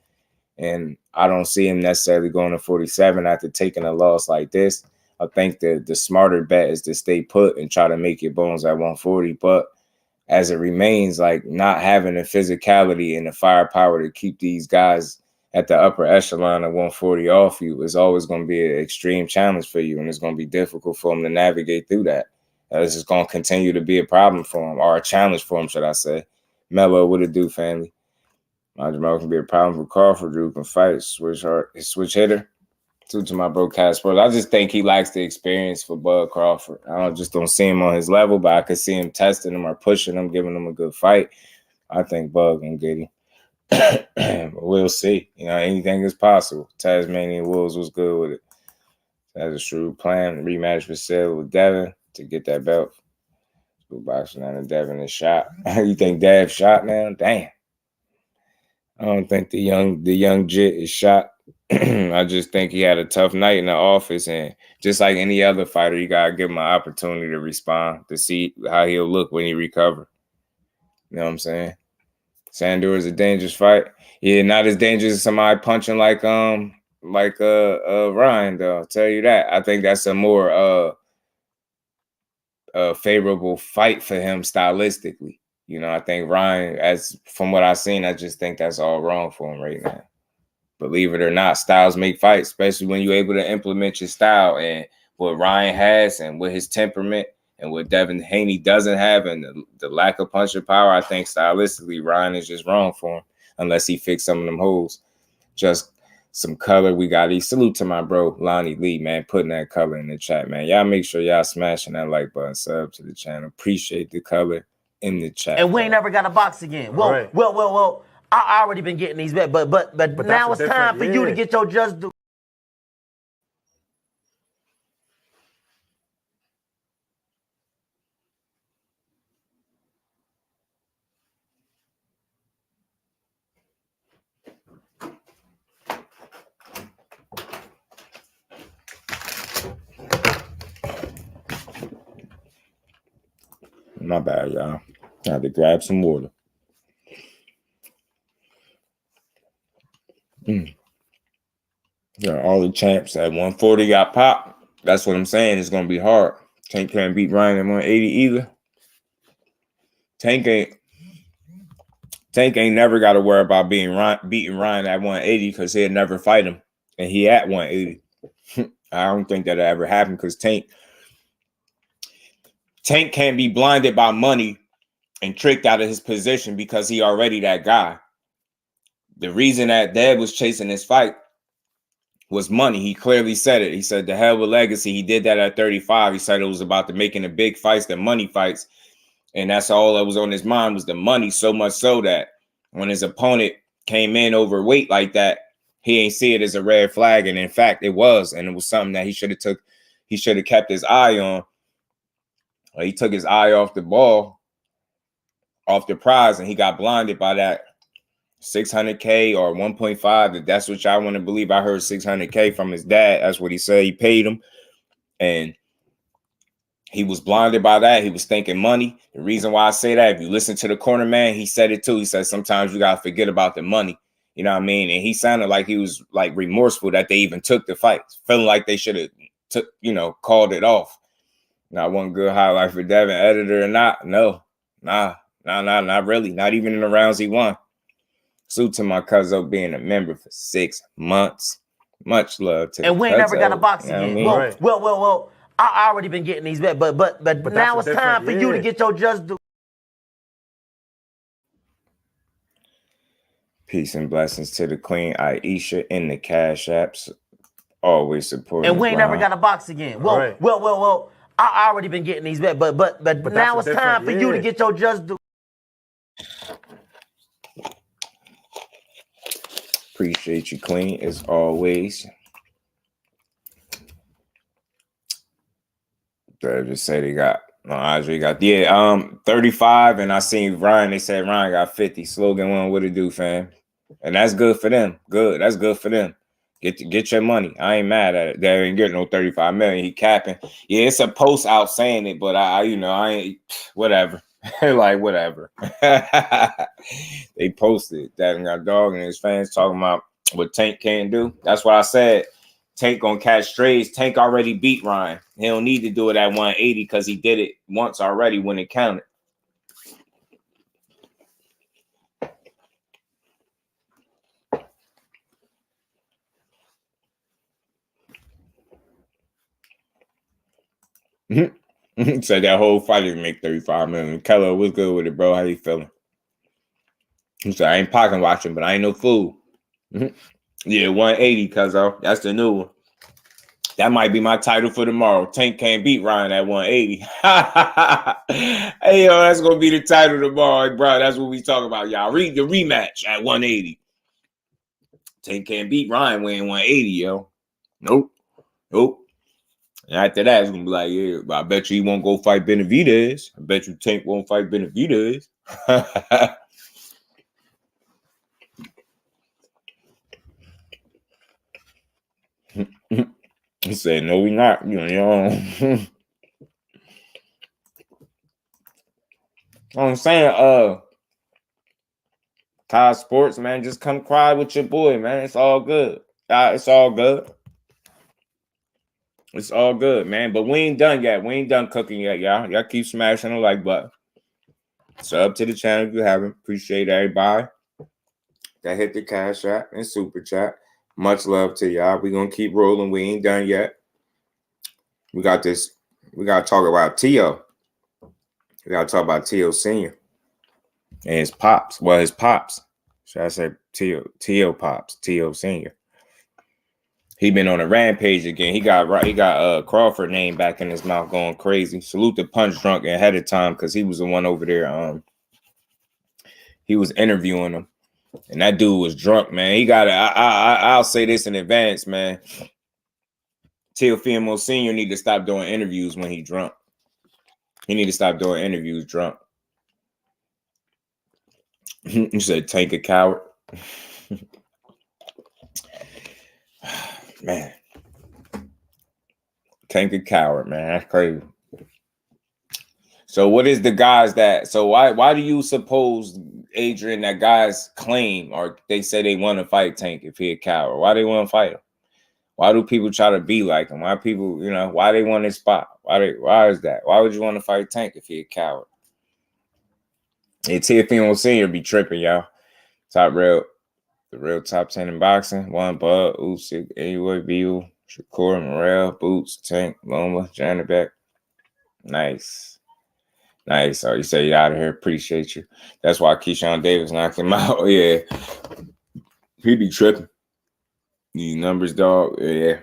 And I don't see him necessarily going to 47 after taking a loss like this. I think the smarter bet is to stay put and try to make your bones at 140. But as it remains, like not having the physicality and the firepower to keep these guys at the upper echelon of 140 off you is always going to be an extreme challenge for you. And it's going to be difficult for him to navigate through that. This is going to continue to be a problem for him, or a challenge for him, should I say. Mello, what it do, family? Madrimov can be a problem for Crawford. Drew can fight, switch hitter. To my bro Casper. I just think he lacks the experience for Bud Crawford. I just don't see him on his level, but I could see him testing him or pushing him, giving him a good fight. I think Bud can get him. But we'll see. Anything is possible. Tasmanian Wolves was good with it. That's a shrewd plan. Rematch for sale with Devin to get that belt. Good boxing down and Devin is shot. You think Dev shot now? Damn. I don't think the young Jit is shot. I just think he had a tough night in the office, and just like any other fighter, you gotta give him an opportunity to respond, to see how he'll look when he recover. You know what I'm saying? Sandur is a dangerous fight. Yeah, not as dangerous as somebody punching like Ryan, though. I'll tell you that. I think that's a more favorable fight for him stylistically. I think Ryan, as from what I've seen, I just think that's all wrong for him right now. Believe it or not, styles make fights, especially when you're able to implement your style. And what Ryan has and with his temperament and what Devin Haney doesn't have and the lack of punching power, I think stylistically Ryan is just wrong for him unless he fix some of them holes. Just some color. We got salute to my bro, Lonnie Lee, man, putting that color in the chat, man. Y'all make sure y'all smashing that like button, sub to the channel. Appreciate the color in the chat. And we ain't never got a box again. Well. I already been getting these bets, but now it's time for you to get your just do. My bad, y'all. I had to grab some water. Yeah, all the champs at 140 got popped. That's what I'm saying. It's gonna be hard. Tank can't beat Ryan at 180 either. Tank ain't never got to worry about beating Ryan at 180 because he'll never fight him, and he at 180. I don't think that'll ever happen because Tank can't be blinded by money and tricked out of his position because he already that guy. The reason that Dad was chasing this fight was money. He clearly said it. He said the hell with legacy. He did that at 35. He said it was about the making the big fights, the money fights. And that's all that was on his mind was the money, so much so that when his opponent came in overweight like that, he ain't see it as a red flag, and in fact, it was, and it was something that he should have took. He should have kept his eye on. He took his eye off the ball, off the prize, and he got blinded by that $600K or 1.5. That's what y'all want to believe. I heard $600K from his dad. That's what he said. He paid him, and he was blinded by that. He was thinking money. The reason why I say that, if you listen to the corner man, he said it too. He said sometimes you gotta forget about the money. You know what I mean? And he sounded like he was like remorseful that they even took the fight, feeling like they should have called it off. Not one good highlight for Devin, editor or not. No, not really. Not even in the rounds he won. Salute to my cousin being a member for 6 months. Much love to and we ain't never got a box again. You know what I mean? Well, I already been getting these bets, but now it's time for you to get your just due. Peace and blessings to the Queen Aisha in the Cash Apps. Always supporting. And we ain't never got a box again. Well, I already been getting these bets, but now it's time for you to get your just due. Appreciate you, Queen, as always. Did I just say they got? No, Israil got 35, and I seen Ryan. They said Ryan got 50. Slogan one, what it do, fam? And that's good for them. Good, that's good for them. Get your money. I ain't mad at it. They ain't getting no 35 million. He capping. Yeah, it's a post out saying it, but I ain't whatever. Like whatever. They posted that and got dog and his fans talking about what Tank can't do. That's what I said. Tank gonna catch strays. Tank already beat Ryan. He don't need to do it at 180 because he did it once already when it counted. Said that whole fight didn't make 35 million. Keller, what's good with it, bro? How you feeling? He said, I ain't pocket watching, but I ain't no fool. Yeah, 180, cuzzo. That's the new one. That might be my title for tomorrow. Tank can't beat Ryan at 180. Hey, yo, that's going to be the title tomorrow, bro. That's what we talking about, y'all. Read the rematch at 180. Tank can't beat Ryan weighing 180, yo. Nope. And after that, it's going to be like, yeah, I bet you he won't go fight Benavidez. I bet you Tank won't fight Benavidez. He said, no, we not. You know. I'm saying, Kyle Sports, man, just come cry with your boy, man. It's all good. It's all good. It's all good, man. But we ain't done yet. We ain't done cooking yet, y'all. Y'all keep smashing the like button. Sub to the channel if you haven't. Appreciate everybody that hit the Cash App and Super Chat. Much love to y'all. We're going to keep rolling. We ain't done yet. We got this. We got to talk about Teo. We got to talk about Teo Sr. and his pops. Well, his pops. Should I say Teo pops, Teo Sr. He been on a rampage again. He got Crawford name back in his mouth going crazy. Salute the Punch Drunk ahead of time because he was the one over there. He was interviewing him. And that dude was drunk, man. He got I'll say this in advance, man. Teofimo Sr. need to stop doing interviews when he drunk. He need to stop doing interviews drunk. You said Tank a coward. Man. Tank a coward, man. That's crazy. So what is the guys that so why do you suppose, Adrian, that guys claim or they say they want to fight Tank if he a coward? Why they want to fight him? Why do people try to be like him? Why people, why they want his spot? Why is that? Why would you want to fight Tank if he a coward? And Teofimo Sr. be tripping, y'all. The real top 10 in boxing. One Bud, Usyk, Anyway, Beal, Shakur, Morrell, Boots, Tank, Loma, Janabek. Nice. Oh, you say you out of here. Appreciate you. That's why Keyshawn Davis knocked him out. Oh, yeah. He be tripping. These numbers, dog. Yeah.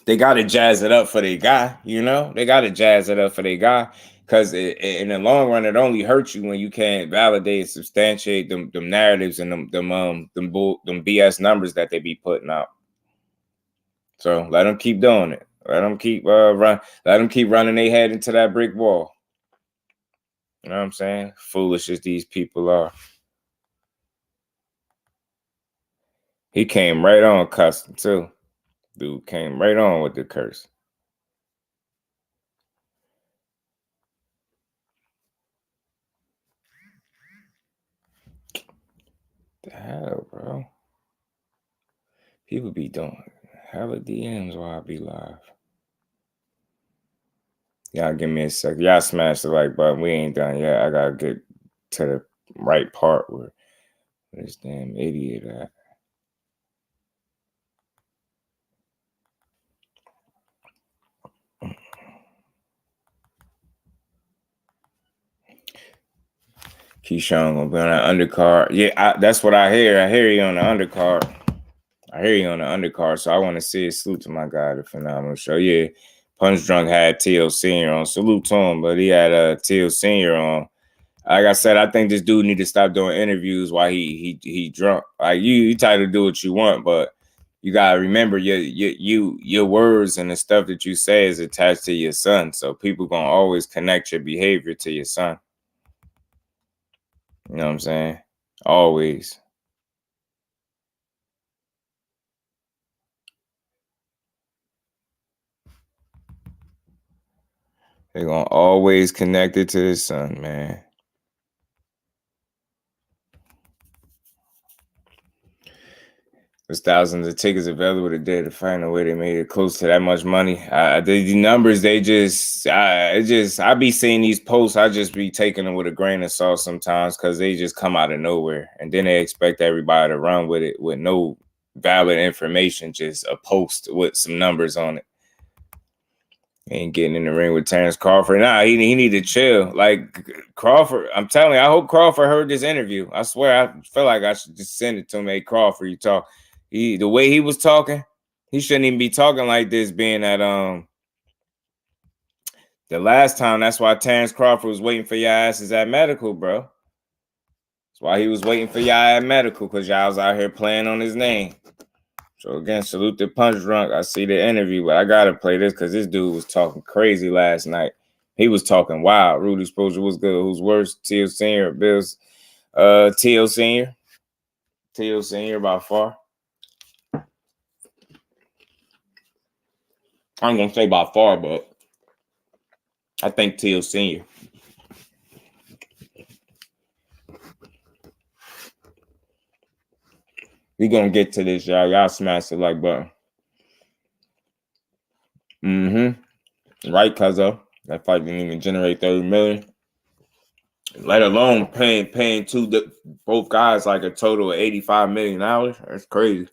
They got to jazz it up for their guy. They got to jazz it up for their guy. Because in the long run, it only hurts you when you can't validate, substantiate them narratives and them BS numbers that they be putting out. So let them keep doing it. Let them keep Let them keep running their head into that brick wall. You know what I'm saying? Foolish as these people are. He came right on cussing too. Dude came right on with the curse. The hell, bro? People be doing hella DMs while I be live. Y'all give me a sec. Y'all smash the like button. We ain't done yet. I gotta get to the right part where this damn idiot at. Keyshawn gonna be on that undercard. Yeah, that's what I hear. I hear you on the undercard. So I want to see it. Salute to my guy, the phenomenal show. Yeah, Punch Drunk had T.O. Sr. on. Salute to him, but he had T.O. Sr. on. Like I said, I think this dude need to stop doing interviews while he drunk. Like you try to do what you want, but you gotta remember your words and the stuff that you say is attached to your son. So people gonna always connect your behavior to your son. You know what I'm saying? Always. They're gonna always connect it to his son, man. There's thousands of tickets available today to find a way they made it close to that much money. The numbers, I be seeing these posts. I just be taking them with a grain of salt sometimes because they just come out of nowhere. And then they expect everybody to run with it with no valid information, just a post with some numbers on it. Ain't getting in the ring with Terence Crawford. Nah, he need to chill. Like Crawford, I'm telling you, I hope Crawford heard this interview. I swear, I feel like I should just send it to him. Hey, Crawford, you talk. The way he was talking, he shouldn't even be talking like this. Being at the last time, that's why Terence Crawford was waiting for your asses at medical, bro. That's why he was waiting for y'all at medical, because y'all was out here playing on his name. So again, salute to Punch Drunk. I see the interview, but I gotta play this because this dude was talking crazy last night. He was talking wild. Rudy Exposure was good. Who's worse, T.O. Sr. or Bills? T.O. Sr. T.O. Sr. by far. I'm gonna say by far, but I think T.O. Sr. We gonna get to this, y'all. Y'all smash the like button. Right, cuzzo. That fight didn't even generate 30 million. Let alone paying both guys like a total of $85 million. That's crazy.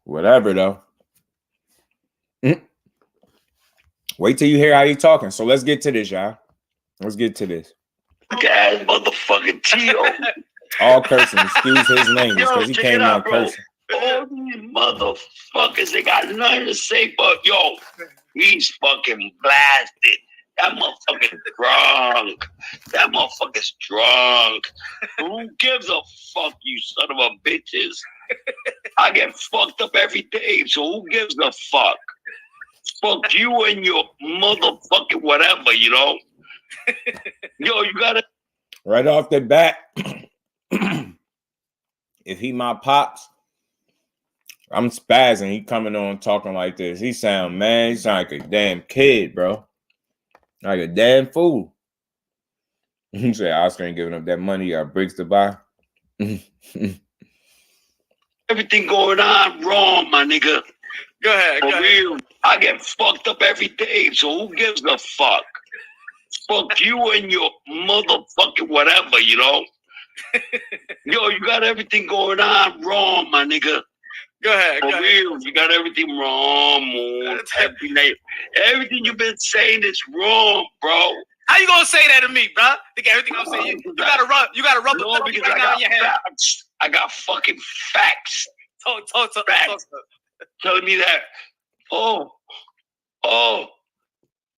Whatever though. Wait till you hear how he's talking. So let's get to this, y'all. Let's get to this. Guys, motherfucking Tio. All cursing. Excuse his name because he came on cursing. All these motherfuckers, they got nothing to say, but yo, he's fucking blasted. That motherfucker's drunk. That motherfucker's drunk. Who gives a fuck, you son of a bitches? I get fucked up every day, so who gives a fuck? Fuck you and your motherfucking whatever, you know? Yo, you gotta... Right off the bat, if he my pops, I'm spazzing. He coming on talking like this. He sound like a damn kid, bro. Like a damn fool. He said Oscar ain't giving up that money. Got bricks to buy. Everything going on wrong, my nigga. Go ahead. For real. I get fucked up every day, so who gives a fuck? Fuck you and your motherfucking whatever, you know? Yo, you got everything going on wrong, my nigga. Go ahead. For real, you got everything wrong, man. Everything you've been saying is wrong, bro. How you gonna say that to me, bro? Think everything I'm saying, you gotta rub the because right now in your hand. Facts. I got fucking facts. Talk. Telling me that. Oh,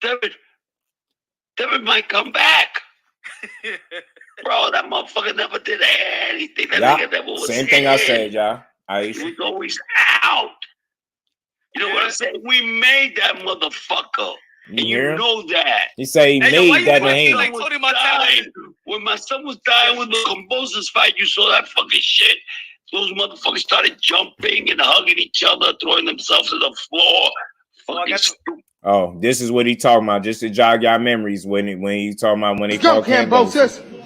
Devin might come back. Bro, that motherfucker never did anything. That nigga never was same thing I said, y'all. He was always out. You know what I'm saying? We made that motherfucker. And you know that. He say he made Devin Haney. Like, when my son was dying with the composers fight, you saw that fucking shit. Those motherfuckers started jumping and hugging each other, throwing themselves to the floor. Fucking stupid. Oh, this is what he talking about. Just to jog y'all memories when he talking about when he fought Cambosis. Cambosis wins.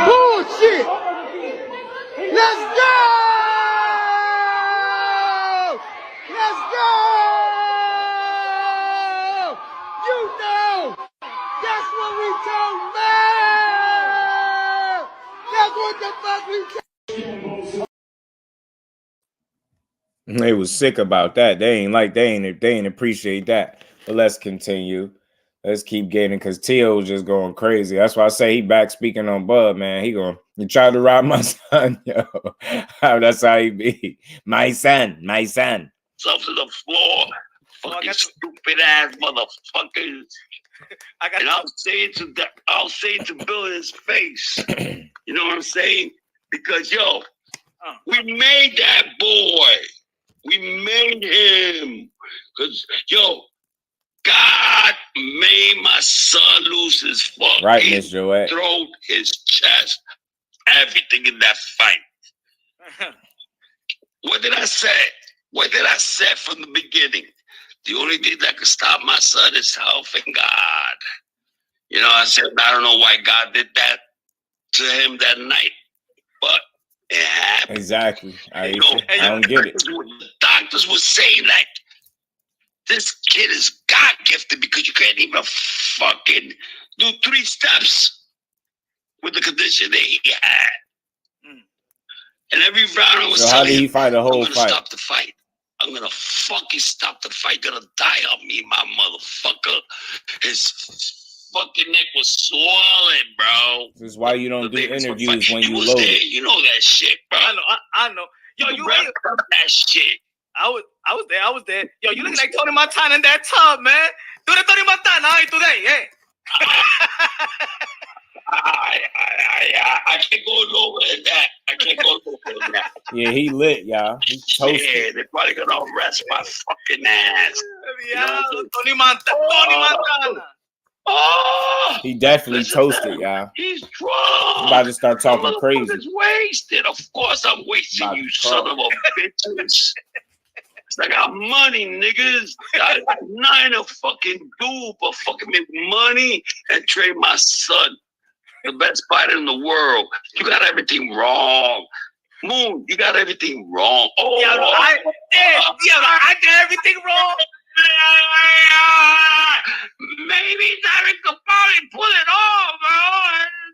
Bullshit. Let's go. Let's go. You know. That's what we talking about. That's what the fuck we talking. They was sick about that. They ain't appreciate that. But let's continue. Let's keep getting, because Teo's just going crazy. That's why I say he back speaking on Bud, man. He tried to rob my son, yo. That's how he be. My son. Self to the floor. Fucking stupid ass motherfuckers. And I'll say it to Bill in his face. You know what I'm saying? Because we made that boy. We made him. Because God made my son lose his fucking throat, his chest, everything in that fight. What did I say? What did I say from the beginning? The only thing that could stop my son is health and God. You know, I said, I don't know why God did that to him that night, but it happened. Exactly. I don't get it. The doctors were saying, like, this kid is God gifted because you can't even fucking do 3 steps with the condition that he had. And every round I was so telling how did he fight the whole I'm gonna fight? Stop the fight. I'm gonna fucking stop the fight. Gonna die on me, my motherfucker. His fucking neck was swollen, bro. This is why you don't do interviews when you load it. You know that shit, bro. I know. Yo, you wrapped up that shit. I was there. Yo, you looking like Tony Montana in that tub, man. Do the Tony Montana today, hey. I can't go lower than that. I can't go lower than that. Yeah, he lit, y'all. He's toasted. Yeah, they're probably gonna arrest my fucking ass. Yeah, Tony Montana. Oh, he definitely toasted, y'all. He's drunk. He's about to start talking crazy. He's wasted. Of course I'm wasting, you son of a bitch. I got money, niggas. I got 9 to fucking do but fucking make money and trade my son. The best fighter in the world. You got everything wrong. Moon, you got everything wrong. Oh, I did everything wrong. Maybe Derek could probably pull it off, bro.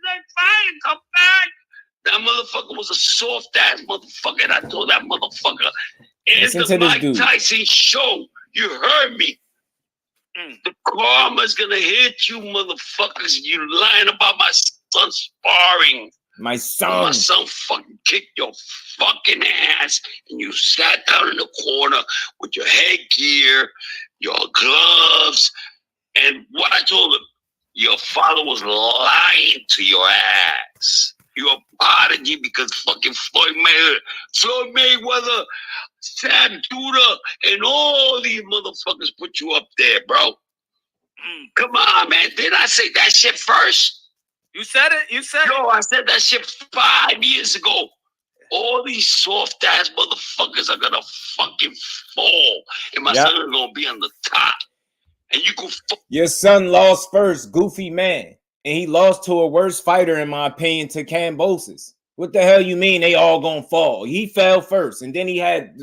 Then fine, come back. That motherfucker was a soft ass motherfucker. And I told that motherfucker, it's the Mike Tyson show. You heard me. The karma's gonna hit you, motherfuckers. You lying about my son sparring. My son fucking kicked your fucking ass, and you sat down in the corner with your headgear, your gloves, and what I told him, your father was lying to your ass. You apology because fucking Floyd Mayweather, Sam Duda, and all these motherfuckers put you up there, bro. Come on, man. Did I say that shit first? You said it. Yo, I said that shit 5 years ago. All these soft ass motherfuckers are gonna fucking fall, and my son is gonna be on the top. And you can. Your son lost first, goofy man, and he lost to a worse fighter, in my opinion, to Cambosis. What the hell you mean they all gonna fall? He fell first, and then he had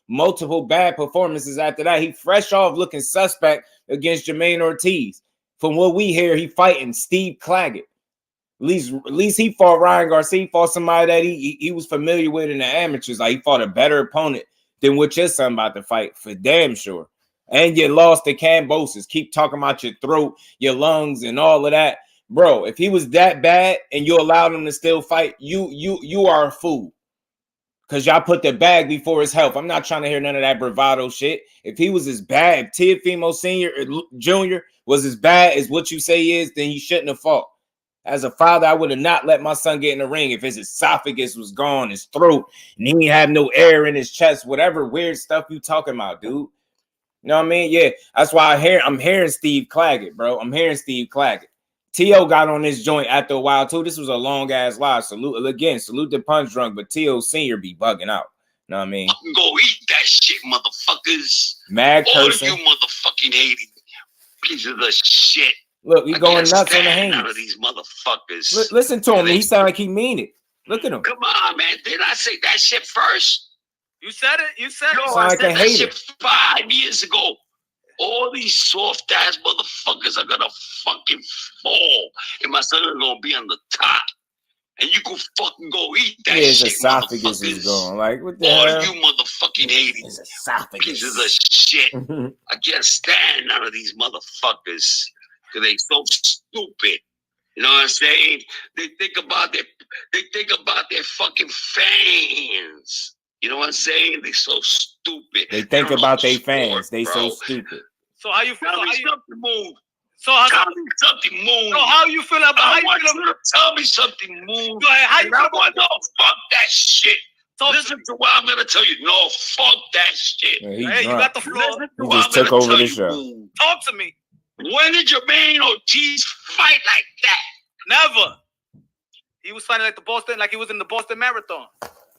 multiple bad performances after that. He fresh off looking suspect against Jermaine Ortiz. From what we hear, he fighting Steve Claggett. At least he fought Ryan Garcia. He fought somebody that he was familiar with in the amateurs. Like, he fought a better opponent than what your son about to fight, for damn sure. And you lost to Cambosis. Keep talking about your throat, your lungs, and all of that. bro, if he was that bad and you allowed him to still fight, you are a fool. Because y'all put the bag before his health. I'm not trying to hear none of that bravado shit. If he was as bad, if Teofimo Sr. or Jr. was as bad as what you say he is, then he shouldn't have fought. As a father, I would have not let my son get in the ring if his esophagus was gone, his throat, and he didn't have no air in his chest, whatever weird stuff you talking about, dude. You know what I mean? Yeah, that's why I'm hearing Steve Claggett, bro. I'm hearing Steve Claggett. T.O. got on this joint after a while, too. This was a long-ass live. Salute the punch drunk, but T.O. Sr. be bugging out. You know what I mean? Go eat that shit, motherfuckers. Mad All cursing. of you motherfucking hating pieces of shit. Look, he going nuts on the Haney. None of these motherfuckers. Listen to him. He sound like he mean it. Look at him. Come on, man. Did I say that shit first? You said it. You said it. Yo, I said that shit 5 years ago. All these soft ass motherfuckers are gonna fucking fall, and my son is gonna be on the top. And you can fucking go eat that his shit. His esophagus is going. Like, what the all hell? you motherfucking hating his esophagus. Pieces of shit. I can't stand none of these motherfuckers because they so stupid. You know what I'm saying? They think about their fucking fans. You know what I'm saying? They so stupid. They think about their fans. They so stupid. So how you feel? Tell me something, Moon. So how tell me something, Moon. So how you feel about? I want you to tell me something, Moon. Go ahead. How you feel about? No, fuck that shit. Listen to what I'm gonna tell you. No, fuck that shit. Yeah, hey, you got the floor. He just took over the show. Talk to me. When did Jermaine Ortiz fight like that? Never. He was fighting like he was in the Boston Marathon.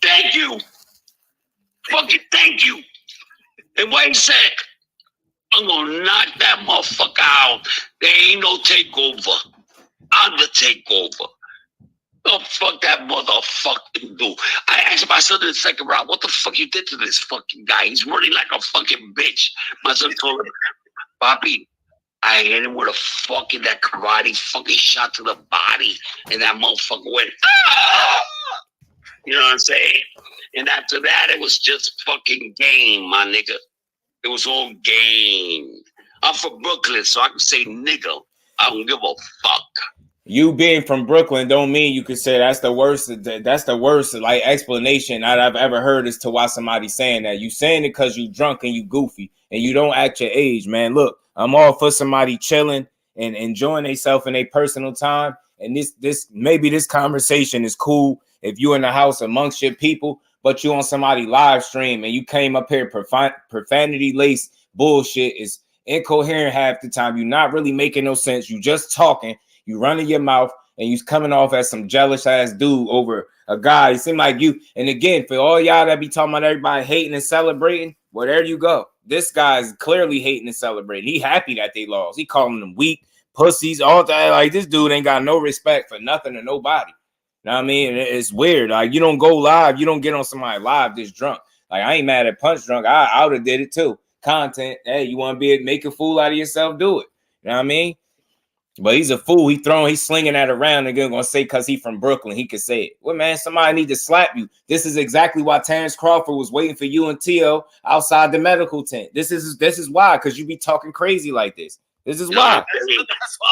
Thank you. Fucking thank you. And wait a sec. I'm gonna knock that motherfucker out. There ain't no takeover. I'm the takeover. What the fuck that motherfucker do? I asked my son in the second round, what the fuck you did to this fucking guy? He's running like a fucking bitch. My son told him, Papi, I hit him with that karate fucking shot to the body, and that motherfucker went, ah! You know what I'm saying? And after that, it was just fucking game, my nigga. It was all game. I'm from Brooklyn, so I can say nigga. I don't give a fuck. You being from Brooklyn don't mean you could say that's the worst. That's the worst like explanation I've ever heard as to why somebody's saying that. You saying it because you drunk and you goofy and you don't act your age, man. Look, I'm all for somebody chilling and enjoying themselves in their personal time. And this conversation is cool if you're in the house amongst your people, but you on somebody live stream and you came up here profanity laced bullshit is incoherent half the time. You're not really making no sense. You just talking. You running your mouth and you coming off as some jealous ass dude over a guy. It seemed like you. And again, for all y'all that be talking about everybody hating and celebrating, well, there you go. This guy's clearly hating and celebrating. He happy that they lost. He calling them weak pussies, all that. Like, this dude ain't got no respect for nothing or nobody. You know what I mean? It's weird. Like, you don't go live. You don't get on somebody live this drunk. Like, I ain't mad at Punch Drunk. I would have did it too. Content. Hey, you want to make a fool out of yourself? Do it. You know what I mean? But he's a fool. He's slinging that around and gonna say because he from Brooklyn, he could say it. Well, man, somebody need to slap you. This is exactly why Terence Crawford was waiting for you and Tio outside the medical tent. This is why, because you be talking crazy like this. This is why.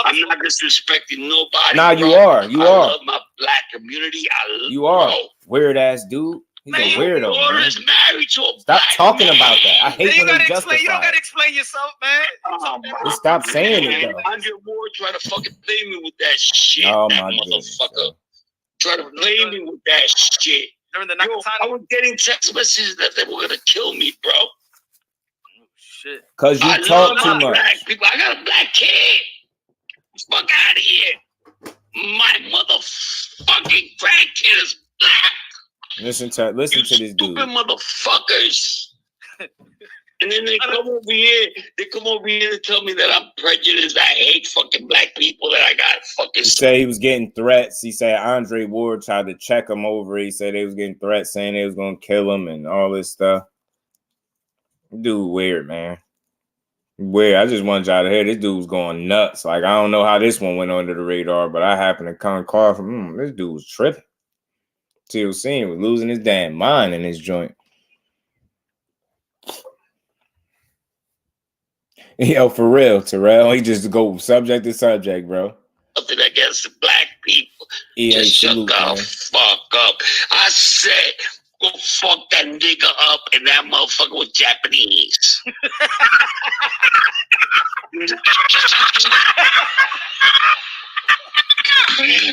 I'm not disrespecting nobody. Nah, bro. you are. You I are. love my black community. You are. Weird ass dude. He's a weirdo. Man. Is married to a Stop talking man. about that. I hate when you justify. You don't gotta explain yourself, man. Just stop saying it though. Andre Ward try to fucking play me with that shit. Oh that my motherfucker. goodness. Try to play me with that shit. During the I was getting text messages that they were gonna kill me, bro. Shit. Cause you I talk love too my much. black people. I got a black kid. Fuck out of here. My motherfucking grandkid is black. Listen to this dude. Stupid motherfuckers. And then they come over here. They come over here and tell me that I'm prejudiced. I hate fucking black people. That I got fucking. He said he was getting threats. He said Andre Ward tried to check him over. He said they was getting threats saying they was gonna kill him and all this stuff. Dude, weird, man. Weird. I just wanted y'all to hear this dude was going nuts. Like, I don't know how this one went under the radar, but I happened to come across from this dude was tripping. Till Senior was losing his damn mind in his joint. Yo, for real, Terrell. He just go subject to subject, bro. Something that against the black people. Yeah, Just shut salute, the man. fuck up. I said, go fuck that nigga up, and that motherfucker was Japanese.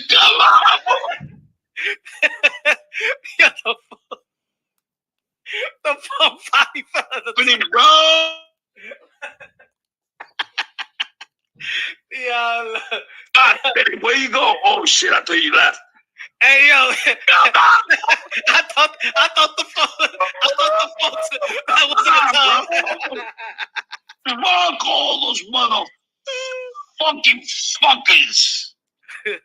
Come on. The fuck, bro. Yeah. Where you go? Oh shit! I thought you left. Hey yo, I thought the phone. That wasn't a time. Fuck all those motherfucking fuckers.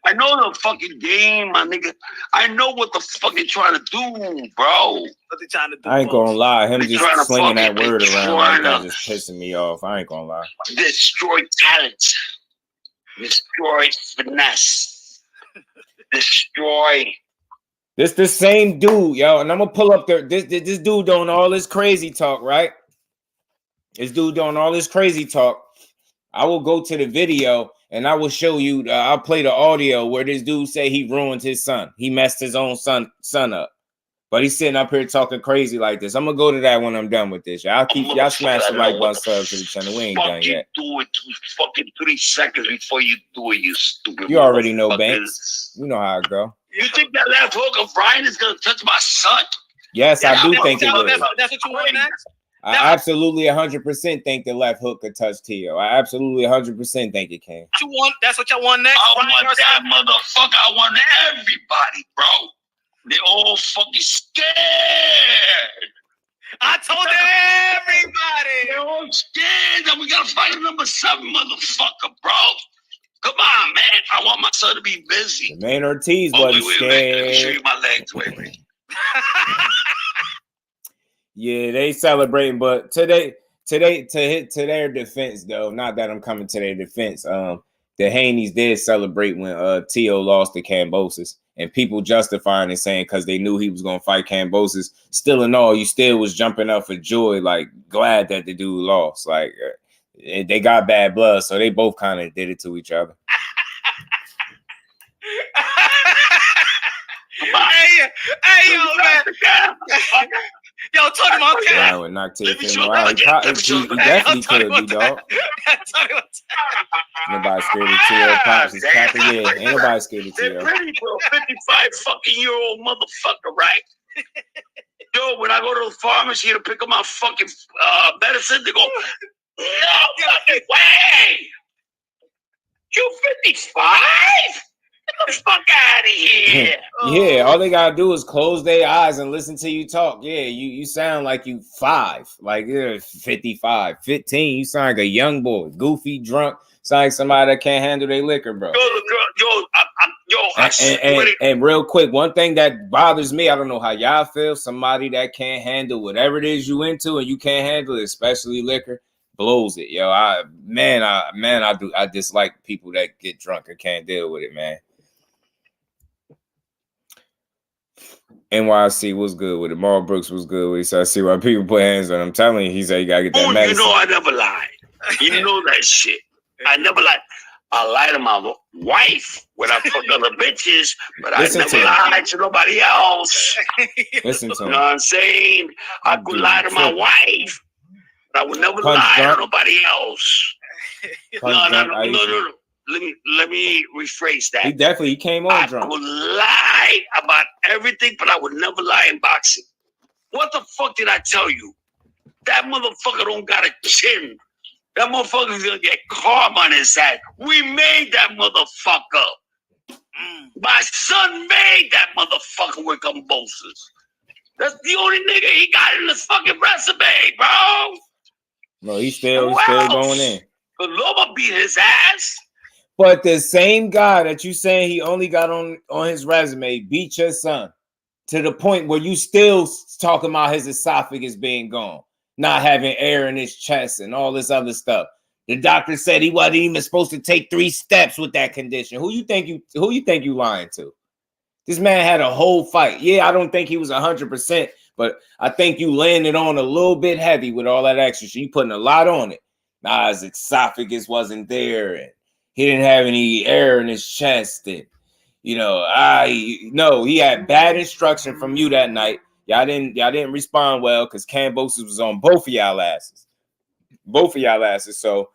I know the fucking game, my nigga. I know what the fuck they trying to do, bro. What they trying to do? I ain't gonna lie. Him They just tryna slinging that fucking- word they around like that tryna- just pissing me off. I ain't gonna lie. Destroy talent. Destroy finesse. Destroy. This the same dude, yo, and I'm gonna pull up there. This dude doing all this crazy talk, right? This dude doing all this crazy talk. I will go to the video and I will show you. I'll play the audio where this dude say he ruined his son. He messed his own son up, but he's sitting up here talking crazy like this. I'm gonna go to that when I'm done with this. Y'all keep y'all smash the like button, sub to the channel. We ain't done yet. Do it fucking 3 seconds before you do it, you stupid. You already know, motherfuckers. Banks. You know how it go. You think that left hook of Brian is gonna touch my son? Yes, I do think it will. That's what you want next? I absolutely 100% think the left hook could touch Tio. I absolutely 100% think it can. You want? That's what y'all want next? I want that motherfucker. I want everybody, bro. They all fucking scared. I told everybody. They're all scared that we gotta fight a number 7 motherfucker, bro. Come on, man. I want my son to be busy. The man Ortiz Oh, wasn't wait, scared. let me show you my legs. Wait. Yeah, they celebrating, but today to their defense, though, not that I'm coming to their defense. The Haneys did celebrate when Tio lost to Kambosos, and people justifying it saying because they knew he was gonna fight Kambosos. Still in all, you still was jumping up for joy, like glad that the dude lost. Like they got bad blood, so they both kind of did it to each other. Hey, yo, man. Yo, Tony Montana. Ryan would knock Teofimo out. He definitely could be, dog. Nobody scared of Tio. Pops is capping. Yeah, ain't nobody scared of They're Tio. pretty, bro. 55-fucking-year-old motherfucker, right? Yo, when I go to the pharmacy to pick up my fucking medicine, they go, no fucking way! You 55? Get the fuck out of here! Yeah, all they gotta do is close their eyes and listen to you talk. Yeah, you sound like you 5, like you're 55, 15. You sound like a young boy, goofy, drunk. Sound like somebody that can't handle their liquor, bro. And real quick, one thing that bothers me, I don't know how y'all feel. Somebody that can't handle whatever it is you into and you can't handle it, especially liquor, blows it, yo. I dislike people that get drunk and can't deal with it, man. NYC was good with it. Marl Brooks was good with it. So I see why people put hands on him. I'm telling you, he said you gotta get that medicine. You know I never lied. You know that shit. I never lied. I lied to my wife when I fuck other bitches, but Listen I never lied to nobody else. Listen to You him. know what I'm saying? I could lie to my wife, but I would never lie to nobody else. No. Let me rephrase that. He came on drunk. I would lie about everything, but I would never lie in boxing. What the fuck did I tell you? That motherfucker don't got a chin. That motherfucker's gonna get karma on his head. We made that motherfucker. My son made that motherfucker with Kambosos. That's the only nigga he got in his fucking resume, bro. No, he's still going in. But Loma beat his ass. But the same guy that you saying he only got on his resume beat your son to the point where you still talking about his esophagus being gone, not having air in his chest and all this other stuff. The doctor said he wasn't even supposed to take 3 steps with that condition. Who you think you lying to? This man had a whole fight. Yeah, I don't think he was 100%, but I think you landed on a little bit heavy with all that extra. So you putting a lot on it. Nah, his esophagus wasn't there, and he didn't have any air in his chest. And, you know, he had bad instruction from you that night. Y'all didn't respond well because Kambosos was on both of y'all asses. So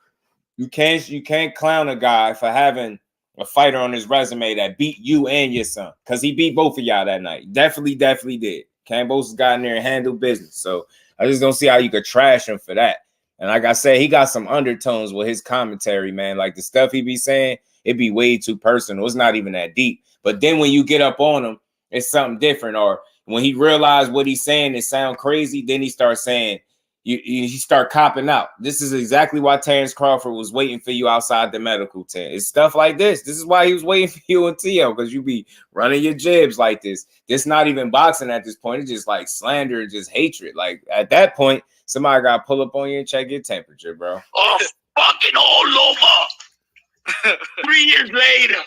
you can't clown a guy for having a fighter on his resume that beat you and your son, because he beat both of y'all that night. Definitely did. Kambosos got in there and handled business. So I just don't see how you could trash him for that. And like I said, he got some undertones with his commentary, man. Like the stuff he be saying, it be way too personal. It's not even that deep. But then when you get up on him, it's something different. Or when he realized what he's saying, it sound crazy. Then he starts saying, you start copping out. This is exactly why Terence Crawford was waiting for you outside the medical tent. It's stuff like this. This is why he was waiting for you and Teo, because you be running your jibs like this. This not even boxing at this point. It's just like slander and just hatred. Like at that point, somebody got to pull up on you and check your temperature, bro. Oh, fucking all over. 3 years later.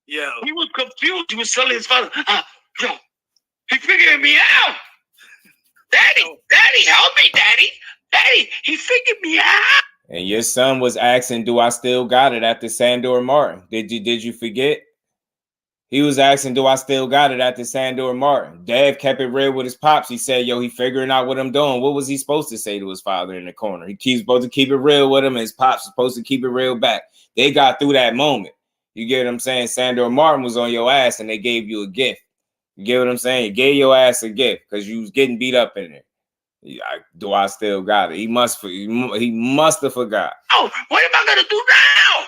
Yeah. He was confused. He was telling his father, yo, he figured me out. Daddy, help me, Daddy, he figured me out. And your son was asking, do I still got it after Sandor Martin? Did you forget? He was asking, do I still got it after Sandor Martin? Dev kept it real with his pops. He said, yo, he figuring out what I'm doing. What was he supposed to say to his father in the corner? He's supposed to keep it real with him, and his pops supposed to keep it real back. They got through that moment. You get what I'm saying? Sandor Martin was on your ass, and they gave you a gift. You get what I'm saying? You gave your ass a gift because you was getting beat up in there. Do I still got it? He must have forgot. Oh, what am I gonna do now?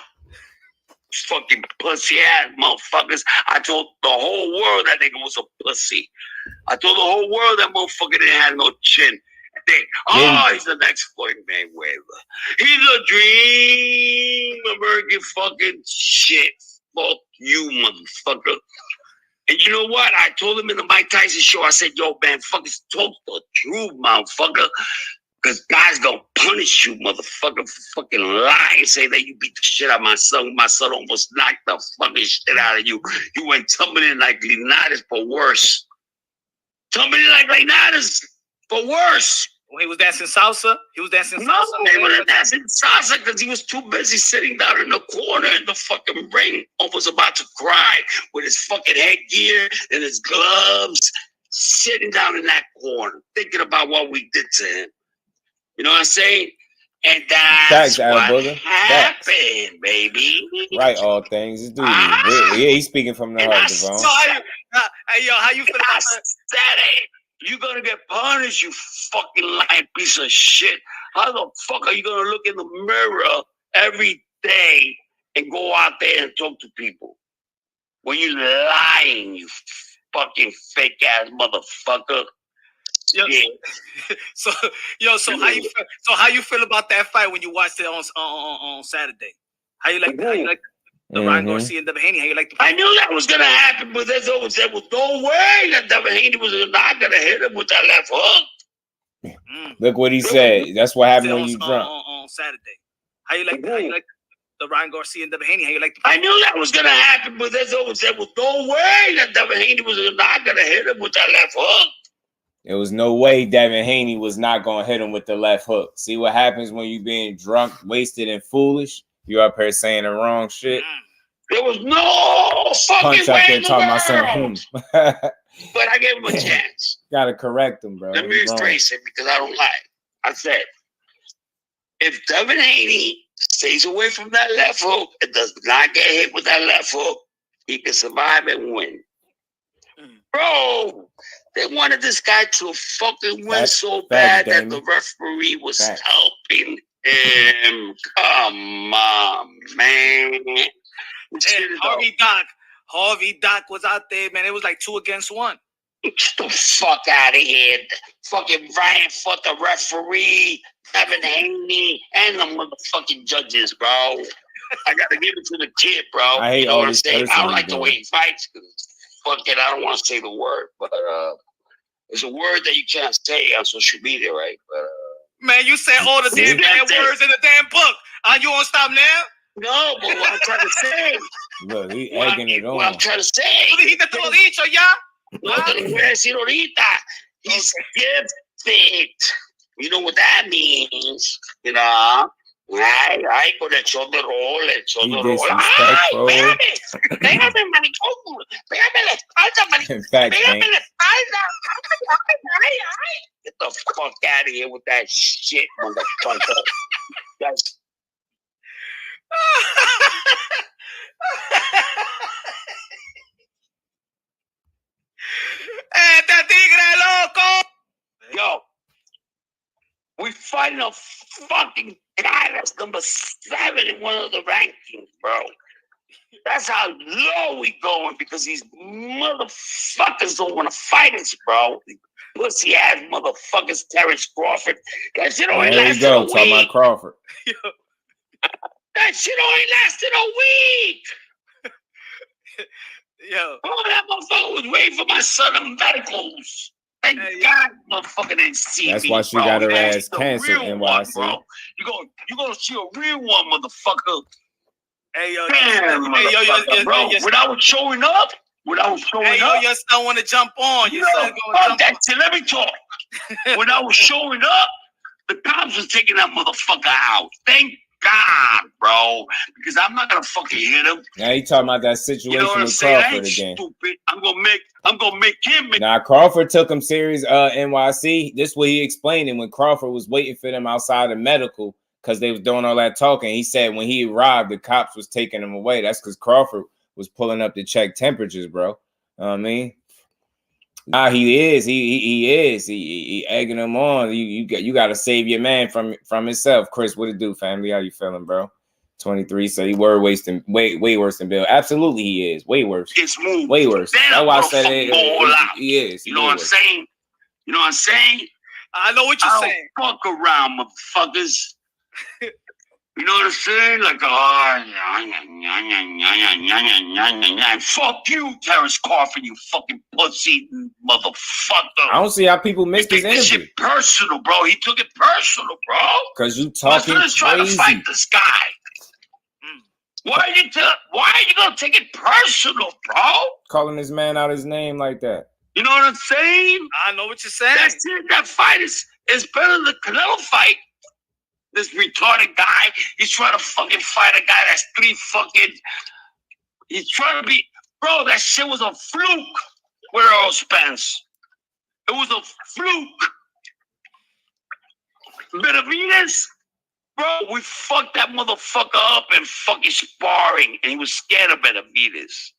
Fucking pussy ass motherfuckers. I told the whole world that nigga was a pussy. I told the whole world that motherfucker didn't have no chin. He's the next Floyd Mayweather. He's a dream American fucking shit. Fuck you, motherfucker. And you know what? I told him in the Mike Tyson show, I said, yo, man, fucking talk the truth, motherfucker. Because God's gonna punish you, motherfucker, for fucking lying. Say that you beat the shit out of my son. My son almost knocked the fucking shit out of you. You went tumbling like Linares, but worse. Tumbling like Linares, but worse. When he was dancing salsa, he was dancing salsa because he was too busy sitting down in the corner in the fucking ring, almost about to cry with his fucking headgear and his gloves, sitting down in that corner, thinking about what we did to him. You know what I'm saying? And that's what happened, baby. Right, all things. This dude he's speaking from the heart, Devon. How you feel about that? You're gonna get punished, you fucking lying piece of shit. How the fuck are you gonna look in the mirror every day and go out there and talk to people when you lying, you fucking fake ass motherfucker? So how you feel about that fight when you watched it on Saturday? How you like the Ryan Garcia and Devin Haney? How you like the fight? I knew that was gonna happen, but there was no way that Devin Haney was not gonna hit him with that left hook. Look what he said. That's what happened when you drunk. On Saturday. How you like the Ryan Garcia and Devin Haney? How you like the I knew that was gonna happen, but there was no way that Devin Haney was not gonna hit him with that left hook. There was no way Devin Haney was not going to hit him with the left hook. See what happens when you being drunk, wasted, and foolish? You up here saying the wrong shit. There was no fucking Punch up way there in the talking world. about something. But I gave him a chance. Gotta correct him, bro. Let me rephrase it because I don't lie. I said, if Devin Haney stays away from that left hook and does not get hit with that left hook, he can survive and win. Bro, they wanted this guy to fucking win so bad that the referee was helping him. Come on, man. Harvey Doc was out there, man. It was like 2 against 1. Get the fuck out of here. Fucking Ryan fought the referee, Devin Haney, and the motherfucking judges, bro. I gotta give it to the kid, bro. I hate you know all what I'm this saying? I don't like the doing. way he fights because fuck it, I don't want to say the word, but it's a word that you can't say on social media, right? But man, you said all the damn words in the damn book. You won't stop now? No, but what I'm trying to say. Look, he egging it on. What I'm trying to say. Tú dijiste todo dicho ya. No te lo voy a decir ahorita. He's gifted. You know what that means, you know? Ay, con el show de rol, el show de rol. Disrespectful. Ay, pégame, maricón. Pégame la espalda, maricón. Pégame la espalda. Ay. Get the fuck out of here with that shit, motherfucker. That's... ¡Este tigre loco! Yo, we fighting a fucking guy that's number 7 in one of the rankings, bro. That's how low we going because these motherfuckers don't want to fight us, bro. Pussy ass motherfuckers, Terence Crawford. That shit only lasted a week. Talking about Crawford. That shit only lasted a week. Yo. Oh, that motherfucker was waiting for my son in medicals. Thank God, motherfucker didn't see That's me. why she bro. got her That's ass the canceled real in one, NYC. bro. You gonna see a real one, motherfucker. Hey yo, bro. When I was showing up, your son want to jump on. Your son gonna fuck jump that on. shit. Let me talk. When I was showing up, the cops was taking that motherfucker out. Thank God, bro, because I'm not gonna fucking hit him. Now he talking about that situation You know what I'm with saying? Crawford again. Stupid. I'm gonna make him. Now Crawford took him serious. NYC. This what he explained when Crawford was waiting for them outside of medical because they was doing all that talking. He said when he arrived, the cops was taking him away. That's because Crawford was pulling up to check temperatures, bro. You know what I mean? Nah, he is. He is. He egging him on. You got to save your man from himself. Chris, what it do, family? How you feeling, bro? 23. So he way worse than Bill. Absolutely, he is. Way worse. It's moved. Way worse. That's why I said he is. You know what I'm saying? You know what I'm saying? I know what you're saying. Fuck around, motherfuckers. You know what I'm saying? Like, fuck you, Terence Crawford, you fucking pussy motherfucker. I don't see how people missed his interview. This shit personal, bro. He took it personal, bro. Because you talking crazy. Trying to fight this guy. Why are you gonna take it personal, bro? Calling this man out his name like that. You know what I'm saying? I know what you're saying. That fight is better than the Canelo fight. This retarded guy, he's trying to fucking fight a guy that's he's trying to be, bro, that shit was a fluke with Earl Spence. It was a fluke. Benavidez, bro, we fucked that motherfucker up in fucking sparring, and he was scared of Benavidez.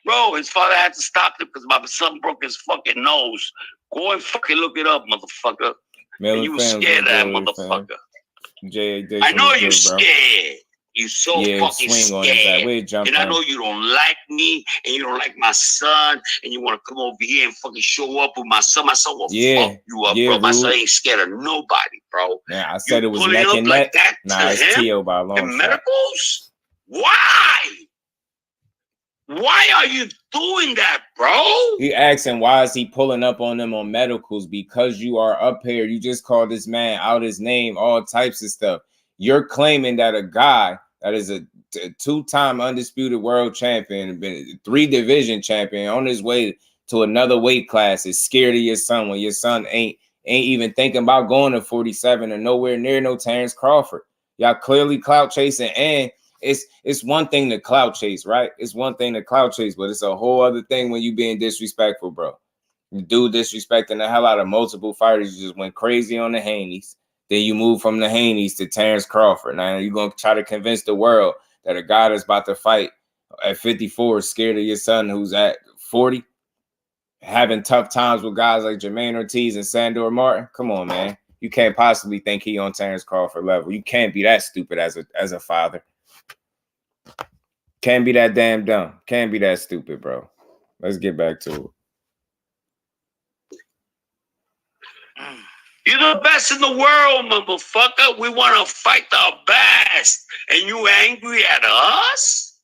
Bro, his father had to stop him because my son broke his fucking nose. Go and fucking look it up, motherfucker. And you was scared of that motherfucker. I know you're scared. You're so fucking scared. And I know you don't like me, and you don't like my son, and you want to come over here and fucking show up with my son. My son will fuck you up, bro. My son ain't scared of nobody, bro. Yeah, I said it was neck and neck. Nah, it's Teo by a long shot. Medicals? Why? Why are you doing that, bro? He asking why is he pulling up on them on medicals? Because you are up here. You just called this man out his name, all types of stuff. You're claiming that a guy that is a 2-time undisputed world champion, been 3-division champion, on his way to another weight class, is scared of your son when your son ain't even thinking about going to 47 or nowhere near no Terence Crawford. Y'all clearly clout chasing, and it's one thing to clout chase, right? It's one thing to clout chase, but it's a whole other thing when you being disrespectful, bro. You do disrespecting the hell out of multiple fighters. You just went crazy on the Haneys. Then you move from the Haneys to Terence Crawford. Now you're going to try to convince the world that a guy that's about to fight at 54 is scared of your son who's at 40, having tough times with guys like Jermaine Ortiz and Sandor Martin. Come on, man. You can't possibly think he on Terence Crawford level. You can't be that stupid as a father. Can't be that damn dumb. Can't be that stupid, bro. Let's get back to it. You're the best in the world, motherfucker. We want to fight our best. And you angry at us?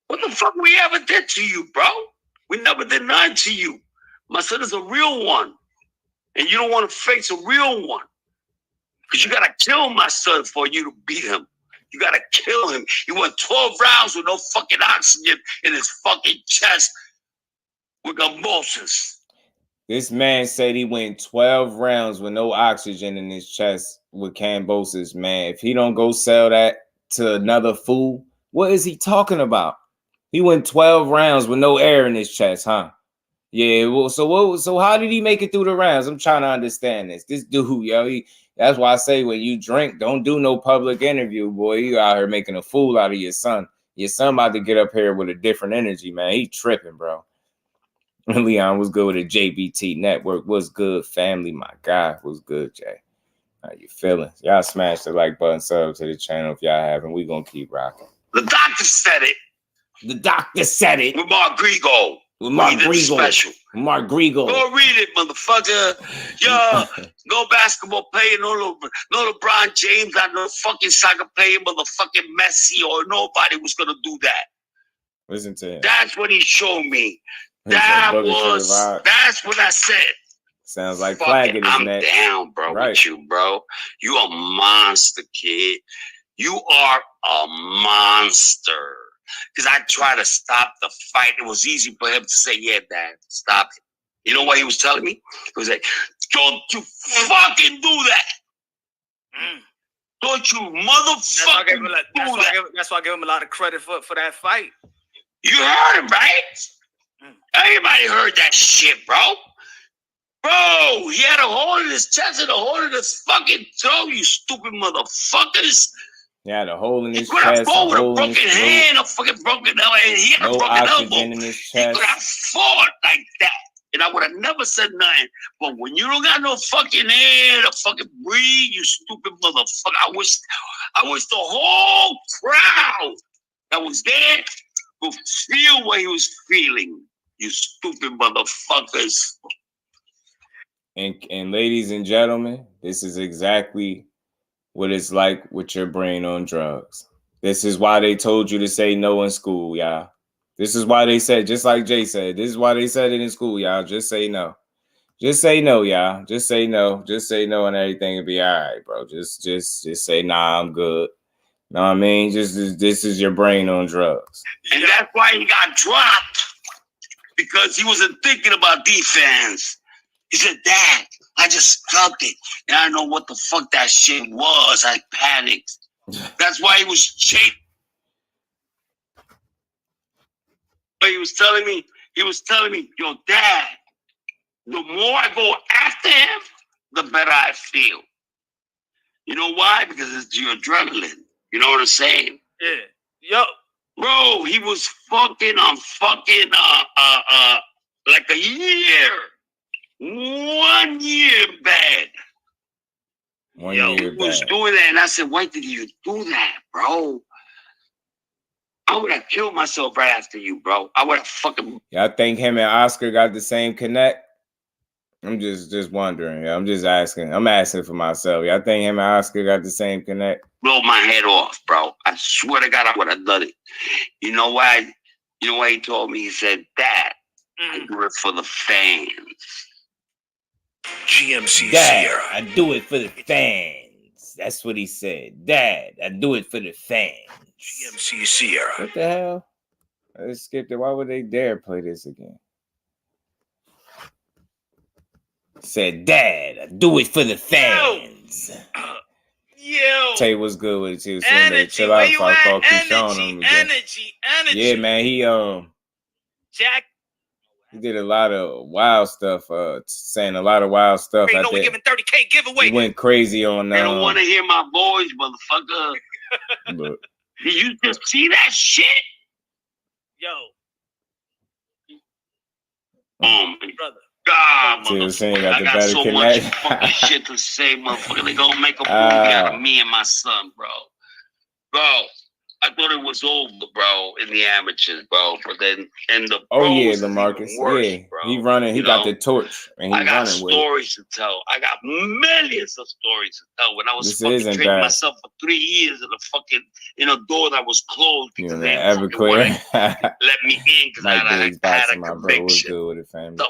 What the fuck we ever did to you, bro? We never did nothing to you. My son is a real one. And you don't want to face a real one. Because you got to kill my son for you to beat him. You got to kill him. He went 12 rounds with no fucking oxygen in his fucking chest with convulsions. This man said he went 12 rounds with no oxygen in his chest with Kambosos, man. If he don't go sell that to another fool, what is he talking about? He went 12 rounds with no air in his chest, huh? Yeah, well, so how did he make it through the rounds? I'm trying to understand this. This dude, yo, that's why I say when you drink, don't do no public interview, boy. You out here making a fool out of your son. Your son about to get up here with a different energy, man. He tripping, bro. Leon was good with the JBT Network. Was good, family. My guy was good, Jay. How you feeling? Y'all smash the like button, sub to the channel if y'all haven't. We gonna keep rocking. The doctor said it. The doctor said it. With Mark Grego. With Mark Grego. Special. Mark Grego. Go read it, motherfucker. Yo, go basketball player. No LeBron James. Not no fucking soccer player, motherfucking Messi or nobody was gonna do that. Listen to him. That's what he showed me. That's what I said. Sounds like flag in his neck. I'm down, bro, with you, bro. You a monster, kid. You are a monster. Because I tried to stop the fight. It was easy for him to say, yeah, Dad, stop it. You know what he was telling me? He was like, don't you fucking do that. Don't you motherfucking do that. That's why I give him a lot of credit for that fight. You heard him, right? Everybody heard that shit, bro. Bro, he had a hole in his chest and a hole in his fucking throat, you stupid motherfuckers. He had a hole in his chest. He could have fought with a broken hand, a fucking broken elbow, and he had a broken elbow. In his chest. He could have fought like that. And I would have never said nothing. But when you don't got no fucking air to fucking breathe, you stupid motherfucker. I wish the whole crowd that was there would feel what he was feeling. You stupid motherfuckers. And ladies and gentlemen, this is exactly what it's like with your brain on drugs. This is why they told you to say no in school, y'all. This is why they said, just like Jay said, this is why they said it in school, y'all. Just say no. Just say no, y'all. Just say no. Just say no and everything will be all right, bro. Just say, nah, I'm good. Know what I mean? This is your brain on drugs. And that's why he got dropped. Because he wasn't thinking about defense. He said, Dad, I just felt it. And I don't know what the fuck that shit was. I panicked. That's why he was chasing. But he was telling me, yo, Dad, the more I go after him, the better I feel. You know why? Because it's your adrenaline. You know what I'm saying? Yeah. Yo. Bro, he was fucking on like a year. 1 year bad. He was doing that, and I said, why did you do that, bro? I would have killed myself right after you, bro. I would have fucking... Y'all think him and Oscar got the same connect? I'm just wondering. I'm just asking. I'm asking for myself. Y'all think him and Oscar got the same connect? Blow my head off, bro. I swear to God, I would have done it. You know why? You know why he told me? He said, Dad, I do it for the fans. GMC Dad, Sierra. I do it for the fans. That's what he said. Dad, I do it for the fans. GMC Sierra. What the hell? Let's skip it. Why would they dare play this again? Said, Dad, I do it for the fans. Yo. Tay was good with it too. So they chill out. So I keep showing him again. Energy. Yeah, man. Jack. He did a lot of wild stuff. Saying a lot of wild stuff. You know we giving 30K giveaway. He went crazy on. They don't want to hear my voice, motherfucker. But, did you just see that shit? Yo. My brother. God, motherfucker. I got so much fucking shit to say, motherfucker. They gonna make a movie out of me and my son, bro. Bro, I thought it was over, bro, in the amateurs, bro. But then in the pros, LaMarcus. Worse, yeah, bro. he running. He got the torch, and I got running with stories to tell. I got millions of stories to tell. When I was fucking training myself for 3 years in a door that was closed because they didn't let me in because I had a conviction. Good with it, family. So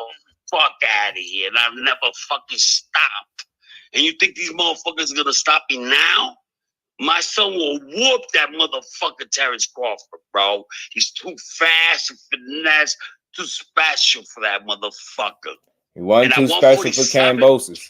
fuck out of here, and I've never fucking stopped. And you think these motherfuckers are gonna stop me now? My son will whoop that motherfucker Terence Crawford, bro. He's too fast and finesse, too special for that motherfucker. He wasn't too special for Cambosis.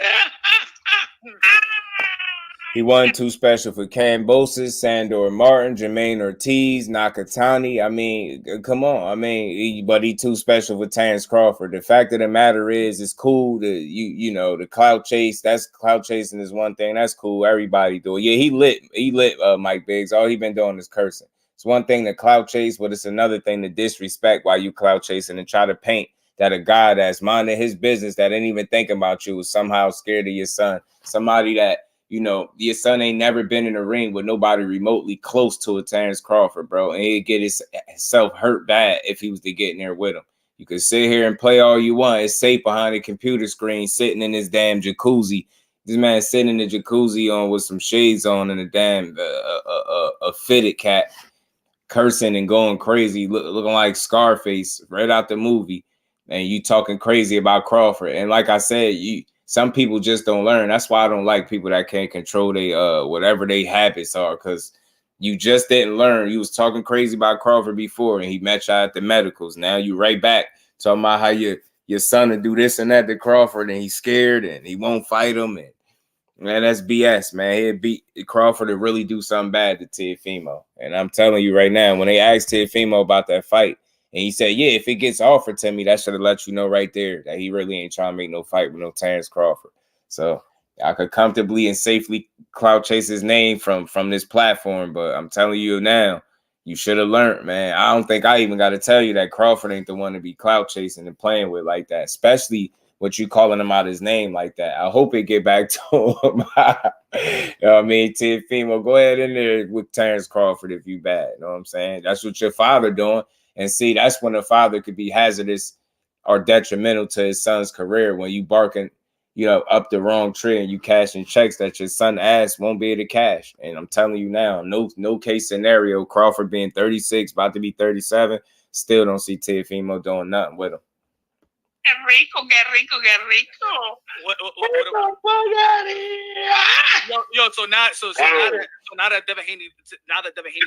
He wasn't too special for Cambosis, Sandor Martin, Jermaine Ortiz, Nakatani. I mean, come on. I mean, but he too special for Terence Crawford. The fact of the matter is, it's cool to you know, the clout chase. That's clout chasing is one thing. That's cool. Everybody do it. Yeah, he lit Mike Biggs. All he been doing is cursing. It's one thing to clout chase, but it's another thing to disrespect while you clout chasing and try to paint that a guy that's minding his business that ain't even thinking about you is somehow scared of your son. Somebody that, you know, your son ain't never been in a ring with nobody remotely close to a Terence Crawford, bro. And he'd get himself hurt bad if he was to get in there with him. You can sit here and play all you want. It's safe behind a computer screen, sitting in his damn jacuzzi. This man sitting in the jacuzzi on with some shades on and a damn a fitted cap, cursing and going crazy, looking like Scarface right out the movie. And you talking crazy about Crawford. And like I said, some people just don't learn. That's why I don't like people that can't control they whatever they habits are, because you just didn't learn. You was talking crazy about Crawford before, and he met you at the medicals. Now you right back talking about how your son will do this and that to Crawford, and he's scared and he won't fight him. And man, that's BS, man. He'd beat Crawford to really do something bad to Teofimo. And I'm telling you right now, when they asked Teofimo about that fight, and he said, yeah, if it gets offered to me, that should have let you know right there that he really ain't trying to make no fight with no Terence Crawford. So I could comfortably and safely clout chase his name from this platform. But I'm telling you now, you should have learned, man. I don't think I even got to tell you that Crawford ain't the one to be clout chasing and playing with like that, especially what you calling him out his name like that. I hope it get back to him. You know what I mean? Teofimo, go ahead in there with Terence Crawford if you bad. You know what I'm saying? That's what your father doing. And see, that's when a father could be hazardous or detrimental to his son's career, when you barking, you know, up the wrong tree and you cashing checks that your son ass won't be able to cash. And I'm telling you now, no case scenario, Crawford being 36, about to be 37, still don't see Teofimo doing nothing with him. Get rico. So now that Devin Haney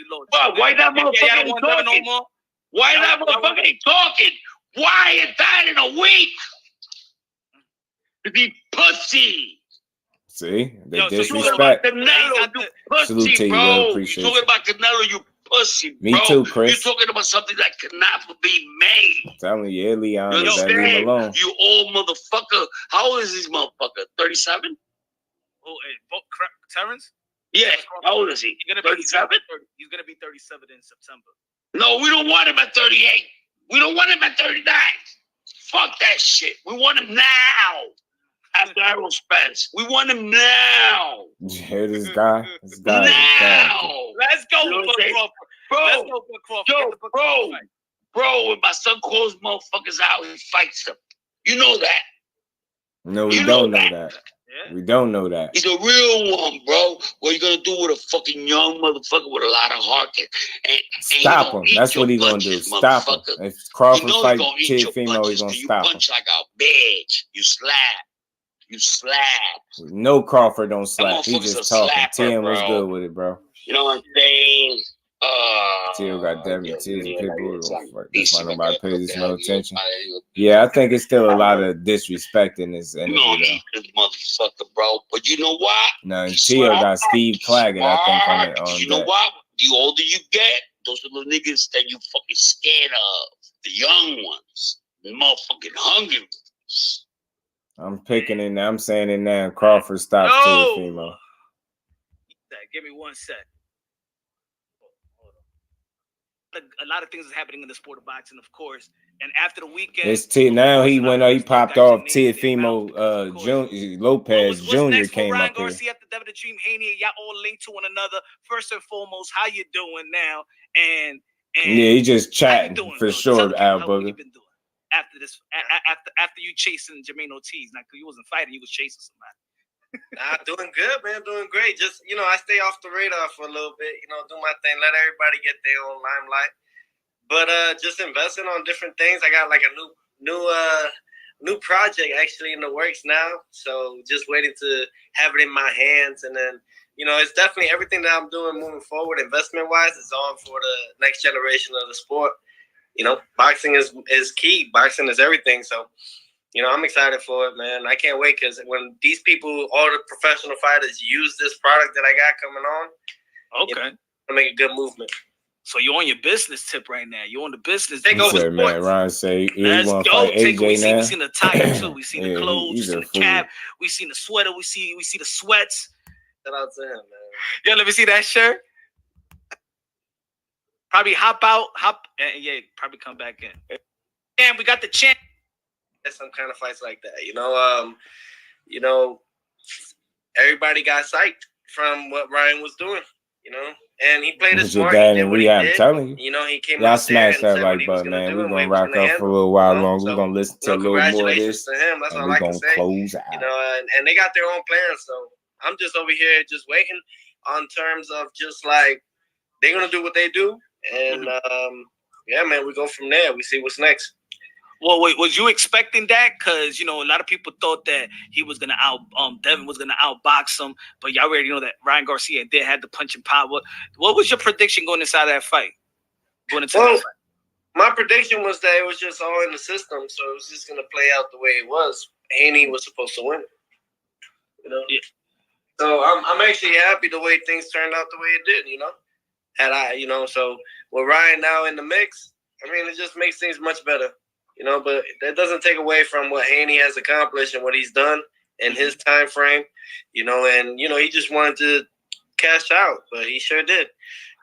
lost. Why that motherfucker ain't talking? No more? Why that motherfucker ain't talking? Why is that in a week? To be pussy. See, they disrespect. Canelo, you pussy, bro. You talking about Canelo, you pussy, bro. Me too, Chris. You're talking about something that cannot be made. I'm telling you, Leon, better leave him alone. You old motherfucker. How old is this motherfucker? 37? Oh, Terence? Yeah. How old is he? 37? He's gonna be 37 in September. No, we don't want him at 38. We don't want him at 39. Fuck that shit. We want him now. After Errol Spence. We want him now. Yeah, this guy. Now. Let's go for Crawford. Let's go for Crawford. Bro, when my son calls motherfuckers out, he fights them. You know that. No, we don't know that. Yeah. We don't know that. He's a real one, bro. What are you gonna do with a fucking young motherfucker with a lot of heart? And stop him. That's what he's gonna do. Stop him. If Crawford fight Teofimo, he's gonna stop him. You punch like a bitch. You slap. No, Crawford don't slap. He just talking. Tim was good with it, bro. You know what I'm saying? Till got Devin, Till Pitbull. That's why nobody pays this no attention. Yeah, I think it's still a lot of disrespect in this energy. You don't need this motherfucker, bro. But you know what? No, Till got Steve Claggett, I think, on you know what? The older you get, those are the niggas that you fucking scared of. The young ones. The motherfucking hungry ones. I'm picking it now. I'm saying it now. Crawford stops Teofimo. Give me 1 sec. A lot of things is happening in the sport of boxing, of course. And after the weekend, now he popped off. Teofimo Lopez Sr. came up here. Garcia after Devin Haney, y'all all linked to one another. First and foremost, how you doing now? And yeah, he just chatting for sure, Al Booger. After this, after you chasing Jermaine Ortiz, now because you wasn't fighting, you was chasing somebody. Nah, doing good, man. Doing great. Just, I stay off the radar for a little bit, do my thing, let everybody get their own limelight. But just investing on different things. I got like a new project actually in the works now. So just waiting to have it in my hands. And then, it's definitely everything that I'm doing moving forward, investment wise, is on for the next generation of the sport. Boxing is key. Boxing is everything. So, I'm excited for it, man. I can't wait because when these people, all the professional fighters, use this product that I got coming on, okay, make a good movement. So you're on your business tip right now. You're on the business. Take over, man. Ron say, Let's want to go. fight AJ We now. seen the attire too. We seen the clothes. We seen the fool. cap. We seen the sweater. We see the sweats. Shout out to him, man. Yeah, let me see that shirt. Probably hop out, yeah, probably come back in. Damn, we got the champ. There's some kind of fights like that, everybody got psyched from what Ryan was doing, and he played it smart. Your dad and Rehab, I'm telling you. He came y'all out smash there that and like button, man. We're gonna rock up for a little while longer. We're gonna listen to a little more of this. To him. That's and all we're I can gonna say. close out. And they got their own plans, so I'm just over here just waiting on terms of just like they're gonna do what they do, and yeah, man, we go from there. We see what's next. Well, wait, was you expecting that? Because, a lot of people thought that he was going to Devin was going to outbox him. But y'all already know that Ryan Garcia had the punching power. What was your prediction going inside that fight? That fight? My prediction was that it was just all in the system. So it was just going to play out the way it was. Haney was supposed to win. Yeah. So I'm actually happy the way things turned out the way it did, Had I, so with Ryan now in the mix, it just makes things much better. But that doesn't take away from what Haney has accomplished and what he's done in his time frame, and he just wanted to cash out, but he sure did.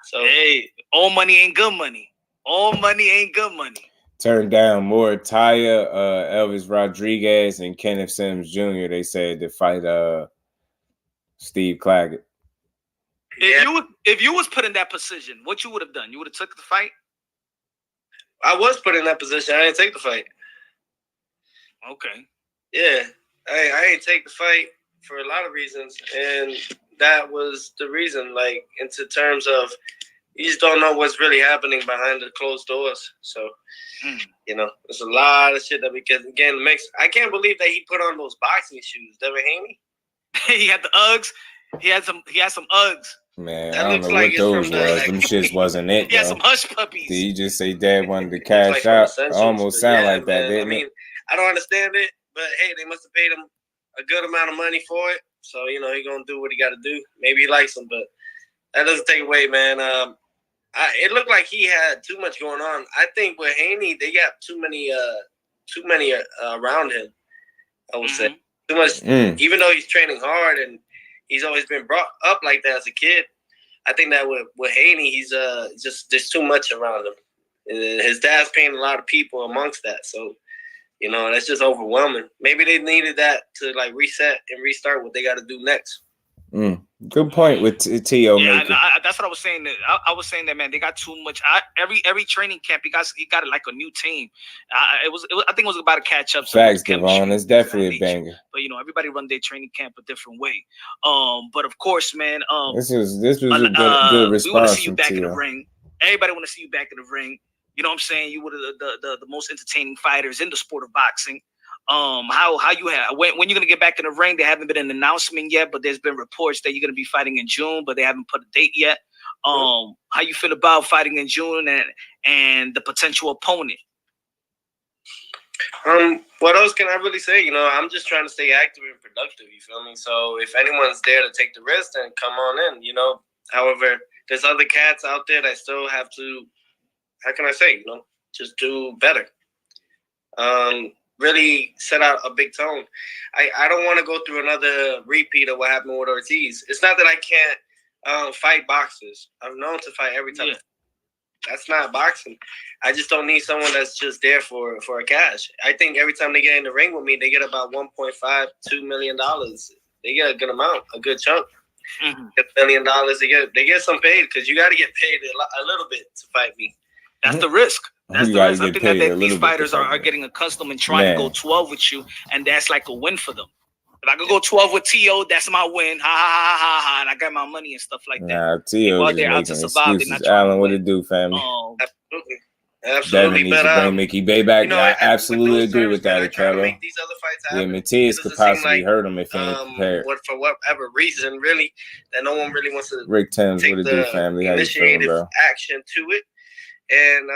So hey, all money ain't good money. All money ain't good money. Turned down more Taya, Elvis Rodriguez, and Kenneth Sims Jr. They said to fight Steve Claggett. If you was put in that position, what you would have done? You would have took the fight? I was put in that position. I didn't take the fight. Okay. Yeah. I didn't take the fight for a lot of reasons. And that was the reason, like, into terms of you just don't know what's really happening behind the closed doors. So, there's a lot of shit that we can get in the mix. I can't believe that he put on those boxing shoes. Devin Haney? He had the Uggs. He had some Uggs. Man, I don't know what those was. Them shits wasn't it. He had some hush puppies. Did you just say Dad wanted to cash out? Almost sound like that, didn't it? I don't understand it, but hey, they must have paid him a good amount of money for it. So, he's going to do what he got to do. Maybe he likes him, but that doesn't take away, man. It looked like he had too much going on. I think with Haney, they got too many around him, I would say. Too much, even though he's training hard and he's always been brought up like that as a kid. I think that with Haney, he's just there's too much around him. And his dad's paying a lot of people amongst that, so that's just overwhelming. Maybe they needed that to like reset and restart what they got to do next. Good point with T.O. Yeah, that's what I was saying. I was saying that, man, they got too much. Every training camp, he got like a new team. I think it was about to catch up. Facts, Devon. It's definitely a banger. But everybody run their training camp a different way. But of course, man, this was a good response. We want to see you back in the ring. Everybody want to see you back in the ring. You know what I'm saying? You were the most entertaining fighters in the sport of boxing. How you have when you're gonna get back in the ring? There haven't been an announcement yet, but there's been reports that you're gonna be fighting in June, but they haven't put a date yet. How you feel about fighting in June and the potential opponent? What else can I really say? I'm just trying to stay active and productive. You feel me? So if anyone's there to take the risk, then come on in. However, there's other cats out there that still have to. How can I say? Just do better. Really set out a big tone. I don't want to go through another repeat of what happened with Ortiz. It's not that I can't fight boxers. I'm known to fight every time. Yeah. That's not boxing. I just don't need someone that's just there for a cash. I think every time they get in the ring with me, they get about $1.5, $2 million. They get a good amount, a good chunk. Get $1 million. They get some paid because you got to get paid a little bit to fight me. That's the risk. That's the risk. I think that these fighters are getting accustomed and trying to go 12 with you, and that's like a win for them. If I could go 12 with T.O., that's my win. Ha, ha, ha, ha, ha, and I got my money and stuff like that. Nah, T.O. is making excuses. Alan, what it do, family? Absolutely. Devin needs to bring Mickey Bay back. I absolutely agree with that, Carlo. Yeah, Matias could possibly hurt him if he ain't prepared. For whatever reason, really, that no one really wants to Rick Thames, what it do, family? How you feeling, bro? Action to it. And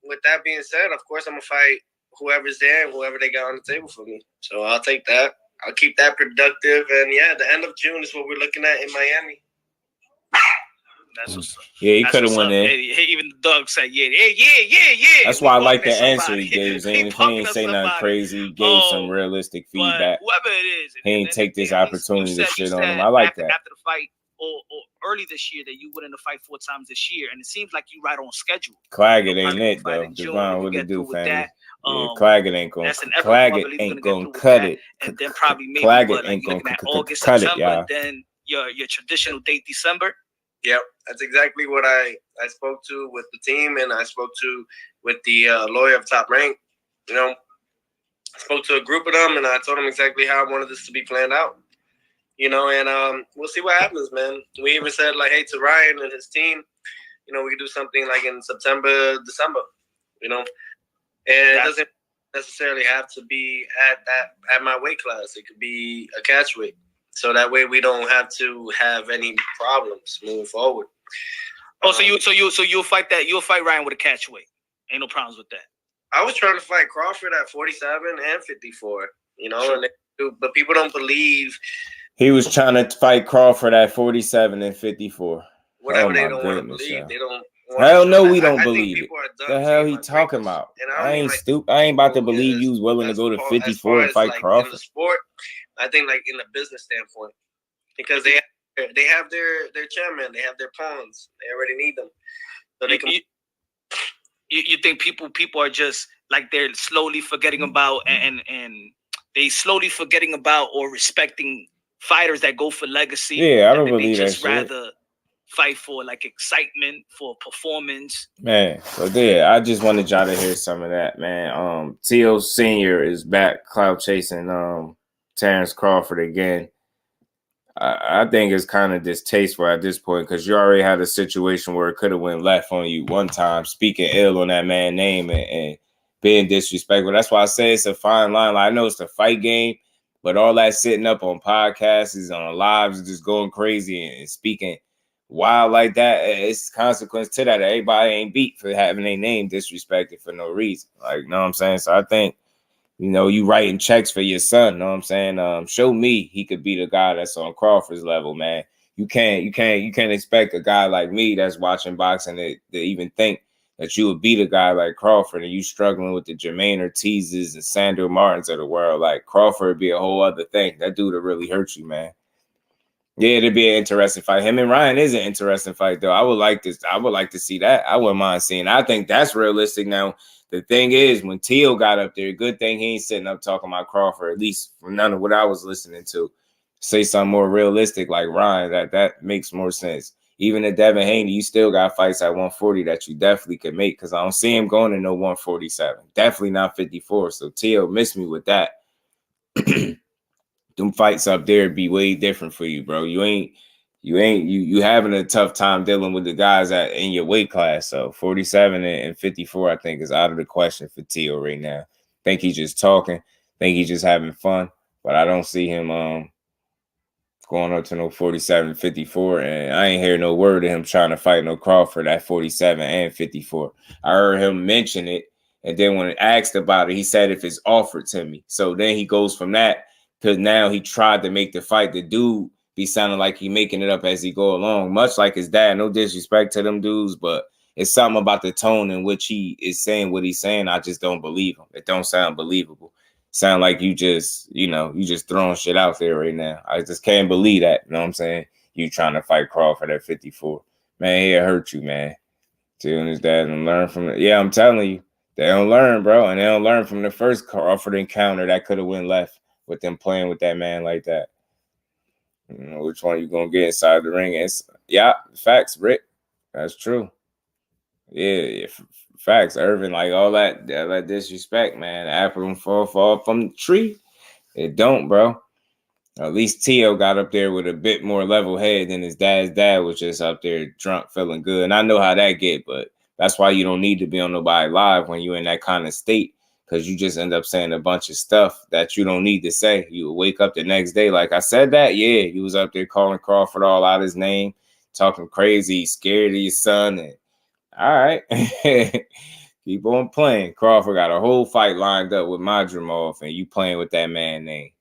with that being said, of course, I'm going to fight whoever's there and whoever they got on the table for me. So I'll take that. I'll keep that productive. And yeah, the end of June is what we're looking at in Miami. That's what's up. Yeah, he could have went in. Even the dog said, yeah. That's why I like the answer he gave. He ain't say nothing crazy. He gave some realistic feedback. Whoever it is, he ain't take this opportunity to shit on him. I like that. After the fight, or early this year, that you went in the fight 4 times this year, and it seems like you right on schedule. Claggett ain't it though. Devon, what it do, family? Claggett ain't gonna. Claggett ain't gonna cut it. And then probably maybe Claggett ain't gonna cut it, y'all. Then your traditional date December. Yep, that's exactly what I spoke to with the team, and I spoke to with the lawyer of Top Rank. You know, I spoke to a group of them, and I told them exactly how I wanted this to be planned out. You know, and we'll see what happens, man. We even said, like, hey, to Ryan and his team, you know, we could do something like in September, December, you know. And it doesn't necessarily have to be at my weight class. It could be a catch weight. So that way we don't have to have any problems moving forward. Oh, so you'll fight that. You'll fight Ryan with a catch weight. Ain't no problems with that. I was trying to fight Crawford at 47 and 54, you know, sure. But people don't believe. He was trying to fight Crawford at 47 and 54. Whatever they don't want to believe, they don't. Hell no, we don't believe it. The hell he talking about? I ain't stupid. I ain't about to believe you was willing to go to 54 and fight Crawford. In the sport, I think like in the business standpoint, because they have their chairman, they have their pawns, they already need them, so they can. You think people are just like they're slowly forgetting about and they slowly forgetting about or respecting fighters that go for legacy. Yeah, I don't believe that just shit. Rather fight for like excitement, for performance. Man, so yeah, I just wanted y'all to hear some of that, man. Teo Sr. is back clout chasing Terence Crawford again. I think it's kind of distasteful at this point because you already had a situation where it could have went left on you one time, speaking ill on that man's name and being disrespectful. That's why I say it's a fine line. Like, I know it's a fight game, but all that sitting up on podcasts is on lives, just going crazy and speaking wild like that, it's consequence to that. Everybody ain't beat for having their name disrespected for no reason. Like, you know what I'm saying? So I think, you know, you writing checks for your son, you know what I'm saying? Show me he could be the guy that's on Crawford's level, man. You can't expect a guy like me that's watching boxing to even think that you would beat a guy like Crawford and you struggling with the Jermaine Ortizes and Sandor Martins of the world. Like, Crawford would be a whole other thing. That dude would really hurt you, man. Yeah, it'd be an interesting fight. Him and Ryan is an interesting fight, though. I would like to see that. I wouldn't mind seeing. I think that's realistic. Now, the thing is, when Teo got up there, good thing he ain't sitting up talking about Crawford, at least from none of what I was listening to. Say something more realistic like Ryan, that makes more sense. Even at Devin Haney, you still got fights at 140 that you definitely could make because I don't see him going to no 147. Definitely not 54. So Teo missed me with that. Them fights up there be way different for you, bro. You having a tough time dealing with the guys in your weight class. So 47 and 54, I think, is out of the question for Teo right now. Think he's just talking. Think he's just having fun. But I don't see him going up to no 47, 54. And I ain't hear no word of him trying to fight no Crawford at 47 and 54. I heard him mention it. And then when asked about it, he said if it's offered to me. So then he goes from that. Because now he tried to make the fight. The dude be sounding like he making it up as he go along, much like his dad. No disrespect to them dudes, but it's something about the tone in which he is saying what he's saying. I just don't believe him. It don't sound believable. Sound like you just throwing shit out there right now. I just can't believe that. You know what I'm saying? You trying to fight Crawford at 54. Man, he'll hurt you, man. Teo and his dad and learn from it. Yeah, I'm telling you. They don't learn, bro. And they don't learn from the first Crawford encounter that could have went left. With them playing with that man like that. You know, which one you going to get inside the ring? Yeah, facts, Rick. That's true. Yeah, facts. Irvin, like all that disrespect, man. The apple don't fall from the tree. It don't, bro. At least Teo got up there with a bit more level head than his dad's dad was just up there drunk, feeling good. And I know how that get, but that's why you don't need to be on nobody live when you're in that kind of state. Because you just end up saying a bunch of stuff that you don't need to say. You wake up the next day like, I said that? Yeah, you was up there calling Crawford all out his name, talking crazy, scared of your son. And, all right. Keep on playing. Crawford got a whole fight lined up with Madrimov, and you playing with that man name.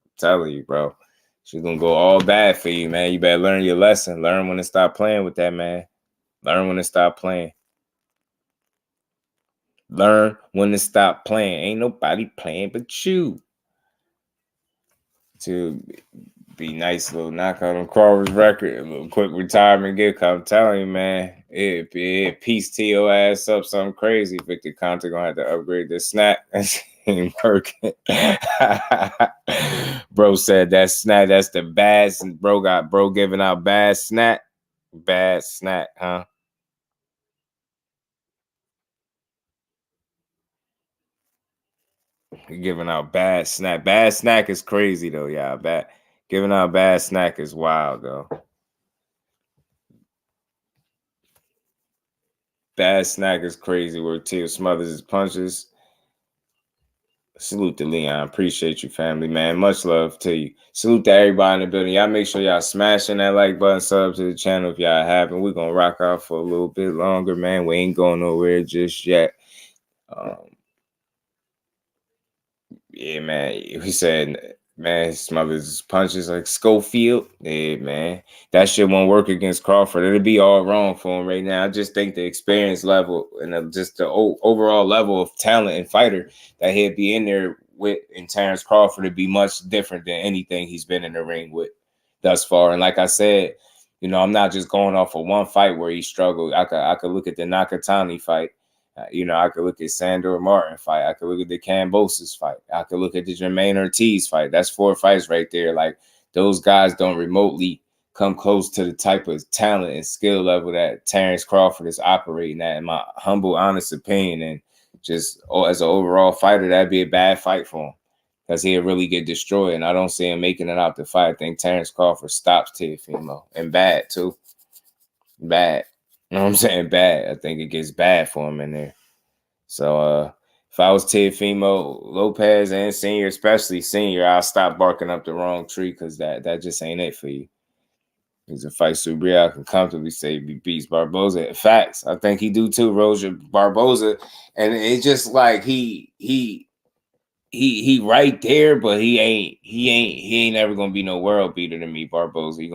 I'm telling you, bro. She's going to go all bad for you, man. You better learn your lesson. Learn when to stop playing with that man. Learn when to stop playing. Learn when to stop playing. Ain't nobody playing but you. To be nice, little knockout on Crawford's record, a little quick retirement gift. I'm telling you, man, it piece to your ass up something crazy. Victor Conte gonna have to upgrade the snap. Ain't working. Bro said that snap, that's the bad. Bro giving out bad snap, huh? Giving out bad snack. Bad snack is crazy though, y'all. Giving out bad snack is wild though. Bad snack is crazy. Where Teo smothers his punches. Salute to Leon. Appreciate you, family, man. Much love to you. Salute to everybody in the building. Y'all make sure y'all smashing that like button, sub to the channel if y'all haven't. We're gonna rock out for a little bit longer, man. We ain't going nowhere just yet. Yeah, man. He said, man, his mother's punches like Schofield. Yeah, man. That shit won't work against Crawford. It'll be all wrong for him right now. I just think the experience level and just the overall level of talent and fighter that he'd be in there with in Terence Crawford would be much different than anything he's been in the ring with thus far. And like I said, you know, I'm not just going off of one fight where he struggled. I could look at the Nakatani fight. You know, I could look at Sandor Martin fight. I could look at the Kambosos fight. I could look at the Jermaine Ortiz fight. That's 4 fights right there. Like, those guys don't remotely come close to the type of talent and skill level that Terence Crawford is operating at, in my humble, honest opinion. And just as an overall fighter, that'd be a bad fight for him because he'll really get destroyed. And I don't see him making it out the fight. I think Terence Crawford stops Teofimo. And bad, too. Bad. You know what I'm saying? Bad. I think it gets bad for him in there. So if I was Teofimo Lopez and Senior, especially Senior, I'll stop barking up the wrong tree because that just ain't it for you. He's a fight Israil can comfortably say he beats Barboza. Facts. I think he do too, Roger Barboza. And it's just like he right there, but he ain't never gonna be no world beater to me, Barboza. He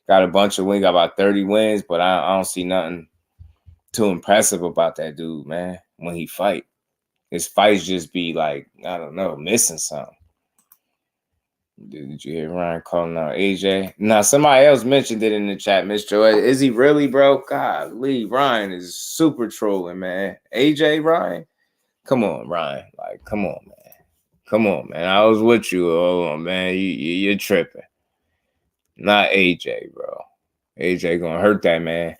got a bunch of wins, got about 30 wins, but I don't see nothing too impressive about that dude, man. When he fight, his fights just be like, I don't know, missing something. Did you hear Ryan calling out AJ? Now, somebody else mentioned it in the chat, Miss Joy. Is he really, bro? Golly, Ryan is super trolling, man. AJ, Ryan? Come on, Ryan. Like, come on, man. Come on, man. I was with you. Oh, man. You're tripping. Not AJ, bro. AJ gonna hurt that man.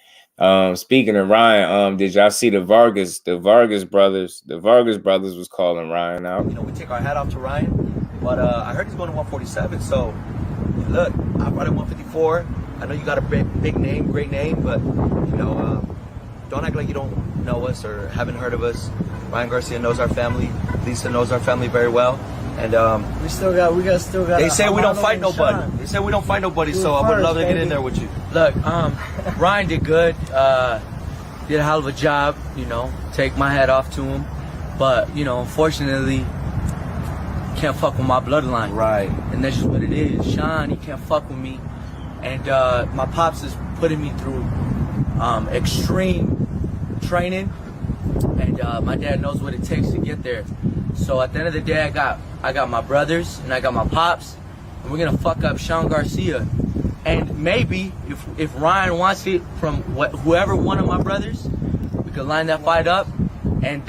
Speaking of Ryan, did y'all see the Vargas brothers? The Vargas brothers was calling Ryan out. You know, we take our hat off to Ryan, but I heard he's going to 147. So look, I brought in 154. I know you got a big name, great name, but you know, don't act like you don't know us or haven't heard of us. Ryan Garcia knows our family. Lisa knows our family very well. And we still got. They say we don't fight nobody. They say we don't fight nobody. So I would love to get in there with you. Look, Ryan did good. Did a hell of a job. You know, take my hat off to him. But you know, unfortunately, can't fuck with my bloodline. Right. And that's just what it is. Sean, he can't fuck with me. And my pops is putting me through extreme training. And my dad knows what it takes to get there. So at the end of the day, I got my brothers and I got my pops, and we're gonna fuck up Sean Garcia. And maybe if Ryan wants it from whoever one of my brothers, we could line that fight up. And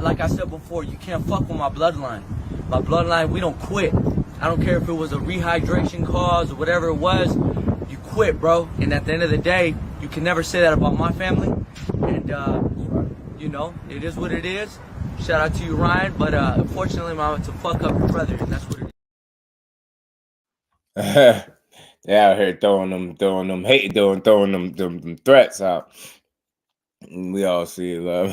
like I said before, you can't fuck with my bloodline. My bloodline, we don't quit. I don't care if it was a rehydration cause or whatever it was. You quit, bro. And at the end of the day, you can never say that about my family. And you know, it is what it is. Shout out to you, Ryan, but unfortunately, I'm to fuck up your brother, and that's what it is. Yeah, out here throwing them hate, throwing them threats out. We all see it, love.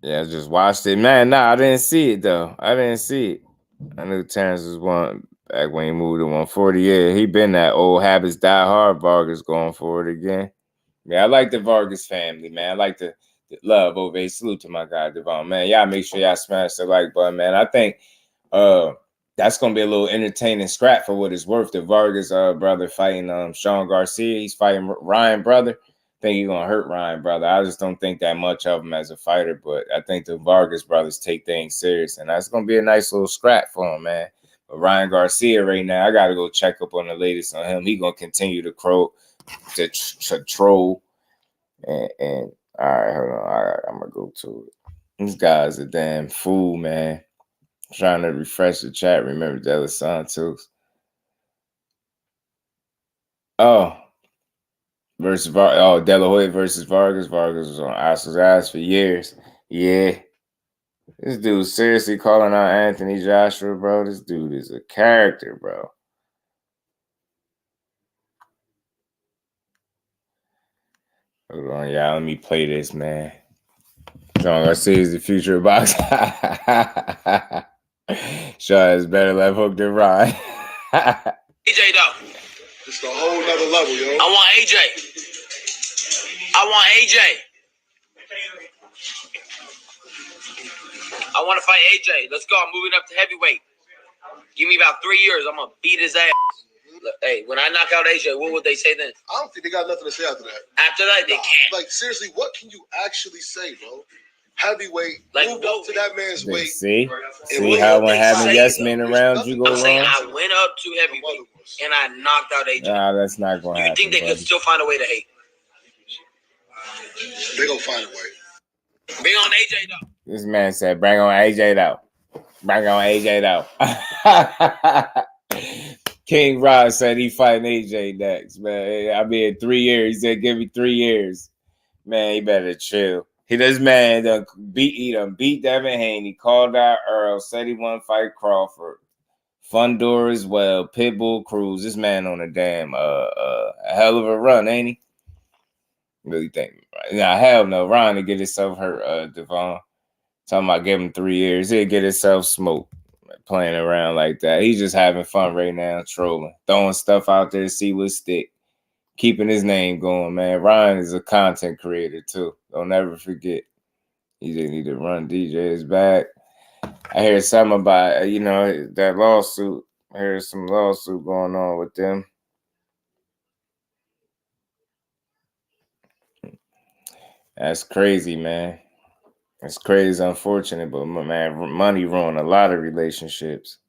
Yeah, I just watched it, man. Nah, I didn't see it though. I didn't see it. I knew Terence was one back when he moved to 140. Yeah, he been that old habits die hard. Vargas going for it again. Yeah, I like the Vargas family, man. I like the love over here. Salute to my guy, Devon, man. Y'all make sure y'all smash the like button, man. I think that's gonna be a little entertaining scrap for what it's worth. The Vargas brother fighting Sean Garcia. He's fighting Ryan brother. I think he's gonna hurt Ryan brother. I just don't think that much of him as a fighter, but I think the Vargas brothers take things serious, and that's gonna be a nice little scrap for him, man. But Ryan Garcia right now, I gotta go check up on the latest on him. He gonna continue to troll. And all right, hold on. All right, I'm gonna go to it. This guy's a damn fool, man. Trying to refresh the chat. Remember De Los Santos. Oh, De La Hoya versus Vargas. Vargas was on Oscar's ass for years. Yeah. This dude seriously calling out Anthony Joshua, bro. This dude is a character, bro. Hold on, y'all. Let me play this, man. Sean Garcia is the future of boxing. Sean has better left hook than Ryan. AJ, though. It's a whole nother level, yo. I want AJ. I want AJ. I want to fight AJ. Let's go. I'm moving up to heavyweight. Give me about 3 years. I'm going to beat his ass. Hey, when I knock out AJ, what would they say then? I don't think they got nothing to say after that. After that, they can't. Like, seriously, what can you actually say, bro? Heavyweight, like, move up to that man's weight. See how when having yes men around you go wrong? I went up to heavyweight and I knocked out AJ. Nah, that's not going to happen. You think they could still find a way to hate? They gonna find a way. Bring on AJ though. This man said, "Bring on AJ though. Bring on AJ though." King Rod said he fighting AJ next, man. I mean, in 3 years. He said, "Give me 3 years." Man, he better chill. This man done beat Devin Haney, called out Earl, said he want to fight Crawford. Fundor as well, Pitbull Cruz. This man on a damn hell of a run, ain't he? Really think? Nah, hell no. Ryan to get himself hurt, Devon. Talking about give him 3 years. He'll get himself smoked. Playing around like that. He's just having fun right now, trolling, throwing stuff out there to see what stick, keeping his name going, man. Ryan is a content creator too. Don't ever forget. He just need to run DJ's back. I hear something about, that lawsuit. I heard some lawsuit going on with them. That's crazy, man. It's crazy, unfortunate, but man, money ruined a lot of relationships.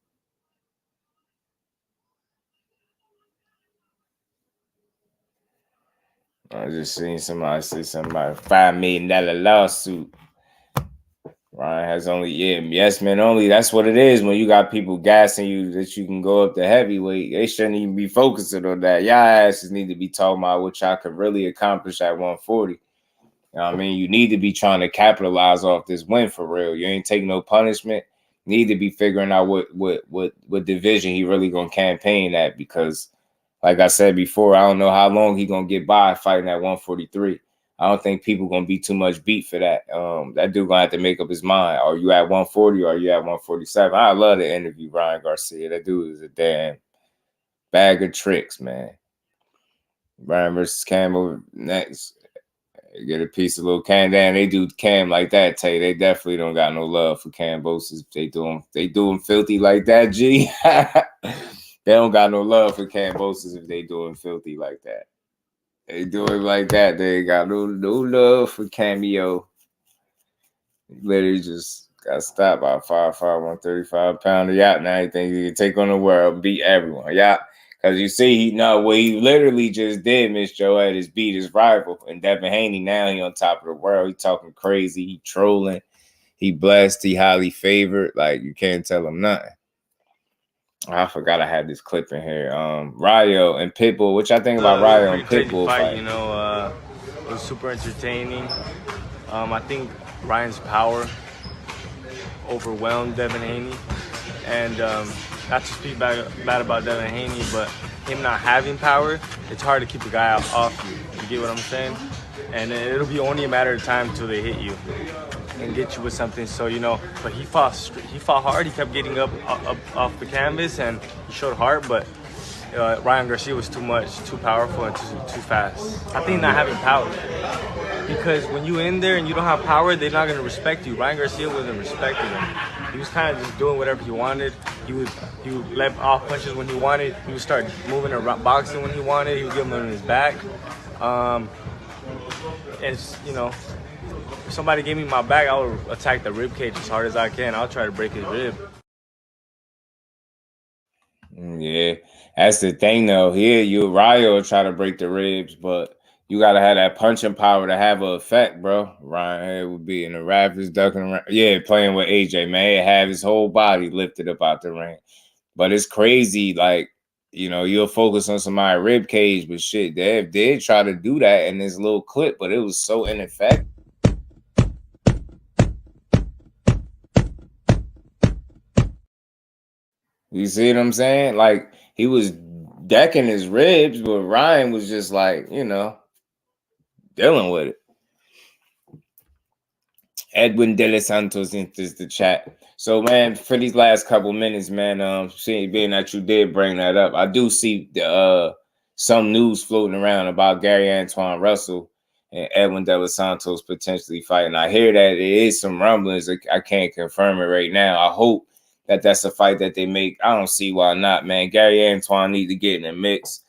I just seen somebody say something about $5 million lawsuit. Ryan has only, yes, man, only. That's what it is when you got people gassing you that you can go up to heavyweight. They shouldn't even be focusing on that. Y'all asses need to be talking about what y'all could really accomplish at 140. You know what I mean? You need to be trying to capitalize off this win for real. You ain't taking no punishment. You need to be figuring out what division he really gonna campaign at, because like I said before, I don't know how long he gonna get by fighting at 143. I don't think people gonna be too much beat for that. That dude gonna have to make up his mind. Are you at 140 or are you at 147? I love to interview Ryan Garcia. That dude is a damn bag of tricks, man. Ryan versus Cam next. Get a piece of little Cam. Damn, they do Cam like that, Tay. They definitely don't got no love for Cambosis. They do him filthy like that, G. They don't got no love for Cambosis if they do him filthy like that. They do it like that. They ain't got no love for Cameo. Literally just got stopped by 5'5", 135 pounder. Yeah, now he thinks he can take on the world, beat everyone. Yeah. Because you see, what he literally just did, Miss Joette, is beat his rival. And Devin Haney, now he on top of the world. He talking crazy. He trolling. He blessed. He highly favored. Like, you can't tell him nothing. I forgot I had this clip in here. Rayo and Pitbull. What y'all think about Rayo and Pitbull fight? It was super entertaining. I think Ryan's power overwhelmed Devin Haney. And not to speak bad about Devin Haney, but him not having power, it's hard to keep the guy off you. You get what I'm saying? And it'll be only a matter of time until they hit you and get you with something. So, but he fought hard. He kept getting up off the canvas, and he showed heart. But Ryan Garcia was too much, too powerful, and too fast. I think not having power. Because when you in there and you don't have power, they're not going to respect you. Ryan Garcia wasn't respecting him. He was kind of just doing whatever he wanted. He would let off punches when he wanted. He would start moving around boxing when he wanted. He would give him on his back. And, you know, if somebody gave me my back, I would attack the rib cage as hard as I can. I'll try to break his rib. Yeah, that's the thing, though. Here, Ryo will try to break the ribs, but you got to have that punching power to have an effect, bro. Ryan would be in the rafters, ducking around. Yeah, playing with AJ, man. He'd have his whole body lifted up out the ring. But it's crazy, like, you know, you'll focus on somebody's rib cage, but shit, they did try to do that in this little clip, but it was so ineffective. You see what I'm saying? Like, he was decking his ribs, but Ryan was just like, you know, dealing with it. Edwin De Los Santos enters the chat. So, man, for these last couple minutes, man, being that you did bring that up, I do see some news floating around about Gary Antoine Russell and Edwin De Los Santos potentially fighting. I hear that there is some rumblings. I can't confirm it right now. I hope that that's a fight that they make. I don't see why not, man. Gary Antoine need to get in the mix.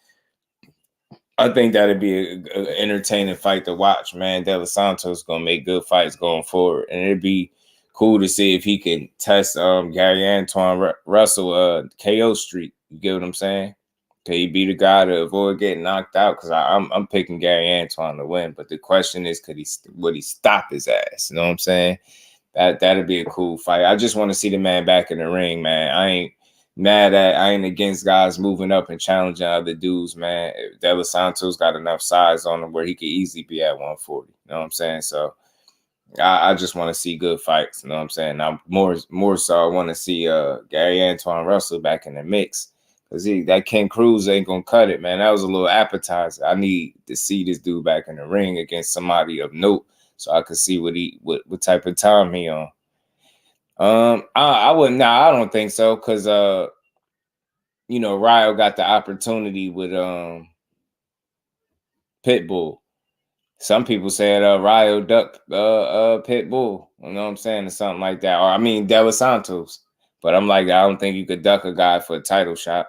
I think that'd be an entertaining fight to watch, man. De Los Santos gonna make good fights going forward, and it'd be cool to see if he can test Gary Antoine Russell KO streak. You get what I'm saying? Can he be the guy to avoid getting knocked out? Because I'm picking Gary Antoine to win, but the question is, would he stop his ass? You know what I'm saying? That'd be a cool fight. I just want to see the man back in the ring, man. I ain't mad at, I ain't against guys moving up and challenging other dudes, man. De Los Santos got enough size on him where he could easily be at 140. You know what I'm saying? So I just want to see good fights. You know what I'm saying? Now more so I want to see Gary Antoine Russell back in the mix. Because that Ken Cruz ain't gonna cut it, man. That was a little appetizer. I need to see this dude back in the ring against somebody of note, so I could see what type of time he on. I wouldn't. Nah, I don't think so, because you know, Ryo got the opportunity with Pitbull. Some people said Ryo ducked Pitbull. You know what I'm saying, or something like that. Or I mean, De Los Santos. But I'm like, I don't think you could duck a guy for a title shot.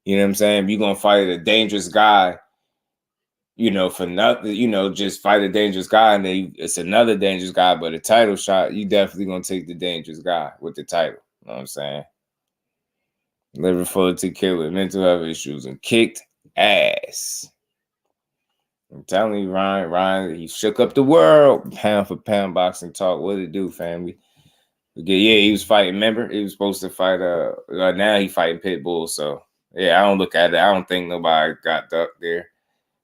You know what I'm saying? If you're gonna fight a dangerous guy, you know, for nothing, you know, just fight a dangerous guy and then it's another dangerous guy, but a title shot, you definitely gonna take the dangerous guy with the title. You know what I'm saying? Liver full of tequila, mental health issues, and kicked ass. I'm telling you, Ryan, he shook up the world. Pound for pound boxing talk. What did it do, family? Yeah, he was fighting. Remember, he was supposed to fight. Now he fighting Pitbull. So yeah, I don't look at it. I don't think nobody got ducked there.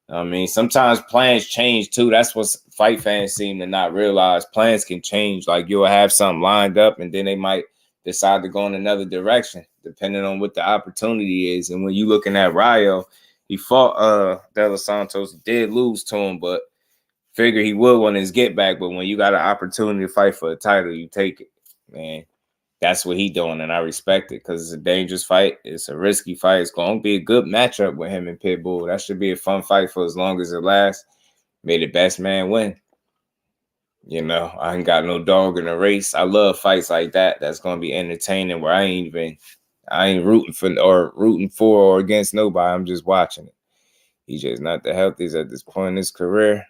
I mean, sometimes plans change too. That's what fight fans seem to not realize. Plans can change. Like, you'll have something lined up, and then they might decide to go in another direction, depending on what the opportunity is. And when you looking at Ryo, he fought De Los Santos, did lose to him, but figure he would want his get back. But when you got an opportunity to fight for a title, you take it, man. That's what he doing, and I respect it, because it's a dangerous fight. It's a risky fight. It's going to be a good matchup with him and Pitbull. That should be a fun fight for as long as it lasts. May the best man win. You know, I ain't got no dog in the race. I love fights like that. That's going to be entertaining, where I ain't rooting for or against nobody. I'm just watching it. He's just not the healthiest at this point in his career.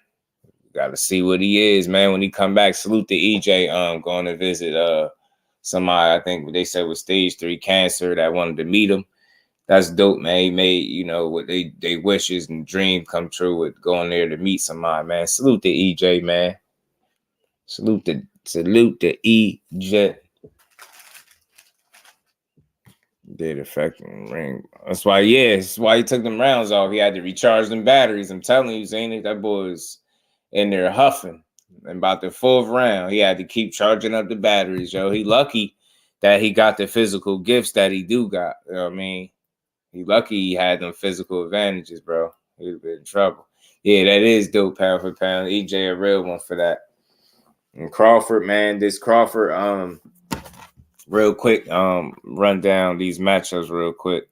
Got to see what he is, man. When he come back, salute to EJ. Going to visit somebody, I think they said with stage 3 cancer, that wanted to meet him. That's dope, man. He made, you know, what they wishes and dream come true with going there to meet somebody, man. Salute to EJ, man. Salute to EJ. Did affecting ring. That's why he took them rounds off. He had to recharge them batteries. I'm telling you, Zane, that boy is in there huffing. And about the 4th round, he had to keep charging up the batteries, yo. He lucky that he got the physical gifts that he do got. You know what I mean? He lucky he had them physical advantages, bro. He would have been in trouble. Yeah, that is dope, pound for pound. EJ a real one for that. And Crawford, man, real quick, run down these matchups real quick.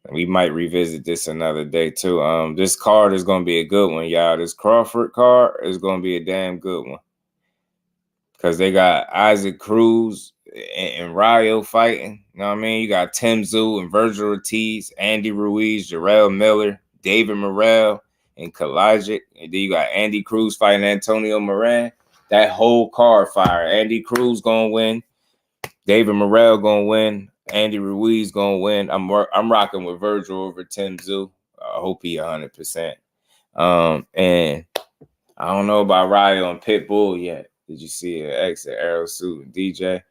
We might revisit this another day too. This card is gonna be a good one, y'all. This Crawford card is gonna be a damn good one. Cause they got Isaac Cruz and Rio fighting. You know what I mean? You got Tim Tszyu and Virgil Ortiz, Andy Ruiz, Jarrell Miller, David Morrell, and Kalajic. And then you got Andy Cruz fighting Antonio Moran. That whole card fire. Andy Cruz gonna win. David Morrell gonna win. Andy Ruiz gonna win. I'm rocking with Virgil over Tim Tszyu. I hope he 100%. And I don't know about Rio and Pitbull yet. Did you see an exit Arrow suit and DJ?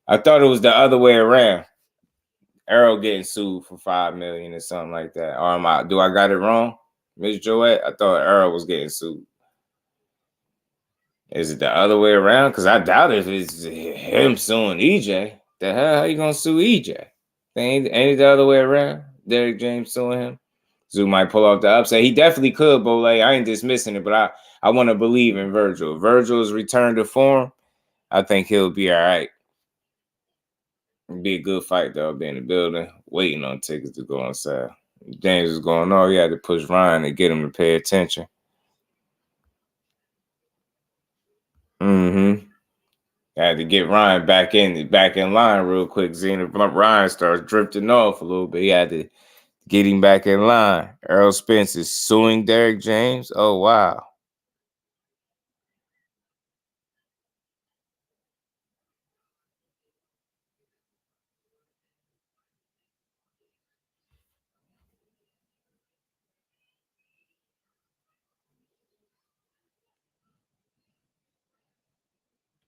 I thought it was the other way around. Arrow getting sued for $5 million or something like that. Or do I got it wrong, Miss Joette? I thought Arrow was getting sued. Is it the other way around? Because I doubt if it's him suing EJ. The hell, how you gonna sue EJ? Ain't it the other way around? Derek James suing him. Tszyu might pull off the upset. He definitely could, Bole. I ain't dismissing it, but I want to believe in Virgil. Virgil's return to form. I think he'll be all right. It'd be a good fight, though. I'll be in the building, waiting on tickets to go on sale. James was going on. He had to push Ryan to get him to pay attention. I had to get Ryan back in line real quick. Xena, Ryan starts drifting off a little bit. He had to get him back in line. Errol Spence is suing Derek James. Oh, wow.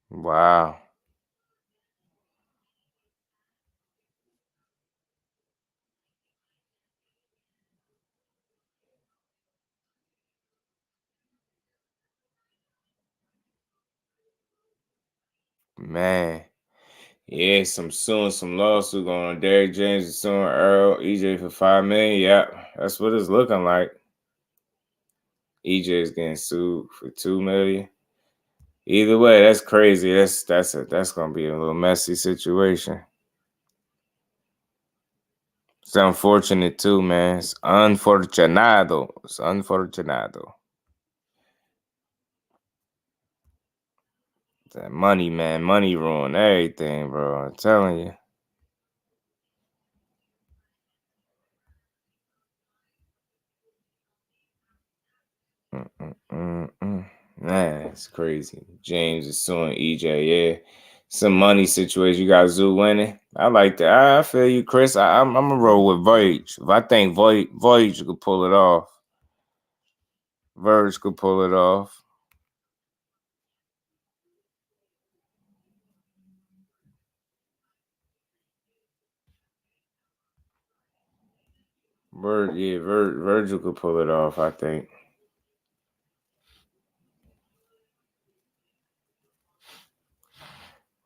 Wow. Man. Yeah, some lawsuit going on. Derek James is suing Earl, EJ for $5 million. Yeah, that's what it's looking like. EJ is getting sued for $2 million. Either way, that's crazy. That's gonna be a little messy situation. It's unfortunate too, man. It's unfortunado. It's unfortunado. That money, man. Money ruined everything, bro. I'm telling you. Man, it's crazy. James is suing EJ. Yeah. Some money situation. You got Tszyu winning. I like that. I feel you, Chris. I'm gonna roll with Voyage. If I think Voyage could pull it off. Verge could pull it off. Virgil could pull it off, I think.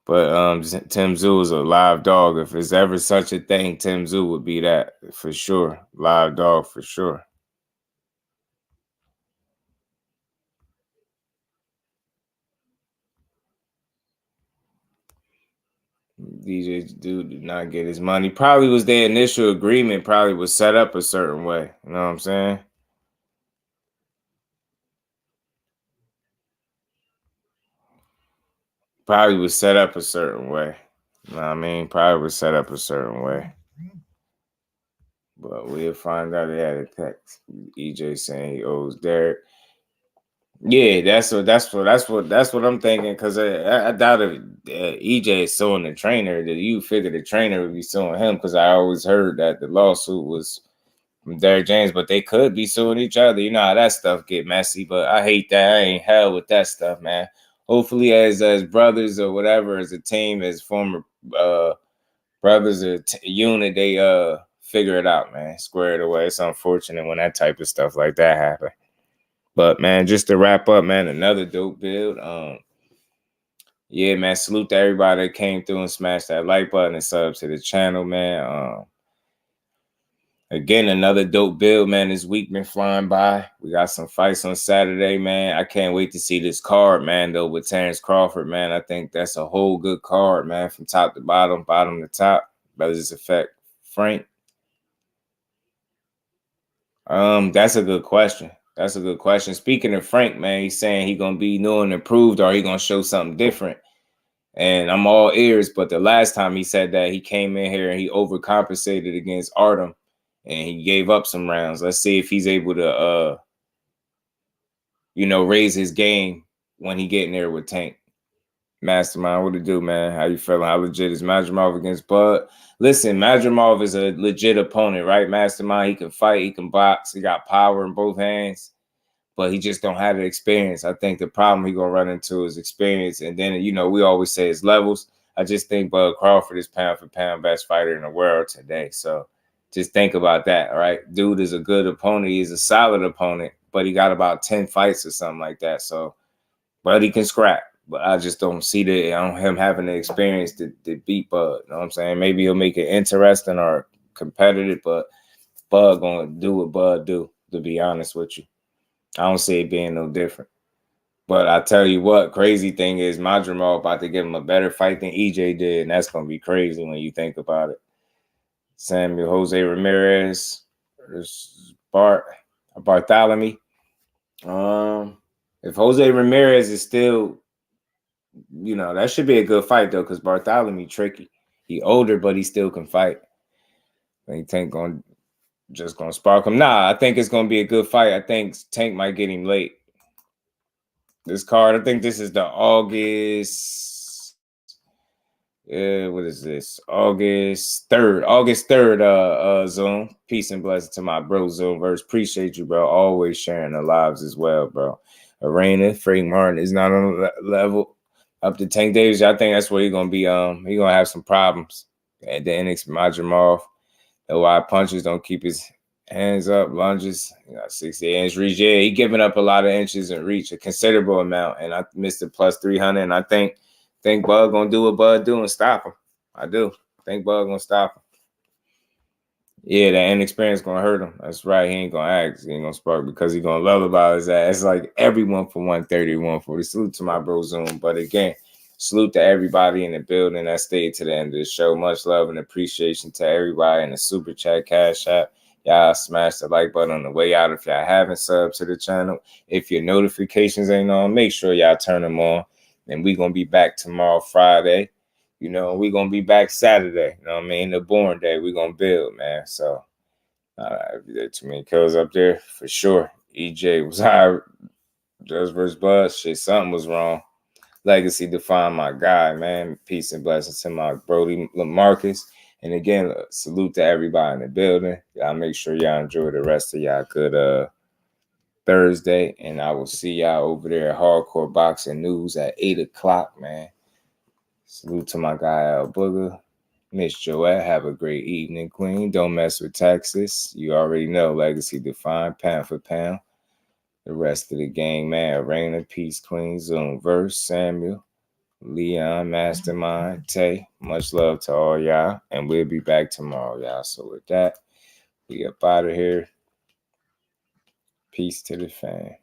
But Tim Tszyu is a live dog. If there's ever such a thing, Tim Tszyu would be that for sure. Live dog for sure. DJ dude did not get his money. Probably was their initial agreement. Probably was set up a certain way. You know what I'm saying? Probably was set up a certain way. You know what I mean? Probably was set up a certain way. But we'll find out. They had a text. EJ saying he owes Derek. Yeah, that's what I'm thinking. Because I doubt if EJ is suing the trainer, that you figure the trainer would be suing him. Because I always heard that the lawsuit was from Derek James, but they could be suing each other. You know how that stuff get messy. But I hate that. I ain't hell with that stuff, man. Hopefully, as brothers or whatever, as a team, as former brothers or unit, they figure it out, man. Square it away. It's unfortunate when that type of stuff like that happen. But man, just to wrap up, man, another dope build. Yeah, man, salute to everybody that came through and smashed that like button and sub to the channel, man. Again, another dope build, man. This week been flying by. We got some fights on Saturday, man. I can't wait to see this card, man, though, with Terence Crawford, man. I think that's a whole good card, man, from top to bottom, bottom to top. Brothers Effect Frank. That's a good question. That's a good question. Speaking of Frank, man, he's saying he's gonna be new and improved, or he gonna show something different. And I'm all ears. But the last time he said that, he came in here and he overcompensated against Artem, and he gave up some rounds. Let's see if he's able to, raise his game when he get in there with Tank. Mastermind, what to do, man? How you feeling? How legit is Madrimov against Bud? Listen, Madrimov is a legit opponent, right? Mastermind, he can fight, he can box, he got power in both hands, but he just don't have the experience. I think the problem he gonna run into is experience, and then we always say it's levels. I just think Bud Crawford is pound for pound best fighter in the world today. So just think about that, all right? Dude is a good opponent. He's a solid opponent, but he got about 10 fights or something like that. So, but he can scrap. But I just don't see him having the experience to beat Bud. You know what I'm saying? Maybe he'll make it interesting or competitive, but Bud gonna do what Bud do, to be honest with you. I don't see it being no different. But I tell you what, crazy thing is Madrimov about to give him a better fight than EJ did, and that's gonna be crazy when you think about it. Samuel Jose Ramirez versus Bartholomew. If Jose Ramirez is still, that should be a good fight though, because Bartholomew tricky. He older, but he still can fight. I think just gonna spark him. Nah, I think it's gonna be a good fight. I think Tank might get him late. This card, I think this is the August. What is this? August 3rd. Zoom. Peace and blessings to my bro Zoomverse. Appreciate you, bro. Always sharing the lives as well, bro. Arena, Frank Martin is not on the level up to Tank Davis. I think that's where he's gonna be. He's gonna have some problems at the NX Madrimov. The wide punches don't keep his hands up, lunges. 60-inch reach. Yeah, he giving up a lot of inches in reach, a considerable amount. And I missed it plus 300. And I think Bud gonna do what Bud do and stop him. I do. Think Bud gonna stop him. Yeah, that inexperience gonna hurt him. That's right. He ain't gonna act. He ain't gonna spark because he gonna lullaby his ass. It's like everyone from 130 to 140. Salute to my bro Zoom. But again, salute to everybody in the building that stayed to the end of the show. Much love and appreciation to everybody in the Super Chat, Cash App. Y'all smash the like button on the way out if y'all haven't subbed to the channel. If your notifications ain't on, make sure y'all turn them on. And we're going to be back tomorrow, Friday. We're going to be back Saturday. You know what I mean? The born day. We're going to build, man. So, there too many kills up there for sure. EJ was high. Just versus Bud. Shit, something was wrong. Legacy defined my guy, man. Peace and blessings to my Brody LaMarcus. And again, salute to everybody in the building. Y'all make sure y'all enjoy the rest of y'all good Thursday. And I will see y'all over there at Hardcore Boxing News at 8 o'clock, man. Salute to my guy, Al Booger. Miss Joette, have a great evening, Queen. Don't mess with Texas. You already know, legacy defined, pound for pound. The rest of the gang, man. Arena, Peace, Queen, Zoomverse, Samuel, Leon, Mastermind, Tay. Much love to all y'all. And we'll be back tomorrow, y'all. So with that, we up out of here. Peace to the fan.